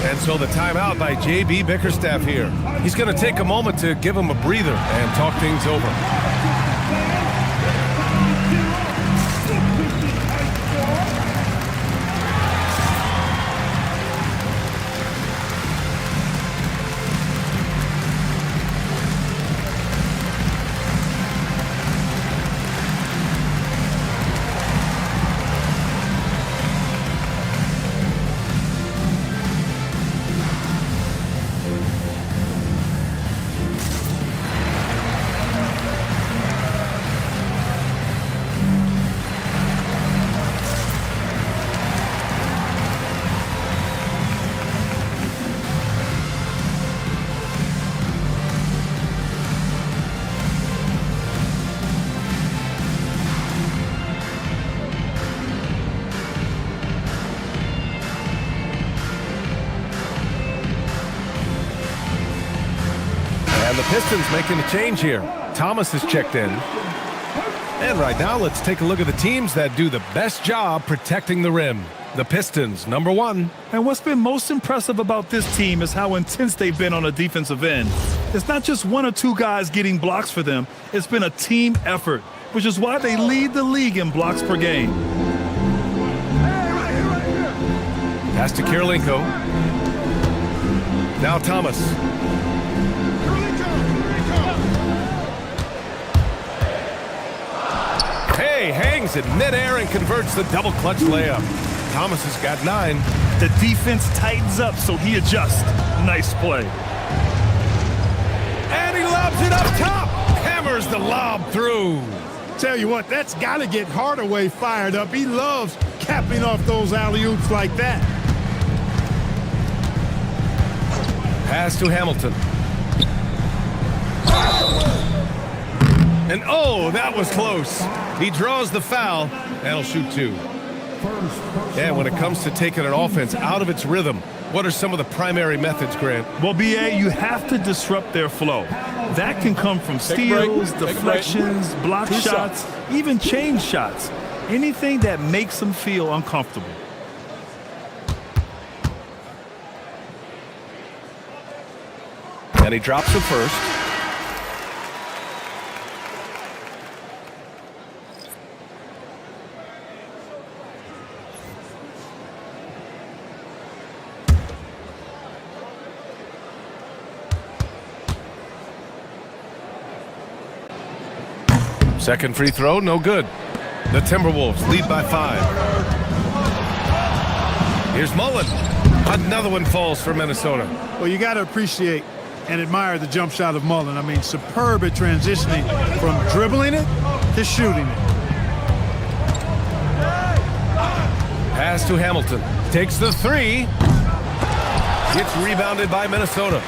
And so the timeout by J.B. Bickerstaff here. He's going to take a moment to give him a breather and talk things over. And the Pistons making a change here. Thomas has checked in. And right now, let's take a look at the teams that do the best job protecting the rim. The Pistons, number 1. And what's been most impressive about this team is how intense they've been on the defensive end. It's not just 1 or 2 guys getting blocks for them. It's been a team effort, which is why they lead the league in blocks per game. Pass to Kirilenko. Now Thomas. Hey, hangs in midair and converts the double clutch layup. Thomas has got 9. The defense tightens up, so he adjusts. Nice play. And he lobs it up top. Hammers the lob through. Tell you what, that's got to get Hardaway fired up. He loves capping off those alley-oops like that. Pass to Hamilton. And oh, that was close. He draws the foul, and he'll shoot 2. And when it comes to taking an offense out of its rhythm, what are some of the primary methods, Grant? Well, B.A., you have to disrupt their flow. That can come from steals, deflections, block shots, even change shots. Anything that makes them feel uncomfortable. And he drops it first. Second free throw, no good. The Timberwolves lead by 5. Here's Mullen. Another one falls for Minnesota. Well, you got to appreciate and admire the jump shot of Mullen. I mean, superb at transitioning from dribbling it to shooting it. Pass to Hamilton. Takes the 3. It's rebounded by Minnesota.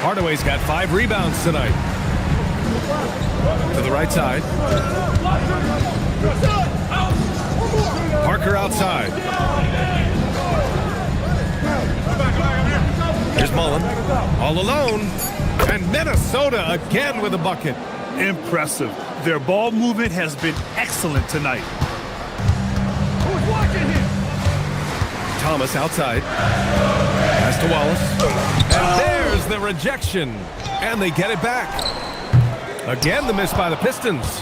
Hardaway's got 5 rebounds tonight. To the right side. Parker outside. Here's Mullen. All alone. And Minnesota again with a bucket. Impressive. Their ball movement has been excellent tonight. Who's watching him? Thomas outside. Pass to Wallace. And there's the rejection. And they get it back. Again, the miss by the Pistons.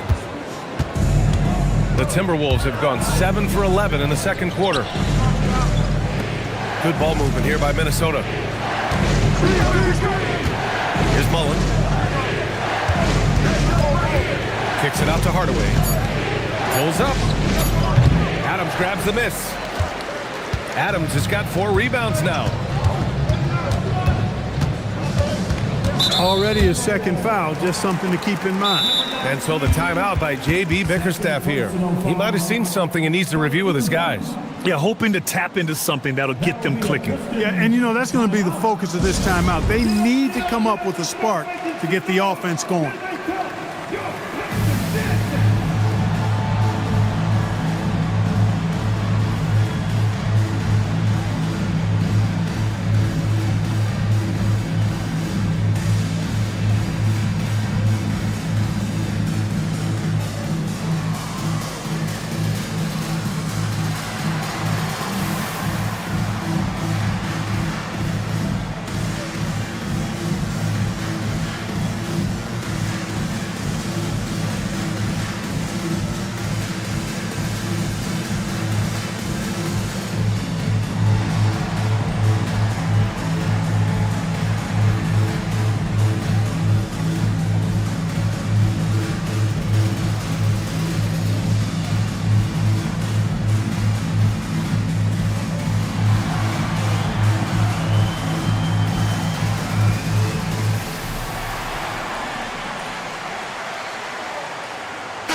The Timberwolves have gone 7 for 11 in the second quarter. Good ball movement here by Minnesota. Here's Mullen. Kicks it out to Hardaway. Pulls up. Adams grabs the miss. Adams has got 4 rebounds now. Already his second foul, just something to keep in mind. And so the timeout by J.B. Bickerstaff here. He might have seen something and needs to review with his guys. Yeah, hoping to tap into something that'll get them clicking. Yeah, and you know, that's going to be the focus of this timeout. They need to come up with a spark to get the offense going.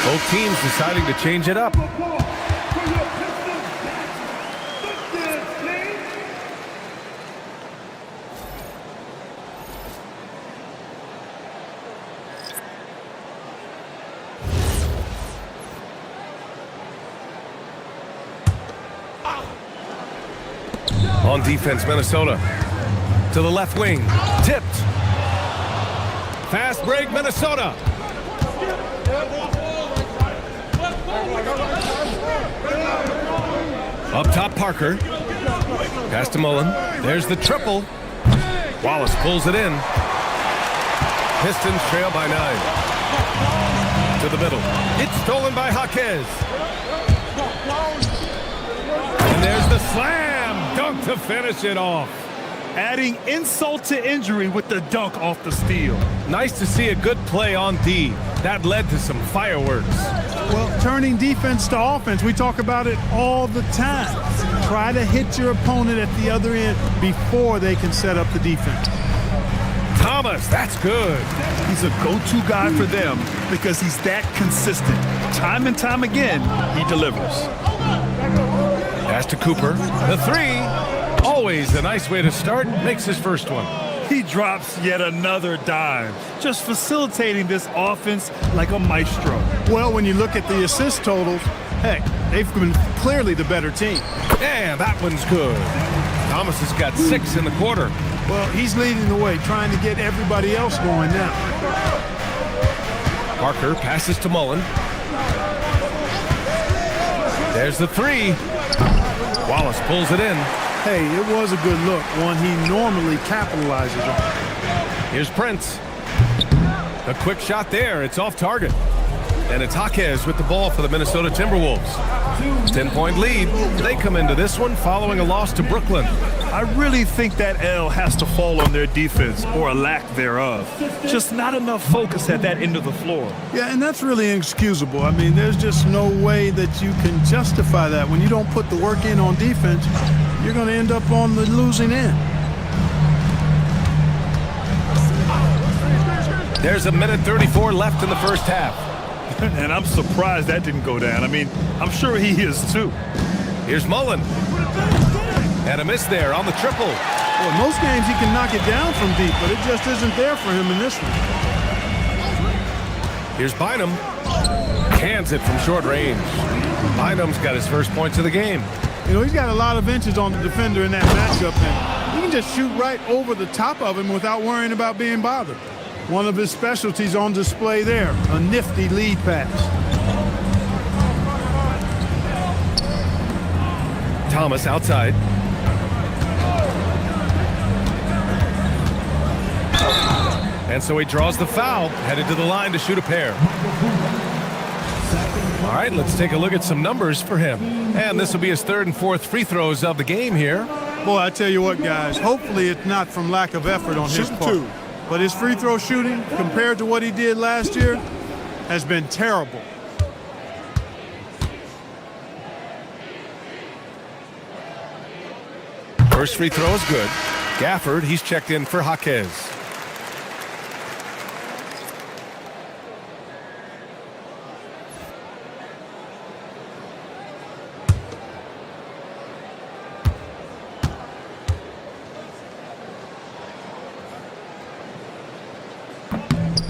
Both teams deciding to change it up. On defense, Minnesota. To the left wing. Tipped. Fast break, Minnesota. Up top, Parker. Pass to Mullen. There's the triple. Wallace pulls it in. Pistons trail by 9. To the middle. It's stolen by Jaquez. And there's the slam dunk to finish it off. Adding insult to injury with the dunk off the steal. Nice to see a good play on D. That led to some fireworks. Well, turning defense to offense, we talk about it all the time. Try to hit your opponent at the other end before they can set up the defense. Thomas, that's good. He's a go-to guy for them because he's that consistent. Time and time again, he delivers. Pass to Cooper. The three. Always a nice way to start. Makes his first one. He drops yet another dime, just facilitating this offense like a maestro. Well, when you look at the assist totals, heck, they've been clearly the better team. And that one's good. Thomas has got 6 in the quarter. Well, he's leading the way, trying to get everybody else going now. Parker passes to Mullen. There's the three. Wallace pulls it in. Hey, it was a good look, one he normally capitalizes on. Here's Prince. A quick shot there. It's off target. And it's Jaquez with the ball for the Minnesota Timberwolves. 10-point lead. They come into this one following a loss to Brooklyn. I really think that L has to fall on their defense, or a lack thereof. Just not enough focus at that end of the floor. Yeah, and that's really inexcusable. I mean, there's just no way that you can justify that. When you don't put the work in on defense, you're going to end up on the losing end. There's a minute 34 left in the first half. And I'm surprised that didn't go down. I mean, I'm sure he is too. Here's Mullen. And a miss there on the triple. Well, in most games he can knock it down from deep, but it just isn't there for him in this one. Here's Bynum. Cans it from short range. Bynum's got his first points of the game. You know, he's got a lot of inches on the defender in that matchup, and he can just shoot right over the top of him without worrying about being bothered. One of his specialties on display there, a nifty lead pass. Thomas outside. And so he draws the foul, headed to the line to shoot a pair. All right, let's take a look at some numbers for him. And this will be his 3rd and 4th free throws of the game here. Boy, I tell you what, guys, hopefully it's not from lack of effort on his part. But his free throw shooting, compared to what he did last year, has been terrible. First free throw is good. Gafford, he's checked in for Jaquez.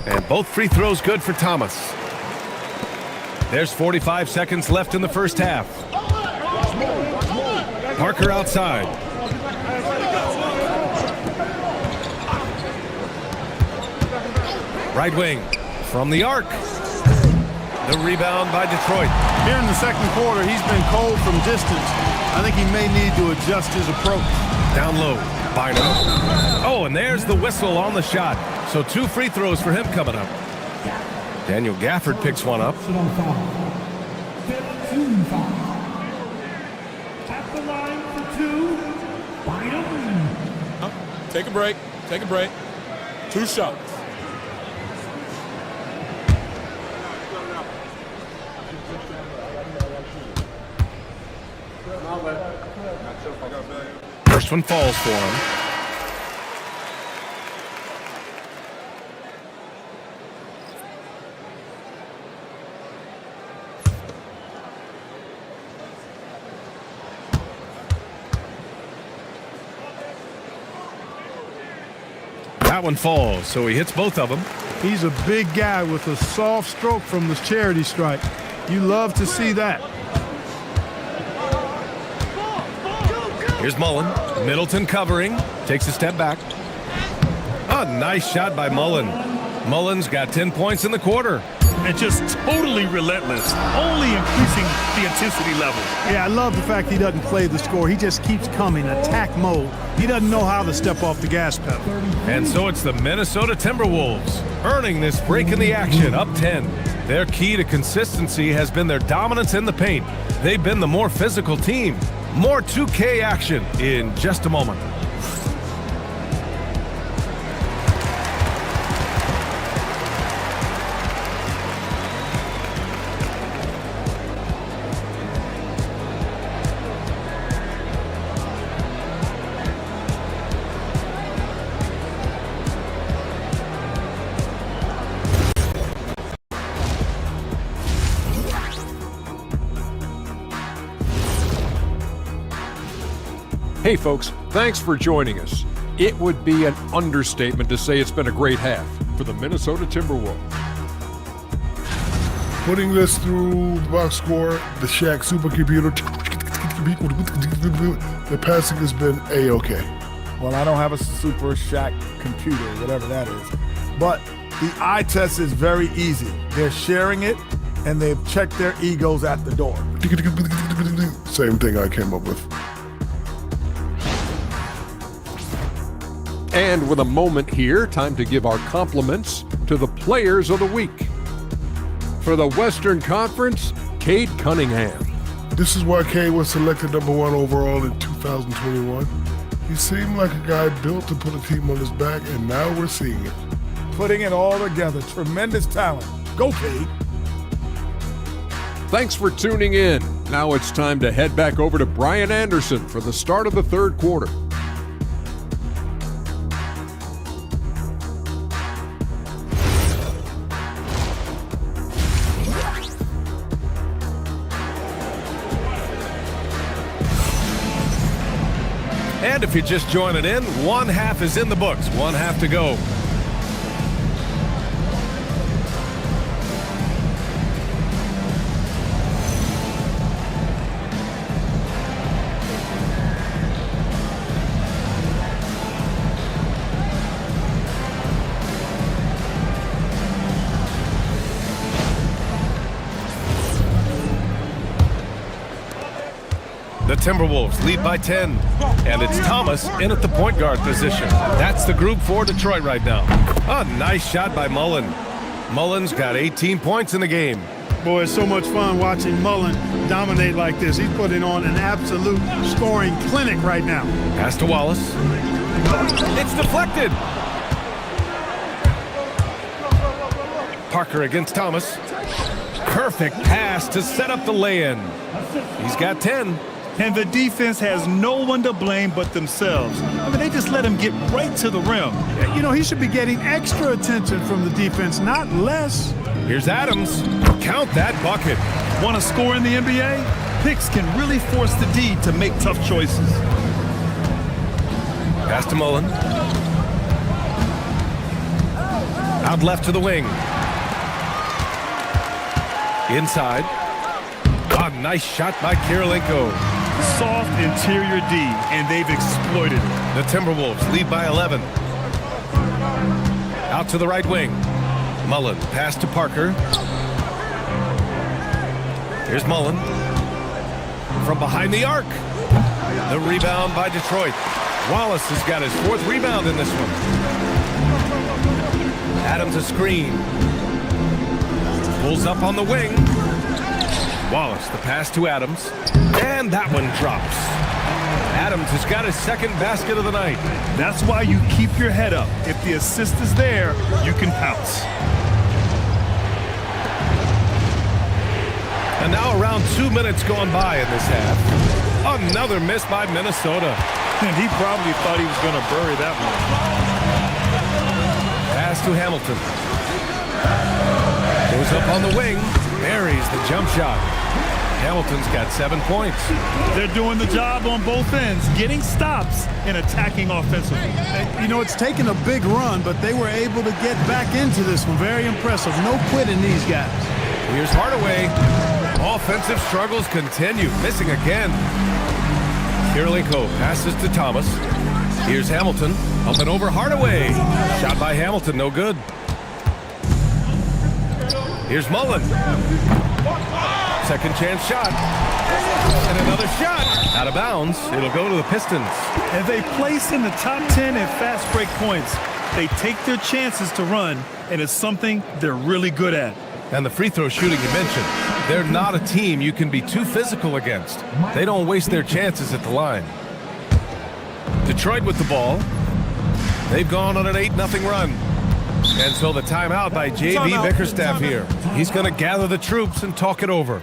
And both free throws good for Thomas. There's 45 seconds left in the first half. Parker outside. Right wing from the arc. The rebound by Detroit. Here in the second quarter, he's been cold from distance. I think he may need to adjust his approach. Down low. Bynum. Oh, and there's the whistle on the shot. So 2 free throws for him coming up. Daniel Gafford picks one up. At the line for 2, Bynum. Take a break. Take a break. 2 shots. First one falls for him. That one falls, so he hits both of them. He's a big guy with a soft stroke from the charity stripe. You love to see that. Here's Mullen. Middleton covering. Takes a step back. A nice shot by Mullen. Mullins got 10 points in the quarter. And just totally relentless, only increasing the intensity level. Yeah, I love the fact he doesn't play the score. He just keeps coming, attack mode. He doesn't know how to step off the gas pedal. And so it's the Minnesota Timberwolves earning this break in the action, up 10. Their key to consistency has been their dominance in the paint. They've been the more physical team. More 2K action in just a moment. Hey folks, thanks for joining us. It would be an understatement to say it's been a great half for the Minnesota Timberwolves. Putting this through the box score, the Shaq supercomputer, the passing has been A-OK. Well, I don't have a super Shaq computer, whatever that is. But the eye test is very easy. They're sharing it, and they've checked their egos at the door. Same thing I came up with. And with a moment here, time to give our compliments to the players of the week. For the Western Conference, Cade Cunningham. This is why Cade was selected #1 overall in 2021. He seemed like a guy built to put a team on his back, and now we're seeing it. Putting it all together. Tremendous talent. Go, Cade. Thanks for tuning in. Now it's time to head back over to Brian Anderson for the start of the third quarter. And if you're just joining in, one half is in the books, one half to go. The Timberwolves lead by 10, and it's Thomas in at the point guard position. That's the group for Detroit right now. A nice shot by Mullen. Mullen's got 18 points in the game. Boy, it's so much fun watching Mullen dominate like this. He's putting on an absolute scoring clinic right now. Pass to Wallace. It's deflected. Parker against Thomas. Perfect pass to set up the lay-in. He's got 10. And the defense has no one to blame but themselves. I mean, they just let him get right to the rim. You know, he should be getting extra attention from the defense, not less. Here's Adams. Count that bucket. Want to score in the NBA? Picks can really force the D to make tough choices. Pass to Mullen. Out left to the wing. Inside. A nice shot by Kirilenko. Soft interior D, and they've exploited it. The Timberwolves lead by 11. Out to the right wing. Mullen, pass to Parker. Here's Mullen. From behind the arc. The rebound by Detroit. Wallace has got his 4th rebound in this one. Adams a screen. Pulls up on the wing. Wallace, the pass to Adams. And that one drops. Adams has got his 2nd basket of the night. That's why you keep your head up. If the assist is there, you can pounce. And now around 2 minutes gone by in this half. Another miss by Minnesota. And he probably thought he was going to bury that one. Pass to Hamilton. Goes up on the wing. Buries the jump shot. Hamilton's got 7 points. They're doing the job on both ends, getting stops and attacking offensively. You know, it's taken a big run, but they were able to get back into this one. Very impressive. No quitting these guys. Here's Hardaway. Offensive struggles continue. Missing again. Kirilenko passes to Thomas. Here's Hamilton. Up and over Hardaway. Shot by Hamilton, no good. Here's Mullen. Second chance shot. And another shot. Out of bounds. It'll go to the Pistons. And they place in the top 10 in fast break points. They take their chances to run, and it's something they're really good at. And the free throw shooting you mentioned, they're not a team you can be too physical against. They don't waste their chances at the line. Detroit with the ball. They've gone on an 8-0 run. And so the timeout by J.B. Bickerstaff here. He's going to gather the troops and talk it over.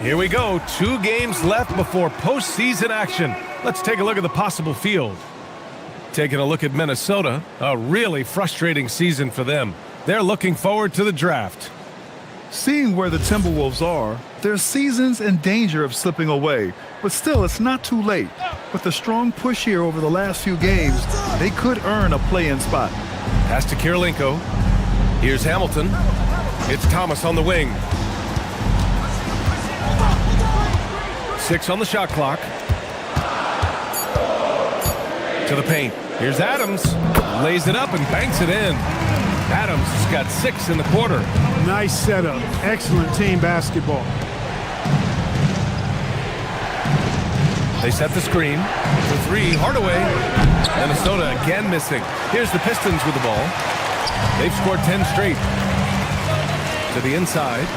Here we go. 2 games left before postseason action. Let's take a look at the possible field. Taking a look at Minnesota, a really frustrating season for them. They're looking forward to the draft. Seeing where the Timberwolves are, their season's in danger of slipping away. But still, it's not too late. With a strong push here over the last few games, they could earn a play-in spot. Pass to Kirilenko. Here's Hamilton. It's Thomas on the wing. 6 on the shot clock. To the paint. Here's Adams. Lays it up and banks it in. Adams has got 6 in the quarter. Nice setup. Excellent team basketball. They set the screen. For 3, Hardaway. Minnesota again missing. Here's the Pistons with the ball. They've scored 10 straight. To the inside.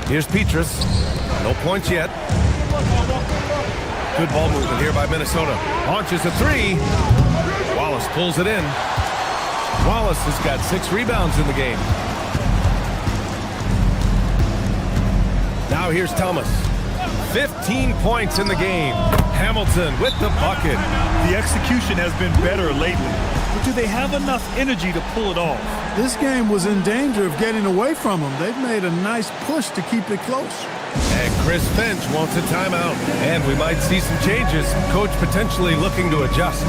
Here's Petrus. No points yet. Good ball movement here by Minnesota. Launches a 3. Wallace pulls it in. Wallace has got 6 rebounds in the game. Now here's Thomas. 15 points in the game. Hamilton with the bucket. The execution has been better lately. But do they have enough energy to pull it off? This game was in danger of getting away from them. They've made a nice push to keep it close. And Chris Finch wants a timeout. And we might see some changes. Coach potentially looking to adjust.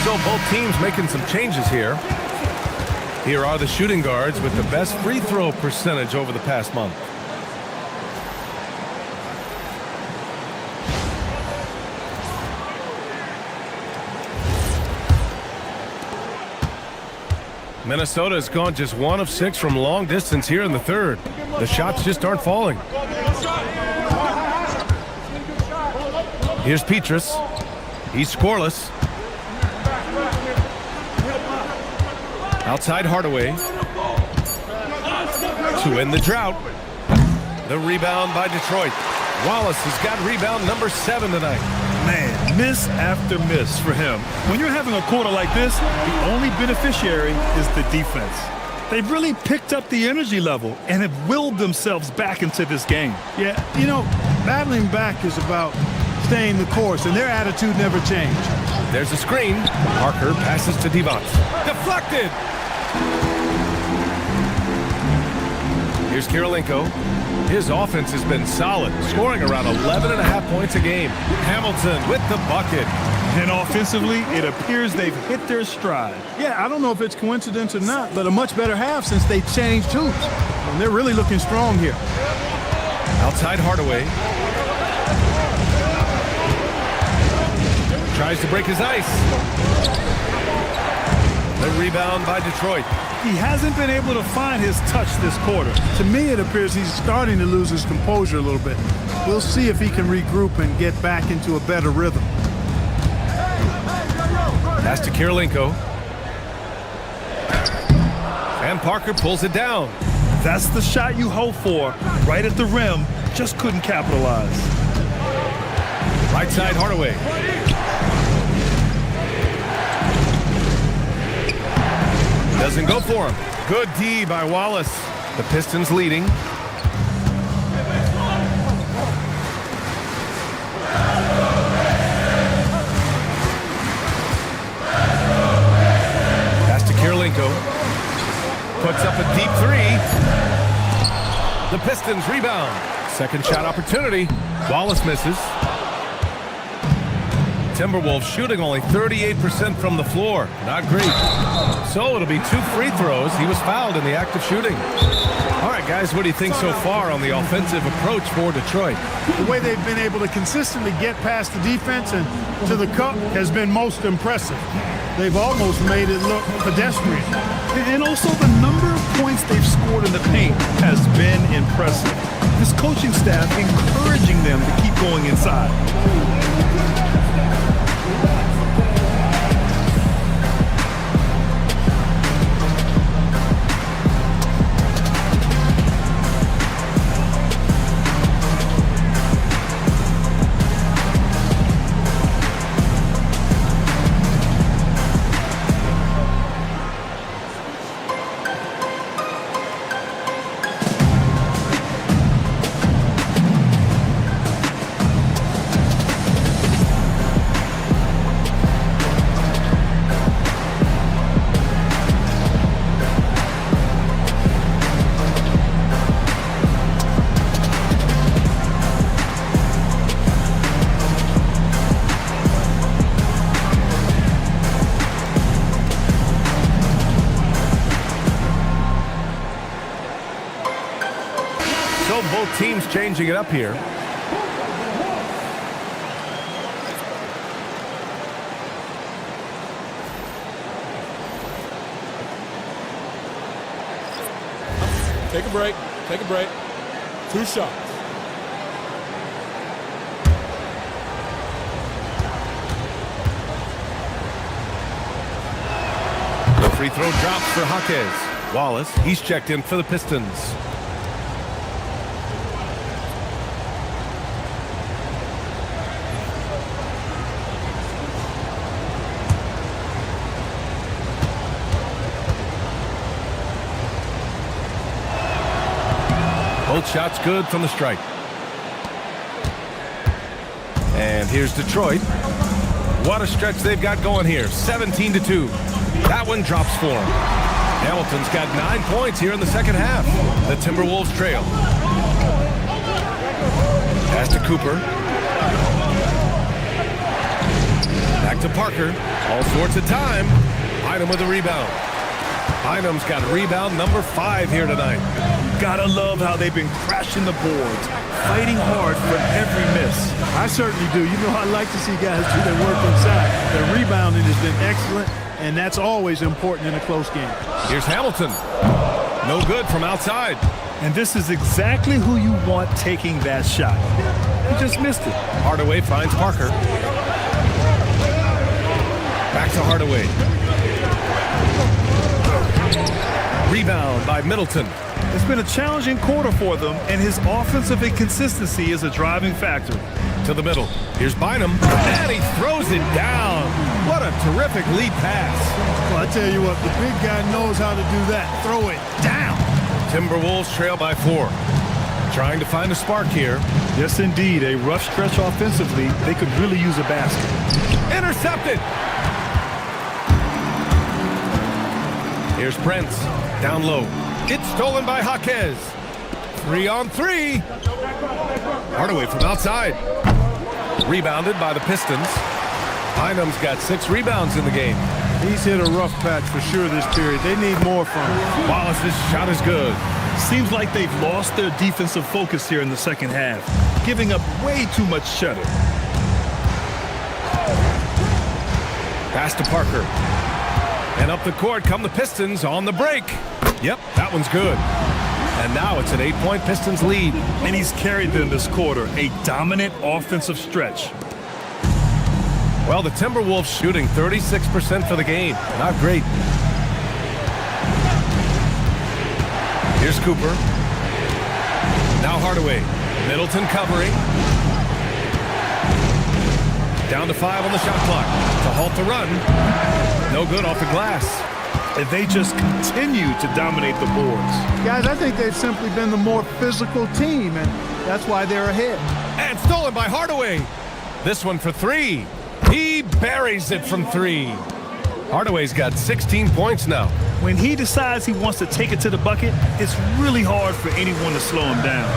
So both teams making some changes here. Here are the shooting guards with the best free throw percentage over the past month. Minnesota has gone just 1 of 6 from long distance here in the third. The shots just aren't falling. Here's Petrus. He's scoreless. Outside Hardaway. to end the drought. The rebound by Detroit. Wallace has got rebound number 7 tonight. Man, miss after miss for him. When you're having a quarter like this, the only beneficiary is the defense. They've really picked up the energy level and have willed themselves back into this game. Yeah, you know, battling back is about staying the course, and their attitude never changed. There's a screen. Parker passes to Devont. Deflected! Here's Kirilenko. His offense has been solid, scoring around 11.5 points a game. Hamilton with the bucket. And offensively, it appears they've hit their stride. Yeah, I don't know if it's coincidence or not, but a much better half since they changed hoops. And they're really looking strong here. Outside Hardaway. Tries to break his ice. The rebound by Detroit. He hasn't been able to find his touch this quarter. To me, it appears he's starting to lose his composure a little bit. We'll see if he can regroup and get back into a better rhythm. Pass to Kirilenko. And Parker pulls it down. That's the shot you hope for. Right at the rim, just couldn't capitalize. Right side Hardaway. Doesn't go for him. Good D by Wallace. The Pistons leading. Pass to Kirilenko. Puts up a deep 3. The Pistons rebound. Second shot opportunity. Wallace misses. Timberwolves shooting only 38% from the floor. Not great. So it'll be 2 free throws. He was fouled in the act of shooting. All right, guys, what do you think so far on the offensive approach for Detroit? The way they've been able to consistently get past the defense and to the cup has been most impressive. They've almost made it look pedestrian. And also the number of points they've scored in the paint has been impressive. This coaching staff encouraging them to keep going inside. Both teams changing it up here. Take a break. Take a break. 2 shots. The free throw drops for Jaquez. Wallace, he's checked in for the Pistons. Both shots good from the strike. And here's Detroit. What a stretch they've got going here. 17-2. That one drops for him. Hamilton's got 9 points here in the second half. The Timberwolves trail. Pass to Cooper. Back to Parker. All sorts of time. Bynum with a rebound. Bynum's got rebound number 5 here tonight. Gotta love how they've been crashing the boards, fighting hard for every miss. I certainly do. You know, I like to see guys do their work inside. Their rebounding has been excellent, and that's always important in a close game. Here's Hamilton. No good from outside. And this is exactly who you want taking that shot. He just missed it. Hardaway finds Parker. Back to Hardaway. Rebound by Middleton. It's been a challenging quarter for them, and his offensive inconsistency is a driving factor. To the middle. Here's Bynum, and he throws it down. What a terrific lead pass. Well, I tell you what, the big guy knows how to do that. Throw it down. Timberwolves trail by 4. Trying to find a spark here. Yes, indeed. A rough stretch offensively. They could really use a basket. Intercepted. Here's Prince. Down low. It's stolen by Jaquez. 3-on-3. Hardaway from outside. Rebounded by the Pistons. Bynum's got 6 rebounds in the game. He's hit a rough patch for sure this period. They need more from him. Wallace's shot is good. Seems like they've lost their defensive focus here in the second half, giving up way too much shuttle. Pass to Parker. And up the court come the Pistons on the break. Yep, that one's good. And now it's an 8-point Pistons lead. And he's carried them this quarter, a dominant offensive stretch. Well, the Timberwolves shooting 36% for the game. Not great. Here's Cooper. Now Hardaway. Middleton covering. Down to 5 on the shot clock. To halt the run. No good off the glass. And they just continue to dominate the boards. Guys, I think they've simply been the more physical team, and that's why they're ahead. And stolen by Hardaway. This one for 3. He buries it from 3. Hardaway's got 16 points now. When he decides he wants to take it to the bucket, it's really hard for anyone to slow him down.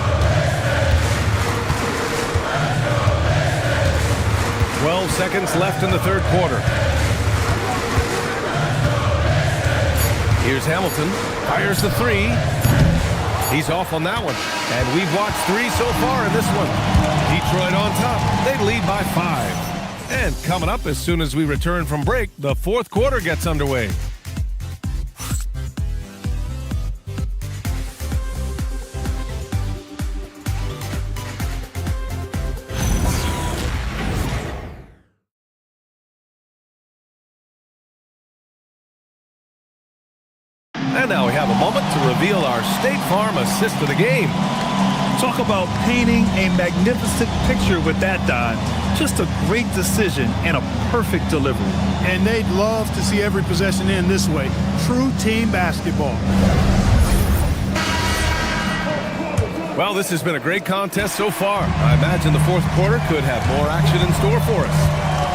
12 seconds left in the third quarter. Here's Hamilton. Fires the 3. He's off on that one. And we've watched 3 so far in this one. Detroit on top. They lead by 5. And coming up as soon as we return from break, the fourth quarter gets underway. And now we have a moment to reveal our State Farm assist of the game. Talk about painting a magnificent picture with that dive. Just a great decision and a perfect delivery. And they'd love to see every possession end this way. True team basketball. Well, this has been a great contest so far. I imagine the fourth quarter could have more action in store for us.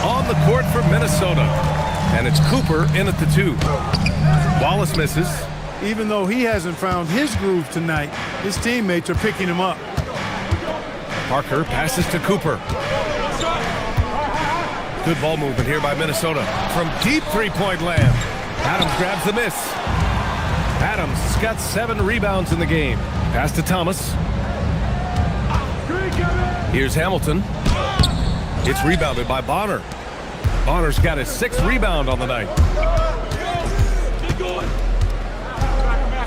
On the court for Minnesota. And it's Cooper in at the 2. Wallace misses. Even though he hasn't found his groove tonight, his teammates are picking him up. Parker passes to Cooper. Good ball movement here by Minnesota. From deep three-point land. Adams grabs the miss. Adams has got 7 rebounds in the game. Pass to Thomas. Here's Hamilton. It's rebounded by Bonner. Bonner's got his 6th rebound on the night.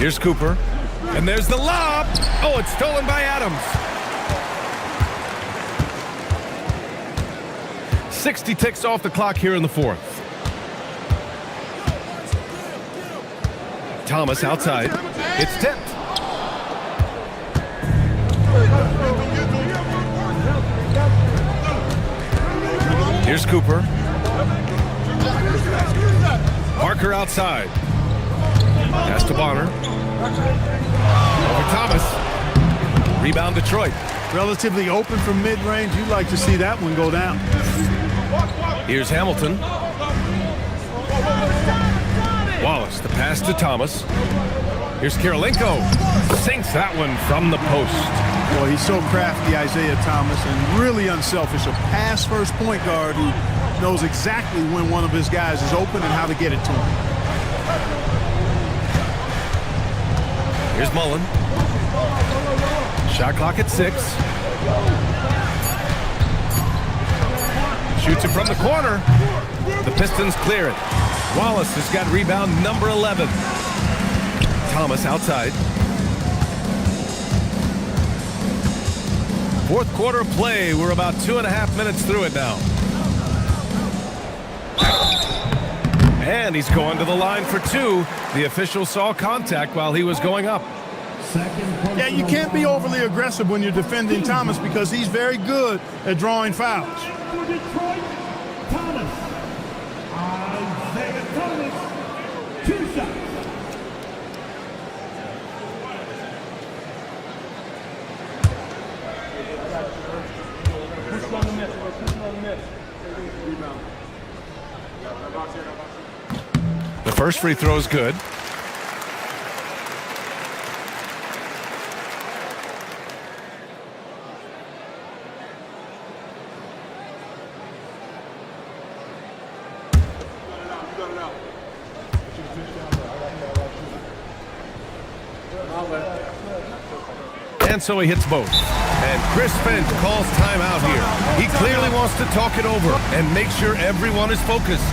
Here's Cooper. And there's the lob. Oh, it's stolen by Adams. 60 ticks off the clock here in the fourth. Thomas outside. It's tipped. Here's Cooper. Parker outside. Pass to Bonner. Over Thomas. Rebound Detroit. Relatively open from mid-range. You'd like to see that one go down. Here's Hamilton. Wallace, the pass to Thomas. Here's Kirilenko. Sinks that one from the post. Boy, he's so crafty, Isaiah Thomas, and really unselfish. A pass-first point guard who knows exactly when one of his guys is open and how to get it to him. Here's Mullen. Shot clock at 6. Shoots it from the corner. The Pistons clear it. Wallace has got rebound number 11. Thomas outside. Fourth quarter play. We're about 2.5 minutes through it now. And he's going to the line for 2. The official saw contact while he was going up. Yeah, you can't be overly aggressive when you're defending Thomas because he's very good at drawing fouls. Detroit, Thomas. Isaiah Thomas. 2 shots. The first free throw is good. And so he hits both. And Chris Finch calls timeout here. He clearly wants to talk it over and make sure everyone is focused.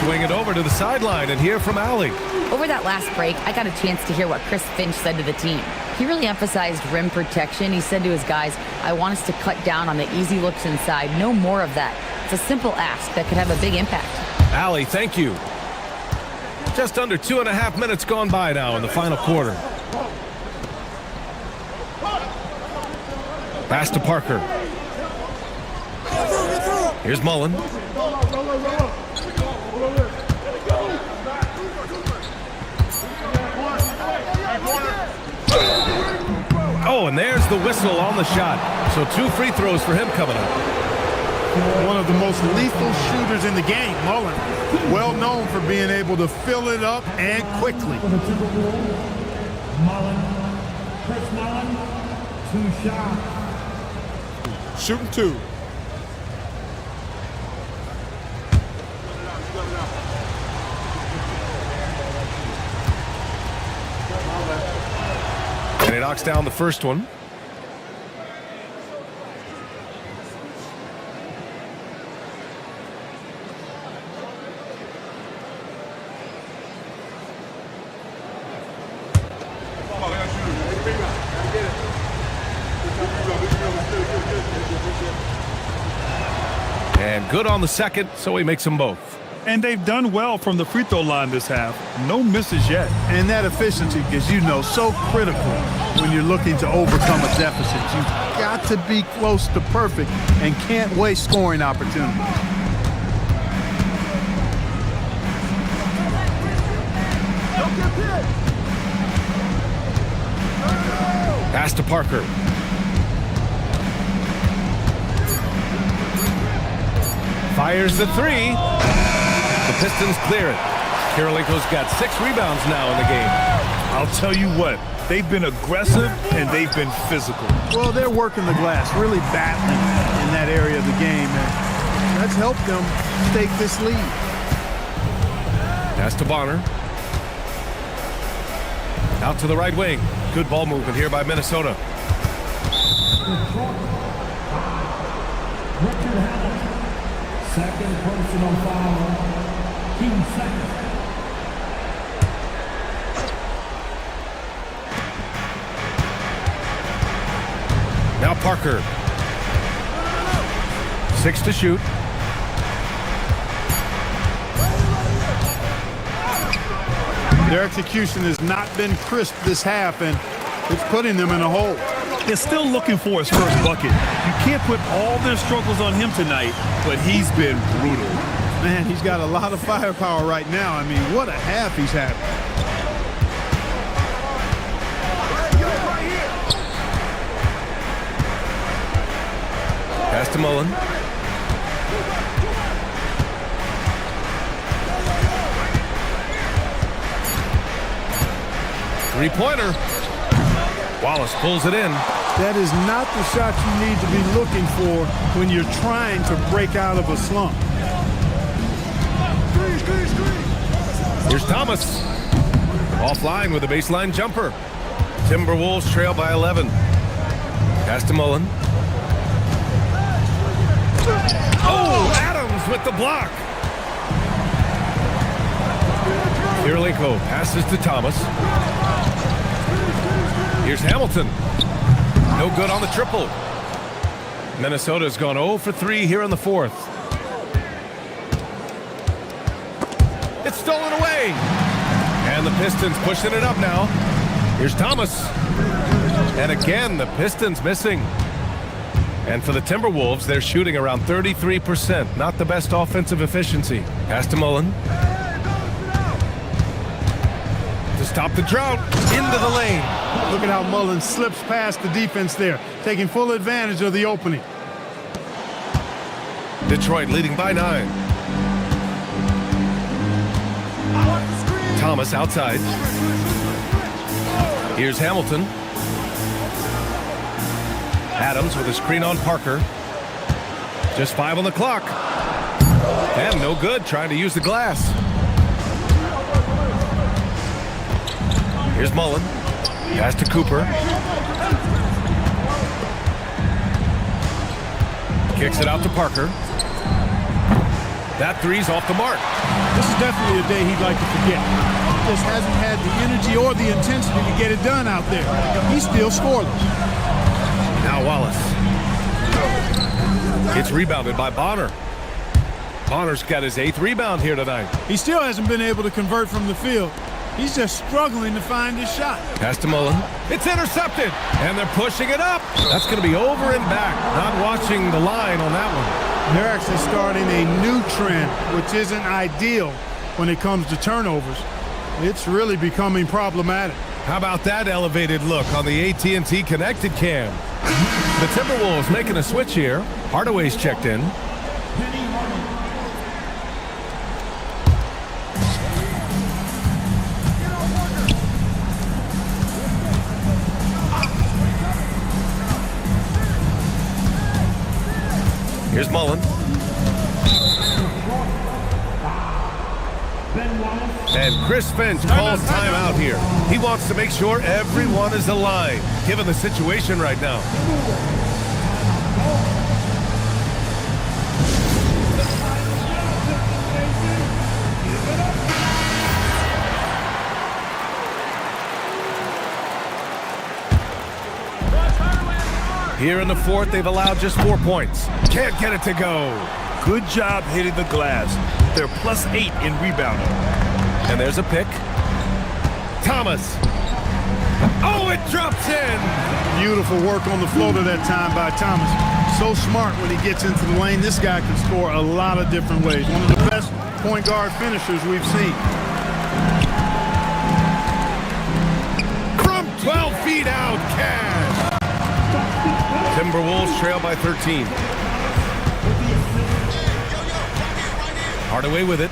Swing it over to the sideline and hear from Allie. Over that last break, I got a chance to hear what Chris Finch said to the team. He really emphasized rim protection. He said to his guys, I want us to cut down on the easy looks inside. No more of that. It's a simple ask that could have a big impact. Allie, thank you. Just under 2.5 minutes gone by now in the final quarter. Pass to Parker. Here's Mullen. Oh, and there's the whistle on the shot. So 2 free throws for him coming up. One of the most lethal shooters in the game, Mullen. Well known for being able to fill it up and quickly. Mullen. Chris Mullen. 2 shots. Shooting 2. And he knocks down the first one. And good on the second, so he makes them both. And they've done well from the free throw line this half. No misses yet. And that efficiency is, you know, so critical when you're looking to overcome a deficit. You've got to be close to perfect and can't waste scoring opportunities. Pass to Parker. Fires the 3. The Pistons clear it. Karolinko's got 6 rebounds now in the game. I'll tell you what, they've been aggressive and they've been physical. Well, they're working the glass, really battling in that area of the game, and that's helped them take this lead. Pass to Bonner. Out to the right wing. Good ball movement here by Minnesota. Richard Hamilton. Second personal foul. Team second. Now Parker. 6 to shoot. Their execution has not been crisp this half, and it's putting them in a hole. is still looking for his first bucket. You can't put all their struggles on him tonight, but he's been brutal. Man, he's got a lot of firepower right now. I mean, what a half he's having. Pass to Mullen. Three-pointer. Wallace pulls it in. That is not the shot you need to be looking for when you're trying to break out of a slump. Here's Thomas. Offline with a baseline jumper. Timberwolves trail by 11. Pass to Mullen. Oh, Adams with the block. Kirilenko passes to Thomas. Here's Hamilton. No good on the triple. Minnesota's gone 0 for 3 here in the fourth. It's stolen away. And the Pistons pushing it up now. Here's Thomas. And again, the Pistons missing. And for the Timberwolves, they're shooting around 33%. Not the best offensive efficiency. Pass to Mullen. To stop the drought. Into the lane. Look at how Mullen slips past the defense there, taking full advantage of the opening. Detroit leading by 9. Thomas outside. Here's Hamilton. Adams with a screen on Parker. Just 5 on the clock. And no good, trying to use the glass. Here's Mullen. Pass to Cooper. Kicks it out to Parker. That three's off the mark. This is definitely a day he'd like to forget. He just hasn't had the energy or the intensity to get it done out there. He's still scoreless. Now Wallace. It's rebounded by Bonner. Bonner's got his 8th rebound here tonight. He still hasn't been able to convert from the field. He's just struggling to find his shot. Pass to Mullen. It's intercepted, and they're pushing it up. That's going to be over and back. Not watching the line on that one. They're actually starting a new trend, which isn't ideal when it comes to turnovers. It's really becoming problematic. How about that elevated look on the AT&T connected cam? The Timberwolves making a switch here. Hardaway's checked in. Here's Mullen. And Chris Finch calls timeout here. He wants to make sure everyone is aligned, given the situation right now. Here in the fourth, they've allowed just 4 points. Can't get it to go. Good job hitting the glass. They're +8 in rebounding. And there's a pick. Thomas. Oh, it drops in. Beautiful work on the floater that time by Thomas. So smart when he gets into the lane. This guy can score a lot of different ways. One of the best point guard finishers we've seen. From 12 feet out, Cash. Timberwolves trail by 13. Hardaway with it.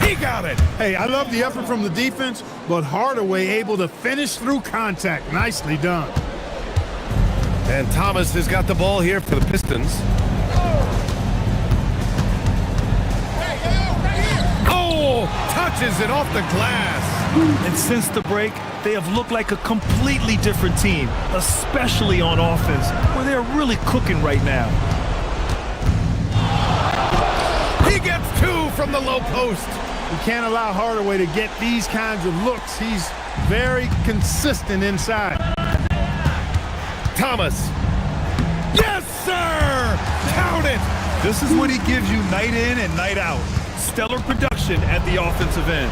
He got it. Hey, I love the effort from the defense, but Hardaway able to finish through contact. Nicely done. And Thomas has got the ball here for the Pistons. Oh, touches it off the glass. And since the break, they have looked like a completely different team, especially on offense, where they're really cooking right now. He gets 2 from the low post. You can't allow Hardaway to get these kinds of looks. He's very consistent inside. Thomas. Yes, sir! Count it! This is what he gives you night in and night out. Stellar production at the offensive end.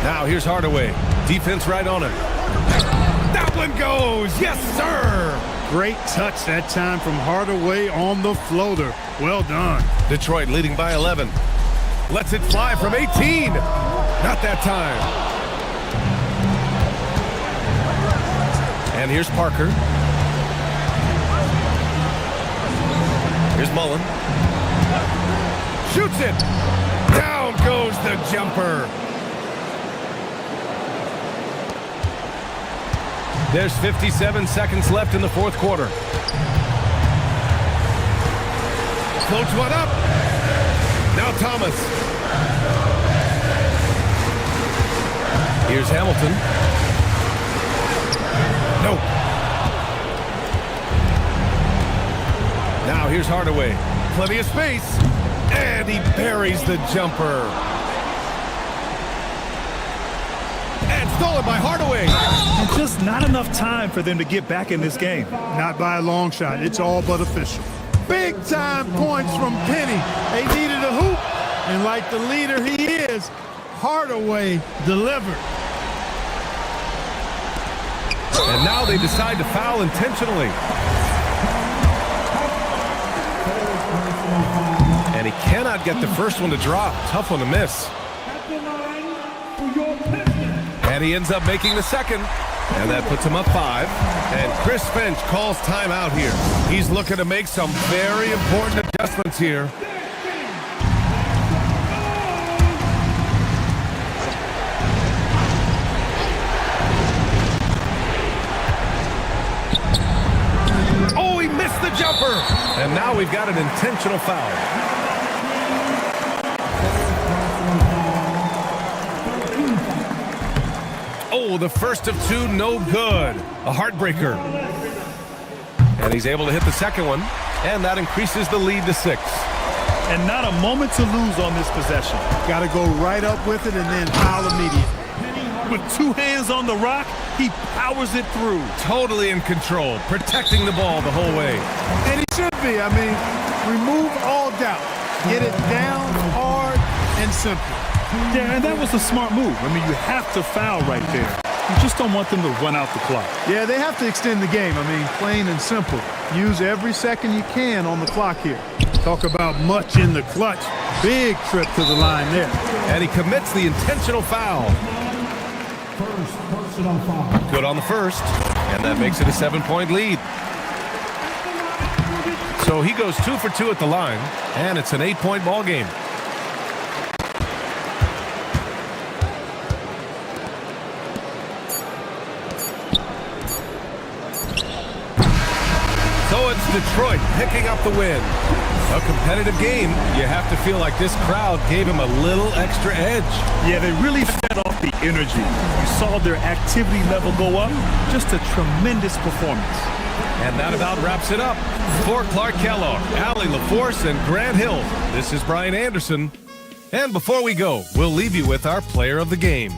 Now here's Hardaway. Defense right on it. one goes. Yes, sir. Great touch that time from Hardaway on the floater. Well done. Detroit leading by 11. Lets it fly from 18. Not that time. And here's Parker. Here's Mullen. Shoots it. Down goes the jumper. There's 57 seconds left in the fourth quarter. Floats one up. Now Thomas. Here's Hamilton. No. Now here's Hardaway. Plenty of space. And he buries the jumper. And stolen by Hardaway. And just not enough time for them to get back in this game. Not by a long shot. It's all but official. Big time points from Penny. They needed a hoop. And like the leader he is, Hardaway delivered. And now they decide to foul intentionally. And he cannot get the first one to drop. Tough one to miss. And he ends up making the second. And that puts him up 5. And Chris Finch calls timeout here. He's looking to make some very important adjustments here. Oh, he missed the jumper. And now we've got an intentional foul. Oh, the first of 2, no good. A heartbreaker. And he's able to hit the second one, and that increases the lead to 6. And not a moment to lose on this possession. Got to go right up with it and then foul immediately. With 2 hands on the rock, he powers it through. Totally in control, protecting the ball the whole way. And he should be. I mean, remove all doubt. Get it down hard and simple. Yeah, and that was a smart move. I mean, you have to foul right there. You just don't want them to run out the clock. Yeah, they have to extend the game. I mean, plain and simple. Use every second you can on the clock here. Talk about much in the clutch. Big trip to the line there. And he commits the intentional foul. First personal foul. Good on the first, and that makes it a 7-point lead. So he goes 2 for 2 at the line, and it's an 8-point ball game. So it's Detroit picking up the win. A competitive game. You have to feel like this crowd gave him a little extra edge. Yeah, they really fed off the energy. You saw their activity level go up. Just a tremendous performance. And that about wraps it up. For Clark Kellogg, Allie LaForce, and Grant Hill, this is Brian Anderson. And before we go, we'll leave you with our player of the game.